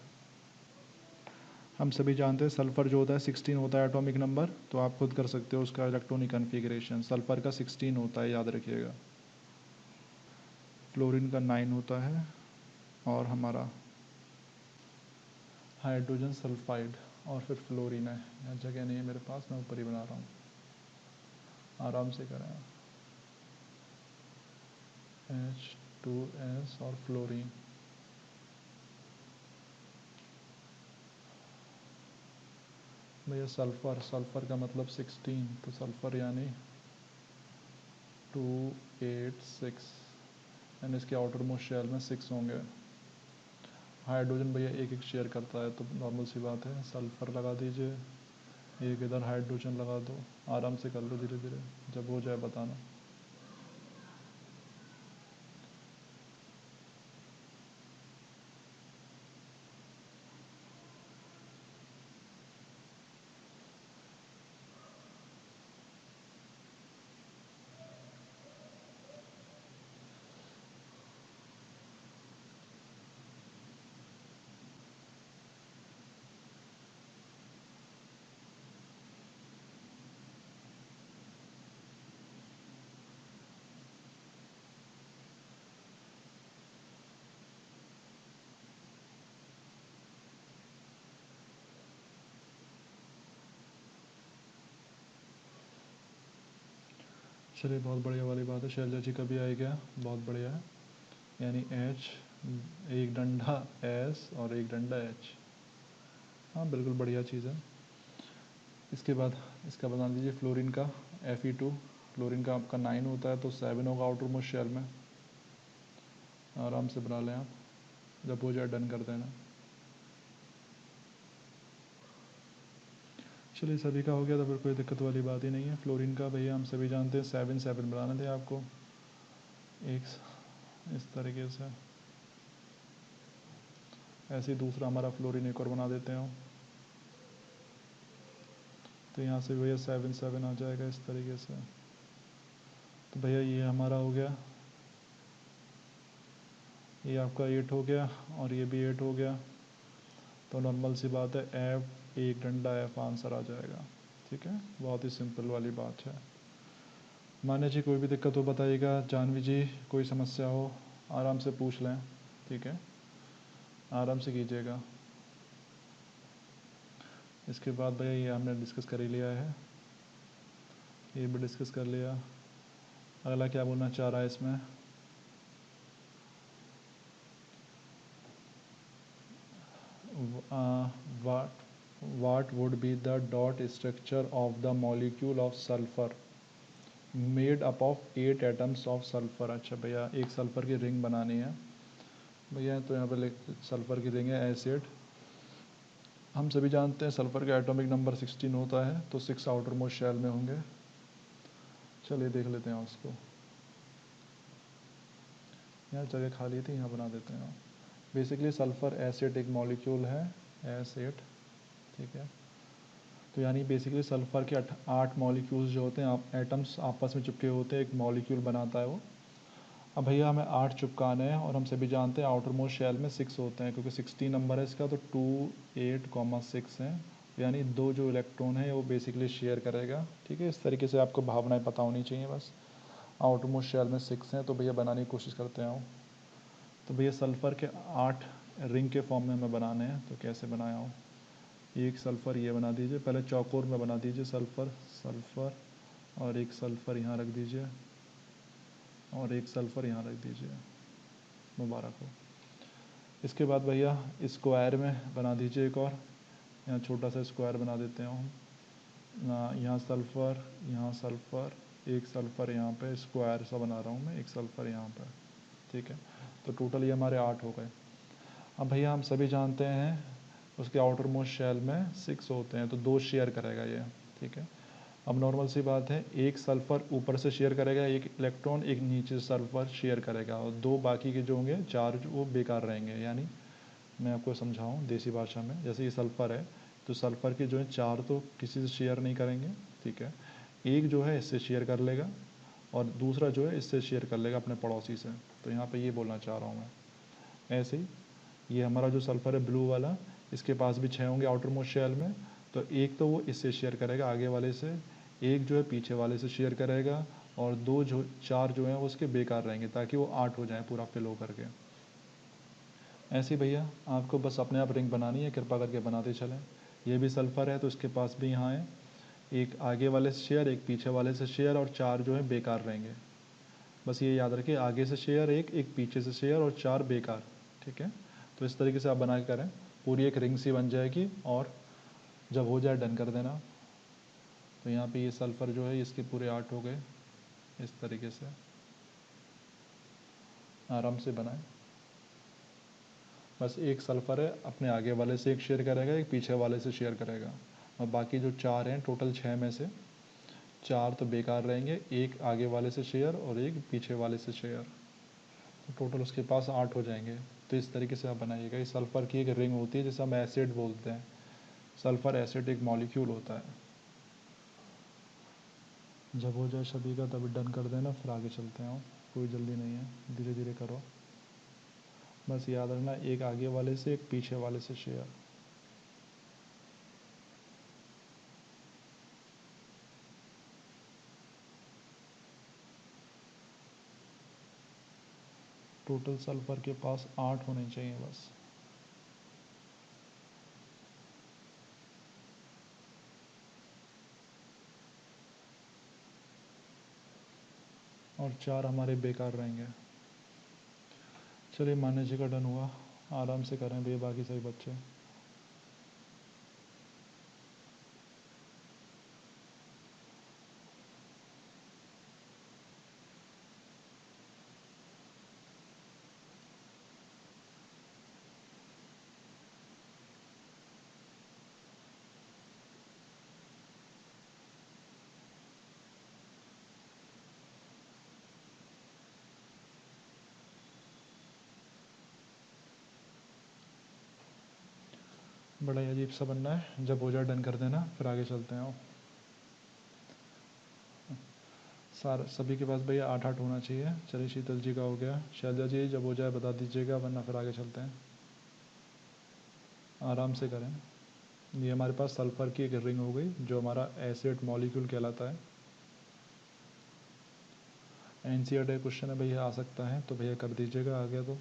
S1: हम सभी जानते हैं सल्फ़र जो होता है 16 होता है एटॉमिक नंबर, तो आप खुद कर सकते हो उसका इलेक्ट्रॉनिक कन्फिग्रेशन। सल्फ़र का 16 होता है, याद रखिएगा। फ्लोरीन का 9 होता है, और हमारा हाइड्रोजन सल्फाइड, और फिर फ्लोरीन है। यहाँ जगह नहीं है मेरे पास, मैं ऊपर ही बना रहा हूँ, आराम से करें। H2S और फ्लोरीन। भैया सल्फ़र, सल्फ़र का मतलब 16, तो सल्फ़र यानी 286, यानी इसके आउटर मोस्ट शेल में 6 होंगे। हाइड्रोजन भैया एक एक शेयर करता है, तो नॉर्मल सी बात है, सल्फ़र लगा दीजिए, एक इधर हाइड्रोजन लगा दो, आराम से कर लो धीरे धीरे, जब हो जाए बताना। चलिए, बहुत बढ़िया वाली बात है। शैलजा जी का भी आ गया, बहुत बढ़िया है। यानी एच, एक डंडा एस और एक डंडा एच। हाँ, बिल्कुल बढ़िया चीज़ है। इसके बाद इसका बता दीजिए फ्लोरीन का Fe2। फ्लोरीन का आपका 9 होता है तो 7 होगा आउटर मोस्ट शेल में। आराम से बना लें आप, जब हो जाए डन कर देना। चलिए, सभी का हो गया तो फिर कोई दिक्कत वाली बात ही नहीं है। फ्लोरीन का भैया हम सभी जानते हैं 7 बनाने थे आपको, एक इस तरीके से। ऐसे ही दूसरा हमारा फ्लोरीन एक और बना देते हैं, तो यहाँ से भैया 7 आ जाएगा इस तरीके से। तो भैया ये हमारा हो गया, ये आपका 8 हो गया और ये भी 8 हो गया। तो नॉर्मल सी बात है, एफ एक डंडा एफ आंसर आ जाएगा। ठीक है, बहुत ही सिंपल वाली बात है। मान्य जी, कोई भी दिक्कत हो बताइएगा। जानवी जी, कोई समस्या हो आराम से पूछ लें। ठीक है, आराम से कीजिएगा। इसके बाद भैया ये हमने डिस्कस कर ही लिया है, ये भी डिस्कस कर लिया। अगला क्या बोलना चाह रहा है इसमें? what would be the dot structure of the molecule of sulfur made up of 8 atoms of sulfur? अच्छा भैया, एक सल्फ़र की रिंग बनानी है भैया, तो यहाँ पे सल्फ़र की रिंग है एसिड। हम सभी जानते हैं सल्फ़र का एटॉमिक नंबर 16 होता है, तो 6 आउटर मोस्ट शेल में होंगे। चलिए देख लेते हैं उसको। यहाँ जगह खाली थी, यहाँ बना देते हैं। बेसिकली सल्फ़र एसिड एक मॉलिक्यूल है, एसिड। ठीक है, तो यानी बेसिकली सल्फ़र के 8 मॉलिक्यूल्स जो होते हैं, एटम्स आपस में चिपके होते हैं, एक मॉलिक्यूल बनाता है वो। अब भैया हमें 8 चिपकाने हैं और हम सभी जानते हैं आउटर मोस्ट शेल में 6 होते हैं, क्योंकि 16 नंबर है इसका, तो 2 8 6 हैं। यानी 2 जो इलेक्ट्रॉन है वो बेसिकली शेयर करेगा। ठीक है, इस तरीके से आपको भावनाएं पता होनी चाहिए बस। आउटर मोस्ट शेल में 6 हैं, तो भैया बनाने की कोशिश करते हैं। तो भैया सल्फ़र के 8 रिंग के फॉर्म में हमें बनाने हैं, तो कैसे बनाया हूँ? एक सल्फ़र ये बना दीजिए, पहले चौकोर में बना दीजिए सल्फ़र सल्फ़र, और एक सल्फ़र यहाँ रख दीजिए और एक सल्फ़र यहाँ रख दीजिए। मुबारक हो। इसके बाद भैया स्क्वायर में बना दीजिए एक और, यहाँ छोटा सा स्क्वायर बना देते हैं हम। यहाँ सल्फ़र, यहाँ सल्फ़र, एक सल्फ़र यहाँ पे, स्क्वायर सा बना रहा हूँ मैं, एक सल्फ़र यहाँ पे। ठीक है, तो टोटल ये हमारे 8 हो गए। अब भैया हम सभी जानते हैं उसके आउटर मोस्ट शेल में 6 होते हैं, तो 2 शेयर करेगा ये। ठीक है, अब नॉर्मल सी बात है, एक सल्फ़र ऊपर से शेयर करेगा एक इलेक्ट्रॉन, एक नीचे सल्फ़र शेयर करेगा, और 2 बाकी के जो होंगे चार्ज वो बेकार रहेंगे। यानी मैं आपको समझाऊं देसी भाषा में, जैसे ये सल्फ़र है, तो सल्फ़र के जो है 4 तो किसी से शेयर नहीं करेंगे। ठीक है, एक जो है इससे शेयर कर लेगा और दूसरा जो है इससे शेयर कर लेगा अपने पड़ोसी से। तो यहाँ पे ये बोलना चाह रहा हूँ मैं। ऐसे ही ये हमारा जो सल्फ़र है ब्लू वाला, इसके पास भी 6 होंगे आउटर मोस्ट शेल में, तो एक तो वो इससे शेयर करेगा आगे वाले से, एक जो है पीछे वाले से शेयर करेगा, और 2 जो 4 जो हैं वो उसके बेकार रहेंगे, ताकि वो 8 हो जाए पूरा फिल हो करके। ऐसे ही भैया आपको बस अपने आप रिंग बनानी है, कृपा करके बनाते चलें। ये भी सल्फ़र है तो इसके पास भी यहाँ है, एक आगे वाले से शेयर, एक पीछे वाले से शेयर, और 4 जो है बेकार रहेंगे। बस ये याद रखिए, आगे से शेयर एक, एक पीछे से शेयर, और 4 बेकार। ठीक है, तो इस तरीके से आप बना के करें, पूरी एक रिंग सी बन जाएगी, और जब हो जाए डन कर देना। तो यहाँ पे ये सल्फ़र जो है इसके पूरे 8 हो गए। इस तरीके से आराम से बनाएं। बस एक सल्फ़र है, अपने आगे वाले से एक शेयर करेगा, एक पीछे वाले से शेयर करेगा, और बाकी जो 4 हैं टोटल 6 में से 4 तो बेकार रहेंगे, एक आगे वाले से शेयर और एक पीछे वाले से शेयर, तो टोटल उसके पास 8 हो जाएंगे। तो इस तरीके से आप बनाइएगा। इस सल्फ़र की एक रिंग होती है जिसे हम एसिड बोलते हैं। सल्फ़र एसिड एक मॉलिक्यूल होता है। जब हो जाए सभी का तभी डन कर देना, फिर आगे चलते हैं। कोई जल्दी नहीं है, धीरे धीरे करो। बस याद रखना, एक आगे वाले से एक पीछे वाले से शेयर। टोटल सल्फ़र के पास 8 होने चाहिए बस। और 4 हमारे बेकार रहेंगे। चलिए मान लीजिए का डन हुआ, आराम से करें भैया बाकी सभी बच्चे। बड़ा ही अजीब सा बनना है, जब हो जाए डन कर देना, फिर आगे चलते हैं। सार सभी के पास भैया 8-8 होना चाहिए। चलिए शीतल जी का हो गया, शैलजा जी जब हो जाए बता दीजिएगा, वरना फिर आगे चलते हैं। आराम से करें। ये हमारे पास सल्फ़र की एक रिंग हो गई, जो हमारा एसिड मॉलिक्यूल कहलाता है। एनसीईआरटी क्वेश्चन है भैया, आ सकता है तो भैया कर दीजिएगा, आ गया तो।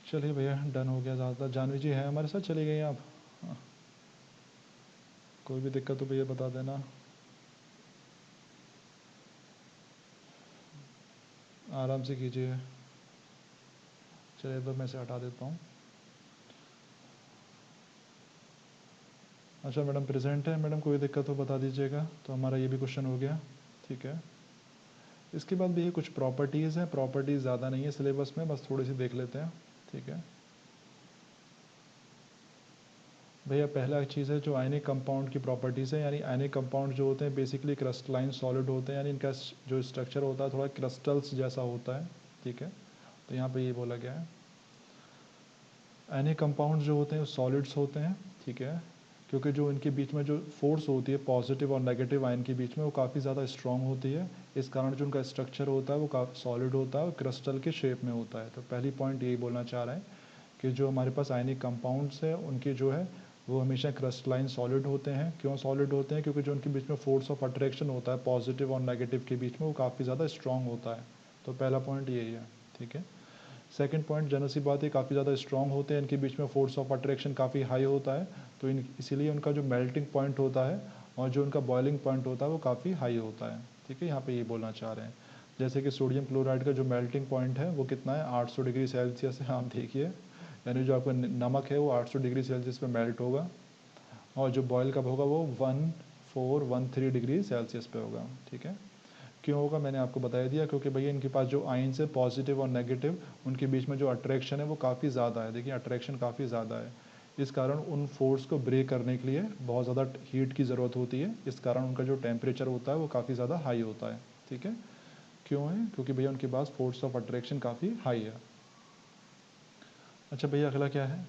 S1: चलिए भैया डन हो गया। ज़्यादातर जानवी जी है हमारे साथ, चली गई आप? हाँ। कोई भी दिक्कत हो भैया बता देना। आराम से कीजिए। चलिए तो मैं से हटा देता हूँ। अच्छा मैडम प्रेजेंट है, मैडम कोई दिक्कत हो बता दीजिएगा। तो हमारा ये भी क्वेश्चन हो गया, ठीक है। इसके बाद भी ये कुछ प्रॉपर्टीज़ हैं, प्रॉपर्टीज़ ज़्यादा नहीं है सिलेबस में, बस थोड़ी सी देख लेते हैं, ठीक है। भैया पहला चीज़ है जो आयनिक कंपाउंड की प्रॉपर्टीज़ है, यानी आयनिक कंपाउंड जो होते हैं बेसिकली क्रिस्टलाइन सॉलिड होते हैं, यानी इनका जो स्ट्रक्चर होता है थोड़ा क्रिस्टल्स जैसा होता है, ठीक है। तो यहाँ पे ये बोला गया है आयनिक कंपाउंड जो होते हैं सॉलिड्स होते हैं, ठीक है। क्योंकि जो इनके बीच में जो फोर्स होती है पॉजिटिव और नेगेटिव आयन के बीच में, वो काफ़ी ज़्यादा स्ट्रॉन्ग होती है। इस कारण जो उनका स्ट्रक्चर होता है वो काफ़ी सॉलिड होता है और क्रिस्टल के शेप में होता है। तो पहली पॉइंट यही बोलना चाह रहे हैं कि जो हमारे पास आयनिक कंपाउंड्स है उनके जो है वो हमेशा क्रिस्टलाइन सॉलिड होते हैं। क्यों सॉलिड होते हैं? क्योंकि जो उनके बीच में फोर्स ऑफ अट्रैक्शन होता है पॉजिटिव और नेगेटिव के बीच में, वो काफ़ी ज़्यादा स्ट्रॉन्ग होता है। तो पहला पॉइंट यही है, ठीक है। सेकंड पॉइंट, जनरल सी बात है, काफ़ी ज़्यादा स्ट्रॉन्ग होते हैं, इनके बीच में फोर्स ऑफ अट्रैक्शन काफ़ी हाई होता है। तो इसीलिए उनका जो मेल्टिंग पॉइंट होता है और जो उनका बॉइलिंग पॉइंट होता है वो काफ़ी हाई होता है, ठीक है। यहाँ पे ये बोलना चाह रहे हैं जैसे कि सोडियम क्लोराइड का जो मेल्टिंग पॉइंट है वो कितना है, 800 डिग्री सेल्सियस है। आप देखिए, यानी जो आपका नमक है वो 800 डिग्री सेल्सियस पे मेल्ट होगा, और जो बॉयल कब होगा वो 1413 डिग्री सेल्सियस पे होगा, ठीक है। क्यों होगा मैंने आपको बता दिया, क्योंकि भैया इनके पास जो आयन्स है पॉजिटिव और नेगेटिव, उनके बीच में जो अट्रैक्शन है वो काफ़ी ज़्यादा है। देखिए अट्रैक्शन काफ़ी ज़्यादा है, इस कारण उन फोर्स को ब्रेक करने के लिए बहुत ज़्यादा हीट की ज़रूरत होती है। इस कारण उनका जो टेम्परेचर होता है वो काफ़ी ज़्यादा हाई होता है, ठीक है। क्यों है? क्योंकि भैया उनके पास फोर्स ऑफ अट्रैक्शन काफ़ी हाई है। अच्छा भैया अगला क्या है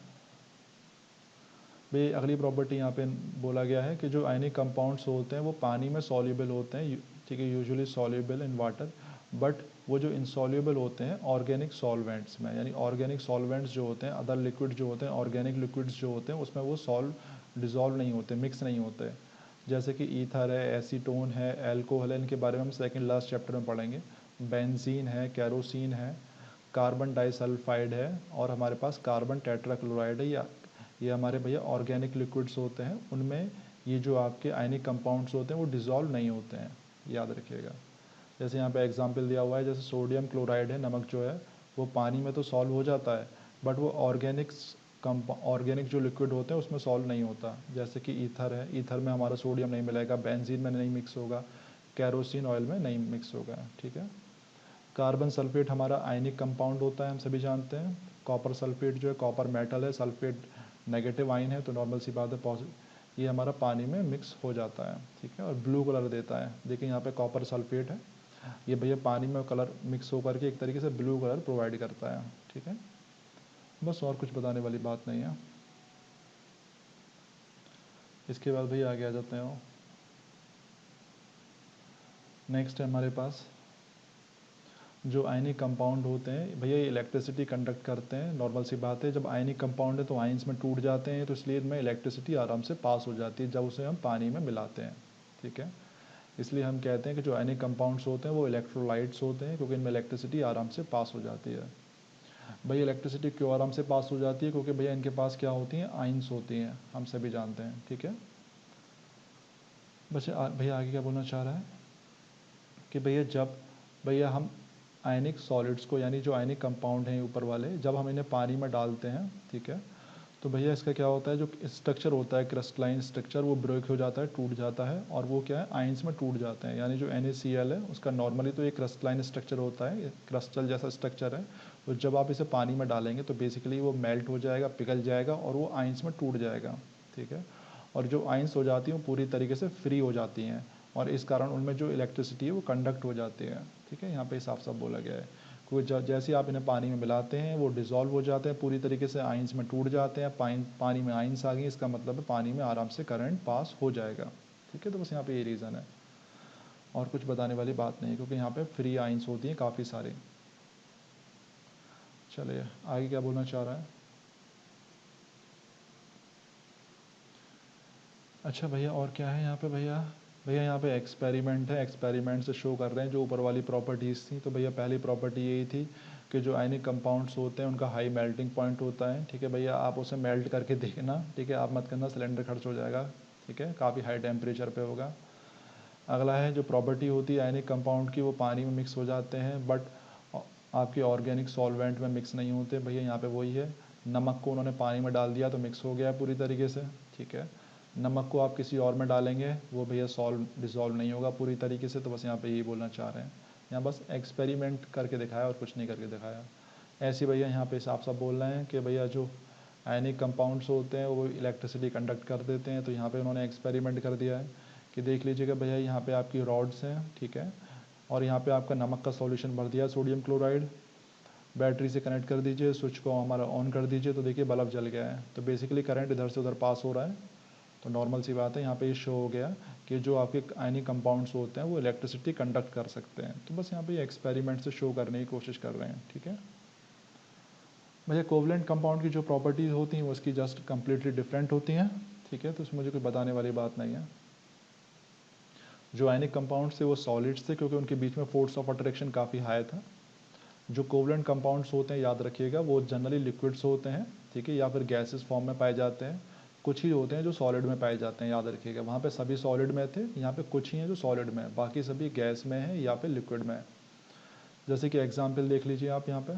S1: भैया, अगली प्रॉपर्टी यहाँ पे बोला गया है कि जो आयनिक कंपाउंड्स होते हैं वो पानी में सॉल्युबल होते हैं, ठीक है, usually soluble in water, but वो जो इनसॉल्युबल होते हैं ऑर्गेनिक सॉल्वेंट्स में। यानी ऑर्गेनिक सॉल्वेंट्स जो होते हैं, अदर लिक्विड जो होते हैं, ऑर्गेनिक लिक्विड्स जो होते हैं उसमें वो डिज़ोल्व नहीं होते, मिक्स नहीं होते। जैसे कि ईथर है, एसीटोन है, एल्कोहल है, इनके बारे में हम सेकेंड लास्ट चैप्टर में पढ़ेंगे। बेंजीन है, कैरोसिन है, कार्बन डाइसल्फाइड है, और हमारे पास कार्बन टेट्राक्लोराइड है। या ये हमारे भैया ऑर्गेनिक लिक्विड्स होते हैं, उनमें ये जो आपके आयनिक कंपाउंड्स होते हैं वो डिज़ोल्व नहीं होते हैं, याद रखिएगा। जैसे यहाँ पे एग्जांपल दिया हुआ है, जैसे सोडियम क्लोराइड है, नमक जो है वो पानी में तो सॉल्व हो जाता है, बट वो ऑर्गेनिक जो लिक्विड होते हैं उसमें सॉल्व नहीं होता। जैसे कि ईथर है, ईथर में हमारा सोडियम नहीं मिलेगा, बेंजीन में नहीं मिक्स होगा, कैरोसिन ऑयल में नहीं मिक्स होगा, ठीक है। कार्बन सल्फेट हमारा आयनिक कंपाउंड होता है, हम सभी जानते हैं। कॉपर सल्फेट जो है, कॉपर मेटल है, सल्फेट नेगेटिव आयन है, तो नॉर्मल सी बात है पॉजिटिव, ये हमारा पानी में मिक्स हो जाता है, ठीक है, और ब्लू कलर देता है। देखिए यहाँ पे कॉपर सल्फेट है, ये भैया पानी में कलर मिक्स होकर के एक तरीके से ब्लू कलर प्रोवाइड करता है, ठीक है। बस और कुछ बताने वाली बात नहीं है। इसके बाद भैया आगे आ जाते हैं। नेक्स्ट है हमारे पास जो आयनिक कंपाउंड होते हैं भैया, ये इलेक्ट्रिसिटी कंडक्ट करते हैं, नॉर्मल सी बात है। जब आयनिक कंपाउंड है तो आयंस में टूट जाते हैं, तो इसलिए इनमें इलेक्ट्रिसिटी आराम से पास हो जाती है जब उसे हम पानी में मिलाते हैं, ठीक है। इसलिए हम कहते हैं कि जो आयनिक कंपाउंड्स होते हैं वो इलेक्ट्रोलाइट्स होते हैं, क्योंकि इनमें इलेक्ट्रिसिटी आराम से पास हो जाती है। भैया इलेक्ट्रिसिटी क्यों आराम से पास हो जाती है? क्योंकि भैया इनके पास क्या होती हैं, आयंस होती हैं, हम सभी जानते हैं, ठीक है। बस भैया आगे क्या बोलना चाह रहा है? कि भैया हम आयनिक सॉलिड्स को, यानी जो आयनिक कंपाउंड हैं ऊपर वाले, जब हम इन्हें पानी में डालते हैं, ठीक है, तो भैया इसका क्या होता है, जो स्ट्रक्चर होता है क्रिस्टलाइन स्ट्रक्चर, वो ब्रेक हो जाता है, टूट जाता है, और वो क्या है, आयंस में टूट जाते हैं। यानी जो NaCl है उसका नॉर्मली तो एक क्रिस्टलाइन स्ट्रक्चर होता है, क्रिस्टल जैसा स्ट्रक्चर है, तो जब आप इसे पानी में डालेंगे तो बेसिकली वो मेल्ट हो जाएगा, पिघल जाएगा, और वो आयंस में टूट जाएगा, ठीक है। और जो आयंस हो जाती हैं वो पूरी तरीके से फ्री हो जाती हैं, और इस कारण उनमें जो इलेक्ट्रिसिटी है वो कंडक्ट हो जाती है, ठीक है। यहाँ पे साफ साफ बोला गया है, क्योंकि जैसे आप इन्हें पानी में मिलाते हैं वो डिज़ोल्व हो जाते हैं पूरी तरीके से, आयंस में टूट जाते हैं, पानी में आयंस आ गई, इसका मतलब है पानी में आराम से करंट पास हो जाएगा, ठीक है। तो बस यहाँ पे ये रीज़न है, और कुछ बताने वाली बात नहीं, क्योंकि यहाँ पे फ्री आयंस होती हैं काफ़ी सारी। चलिए आगे क्या बोलना चाह रहा है। अच्छा भैया और क्या है यहाँ पे, भैया भैया यहाँ पे एक्सपेरिमेंट है, एक्सपेरिमेंट से शो कर रहे हैं जो ऊपर वाली प्रॉपर्टीज़ थी। तो भैया पहली प्रॉपर्टी यही थी कि जो आयनिक कंपाउंड्स होते हैं उनका हाई मेल्टिंग पॉइंट होता है, ठीक है भैया। आप उसे मेल्ट करके देखना, ठीक है, आप मत करना, सिलेंडर खर्च हो जाएगा, ठीक है, काफ़ी हाई टेम्परेचर पे होगा। अगला है जो प्रॉपर्टी होती है आयनिक कंपाउंड की, वो पानी में मिक्स हो जाते हैं, बट आपके ऑर्गेनिक सॉल्वेंट में मिक्स नहीं होते। भैया यहाँ पे वही है, नमक को उन्होंने पानी में डाल दिया तो मिक्स हो गया पूरी तरीके से, ठीक है। नमक को आप किसी और में डालेंगे वो भैया डिज़ोल्व नहीं होगा पूरी तरीके से। तो बस यहाँ पे यही बोलना चाह रहे हैं, यहाँ बस एक्सपेरिमेंट करके दिखाया और कुछ नहीं करके दिखाया। ऐसे भैया यहाँ पे साफ साफ बोल रहे हैं कि भैया जो आयनिक कंपाउंड्स होते हैं वो इलेक्ट्रिसिटी कंडक्ट कर देते हैं। तो यहाँ पे उन्होंने एक्सपेरिमेंट कर दिया है कि देख लीजिएगा भैया, यहाँ पे आपकी रॉड्स हैं, ठीक है, और यहाँ पे आपका नमक का सॉल्यूशन भर दिया, सोडियम क्लोराइड, बैटरी से कनेक्ट कर दीजिए, स्विच को हमारा ऑन कर दीजिए, तो देखिए बल्ब जल गया है। तो बेसिकली करंट इधर से उधर पास हो रहा है, तो नॉर्मल सी बात है। यहाँ पे ये शो हो गया कि जो आपके आयनिक कंपाउंड्स होते हैं वो इलेक्ट्रिसिटी कंडक्ट कर सकते हैं। तो बस यहाँ पे एक्सपेरिमेंट से शो करने की कोशिश कर रहे हैं, ठीक है भैया। कोवलेंट कंपाउंड की जो प्रॉपर्टीज़ होती हैं वो उसकी जस्ट कम्प्लीटली डिफरेंट होती हैं, ठीक है, तो इसमें मुझे कोई बताने वाली बात नहीं है। जो आयनिक कंपाउंड्स थे वो सॉलिड्स थे, क्योंकि उनके बीच में फोर्स ऑफ अट्रैक्शन काफ़ी हाई था। जो कोवलेंट कंपाउंड्स होते हैं, याद रखिएगा, वो जनरली लिक्विड्स होते हैं, ठीक है, या फिर गैसेस फॉर्म में पाए जाते हैं। कुछ ही होते हैं जो सॉलिड में पाए जाते हैं, याद रखिएगा। वहाँ पे सभी सॉलिड में थे, यहाँ पे कुछ ही हैं जो सॉलिड में है, बाकी सभी गैस में है या फिर लिक्विड में है। जैसे कि एग्जांपल देख लीजिए आप यहाँ पे,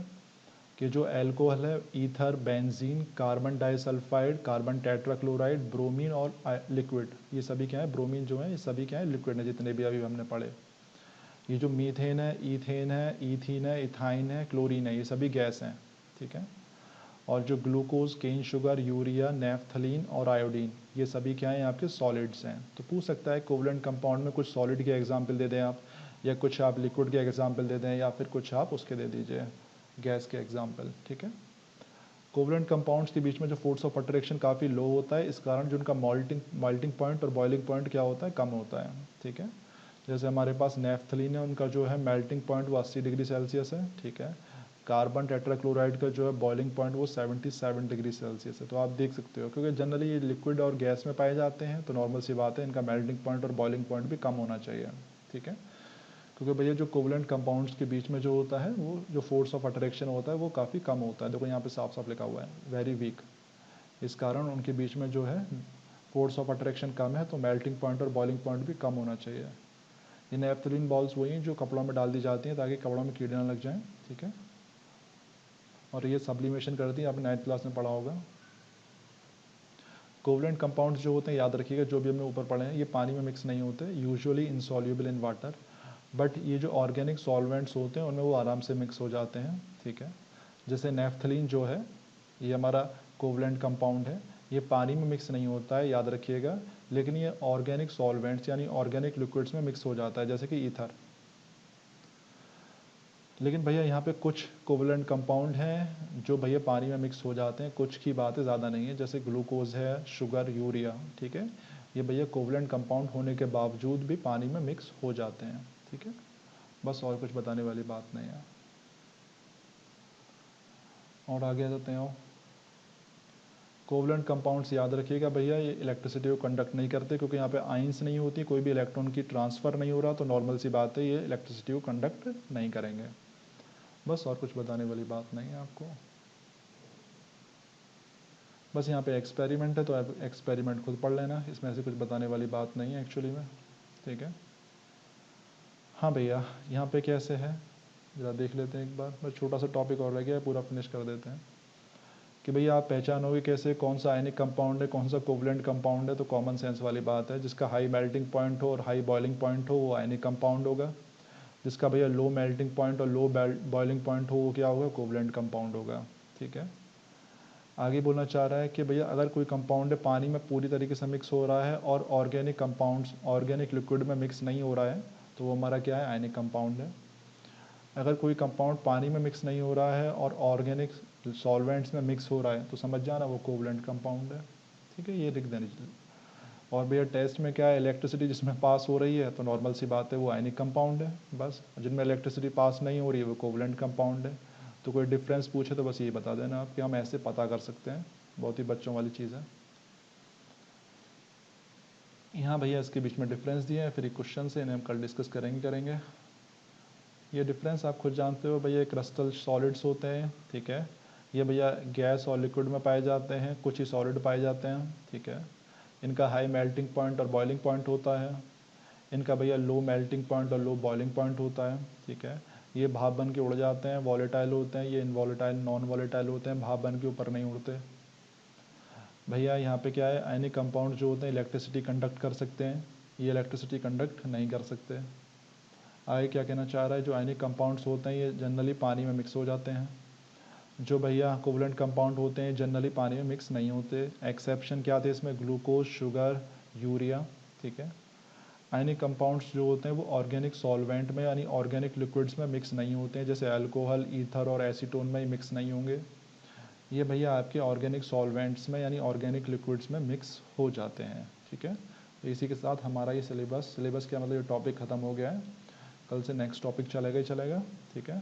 S1: कि जो एल्कोहल है, ether, benzene, carbon disulphide, carbon tetrachloride, bromine और लिक्विड, ये सभी क्या है, ब्रोमीन जो है, ये सभी क्या है, लिक्विड है, जितने भी अभी हमने पढ़े। ये जो मीथेन है, ईथेन है, ईथीन है, इथाइन है, क्लोरीन है, ये सभी गैस हैं, ठीक है। और जो glucose, cane sugar, urea, naphthalene और आयोडीन, ये सभी क्या हैं, आपके सॉलिड्स हैं। तो पूछ सकता है कोवलेंट कंपाउंड में कुछ सॉलिड के एग्जाम्पल दे दें आप, या कुछ आप लिक्विड के एग्जाम्पल दे दें, या फिर कुछ आप उसके दे दीजिए गैस के एग्जाम्पल, ठीक है। कोवलेंट कंपाउंड्स के बीच में जो फोर्स ऑफ अट्रैक्शन काफ़ी लो होता है, इस कारण जो उनका मेल्टिंग पॉइंट और बॉइलिंग पॉइंट क्या होता है, कम होता है, ठीक है। जैसे हमारे पास नेफ्थलीन है, उनका जो है मेल्टिंग पॉइंट वो 80 डिग्री सेल्सियस है, ठीक है। कार्बन टेट्राक्लोराइड का जो है बॉइलिंग पॉइंट वो 77 डिग्री सेल्सियस है। तो आप देख सकते हो, क्योंकि जनरली ये लिक्विड और गैस में पाए जाते हैं, तो नॉर्मल सी बात है, इनका मेल्टिंग पॉइंट और बॉइलिंग पॉइंट भी कम होना चाहिए, ठीक है। क्योंकि भैया जो कोवलेंट कंपाउंड्स के बीच में जो होता है, वो जो फोर्स ऑफ अट्रैक्शन होता है वो काफ़ी कम होता है। देखो यहाँ पे साफ साफ लिखा हुआ है, वेरी वीक। इस कारण उनके बीच में जो है फोर्स ऑफ अट्रैक्शन कम है, तो मेल्टिंग पॉइंट और बॉइलिंग पॉइंट भी कम होना चाहिए। ये नेफ्थलीन बॉल्स वही हैं जो कपड़ों में डाल दी जाती हैं ताकि कपड़ों में कीड़े ना लग जाएं, ठीक है। और ये सब्लिमेशन करती है, आपने 9th क्लास में पढ़ा होगा। कोवलेंट कंपाउंड्स जो होते हैं, याद रखिएगा, जो भी हमने ऊपर पढ़े हैं, ये पानी में मिक्स नहीं होते, usually insoluble in water. But ये जो ऑर्गेनिक सॉल्वेंट्स होते हैं उनमें वो आराम से मिक्स हो जाते हैं, ठीक है। जैसे नेफ्थलीन जो है, ये हमारा कोवलेंट कंपाउंड है, ये पानी में मिक्स नहीं होता है, याद रखिएगा, लेकिन ये ऑर्गेनिक सॉल्वेंट्स यानी ऑर्गेनिक लिक्विड्स में मिक्स हो जाता है, जैसे कि ईथर। लेकिन भैया यहाँ पे कुछ कोवलेंट कंपाउंड हैं जो भैया पानी में मिक्स हो जाते हैं, कुछ की बात है, ज़्यादा नहीं है। जैसे ग्लूकोज है, शुगर, यूरिया, ठीक है, ये भैया कोवलेंट कंपाउंड होने के बावजूद भी पानी में मिक्स हो जाते हैं, ठीक है। बस और कुछ बताने वाली बात नहीं है। और आगे आ जाते हैं। कोवलेंट कंपाउंड्स याद रखिएगा भैया, ये इलेक्ट्रिसिटी को कंडक्ट नहीं करते, क्योंकि यहाँ पे आइंस नहीं होती, कोई भी इलेक्ट्रॉन की ट्रांसफ़र नहीं हो रहा, तो नॉर्मल सी बात है, ये इलेक्ट्रिसिटी को कंडक्ट नहीं करेंगे। बस और कुछ बताने वाली बात नहीं है आपको। बस यहाँ पे एक्सपेरिमेंट है, तो आप एक्सपेरिमेंट खुद पढ़ लेना, इसमें ऐसे कुछ बताने वाली बात नहीं है एक्चुअली में, ठीक है। हाँ भैया, यहाँ पे कैसे है ज़रा देख लेते हैं एक बार, बस छोटा सा टॉपिक और रह गया है, पूरा फिनिश कर देते हैं कि भैया आप पहचानोगे कैसे कौन सा आयनिक कंपाउंड है, कौन सा कोवलेंट कंपाउंड है। तो कॉमन सेंस वाली बात है, जिसका हाई मेल्टिंग पॉइंट हो और हाई बॉइलिंग पॉइंट हो वो आयनिक कंपाउंड होगा, जिसका भैया लो मेल्टिंग पॉइंट और लो बॉइलिंग पॉइंट हो वो क्या होगा, कोवलेंट कंपाउंड होगा। ठीक है, आगे बोलना चाह रहा है कि भैया अगर कोई कंपाउंड है पानी में पूरी तरीके से मिक्स हो रहा है और ऑर्गेनिक कंपाउंड्स ऑर्गेनिक लिक्विड में मिक्स नहीं हो रहा है तो वो हमारा क्या है, आयनिक कंपाउंड है। अगर कोई कंपाउंड पानी में मिक्स नहीं हो रहा है और ऑर्गेनिक सॉल्वेंट्स में मिक्स हो रहा है तो समझ जाना वो कोवलेंट कंपाउंड है। ठीक है, ये लिख देना चाहिए। और भैया टेस्ट में क्या है, इलेक्ट्रिसिटी जिसमें पास हो रही है तो नॉर्मल सी बात है वो आयनिक कंपाउंड है बस, जिनमें इलेक्ट्रिसिटी पास नहीं हो रही है वो कोवलेंट कंपाउंड है। तो कोई डिफरेंस पूछे तो बस ये बता देना आप कि हम ऐसे पता कर सकते हैं, बहुत ही बच्चों वाली चीज़ है। यहाँ भैया इसके बीच में डिफरेंस दिए हैं, फिर एक क्वेश्चन से इन्हें हम कल डिस्कस करेंगे। ये डिफरेंस आप खुद जानते हो भैया, क्रिस्टल सॉलिड्स होते हैं। ठीक है, ये भैया गैस और लिक्विड में पाए जाते हैं, कुछ ही सॉलिड पाए जाते हैं। ठीक है, इनका हाई मेल्टिंग पॉइंट और बॉइलिंग पॉइंट होता है, इनका भैया लो मेल्टिंग पॉइंट और लो बॉइलिंग पॉइंट होता है। ठीक है, ये भाप बन के उड़ जाते हैं, वॉलेटाइल होते हैं, ये इनवॉलेटाइल नॉन वॉलेटाइल होते हैं, भाप बन के ऊपर नहीं उड़ते। भैया यहाँ पे क्या है, आयनिक कंपाउंड जो होते हैं इलेक्ट्रिसिटी कंडक्ट कर सकते हैं, ये इलेक्ट्रिसिटी कंडक्ट नहीं कर सकते। आगे क्या कहना चाह रहा है, जो आयनिक कंपाउंड्स होते हैं ये जनरली पानी में मिक्स हो जाते हैं, जो भैया कोवलेंट कंपाउंड होते हैं जनरली पानी में मिक्स नहीं होते। एक्सेप्शन क्या थे इसमें, ग्लूकोज, शुगर, यूरिया। ठीक है, आयनिक कंपाउंड्स जो होते हैं वो ऑर्गेनिक सॉल्वेंट में यानी ऑर्गेनिक लिक्विड्स में मिक्स नहीं होते हैं, जैसे अल्कोहल, ईथर और एसीटोन में मिक्स नहीं होंगे। ये भैया आपके ऑर्गेनिक सॉल्वेंट्स में यानी ऑर्गेनिक लिक्विड्स में मिक्स हो जाते हैं। ठीक है, तो इसी के साथ हमारा ये सिलेबस क्या मतलब ये टॉपिक ख़त्म हो गया है। कल से नेक्स्ट टॉपिक चलेगा ही चलेगा। ठीक है।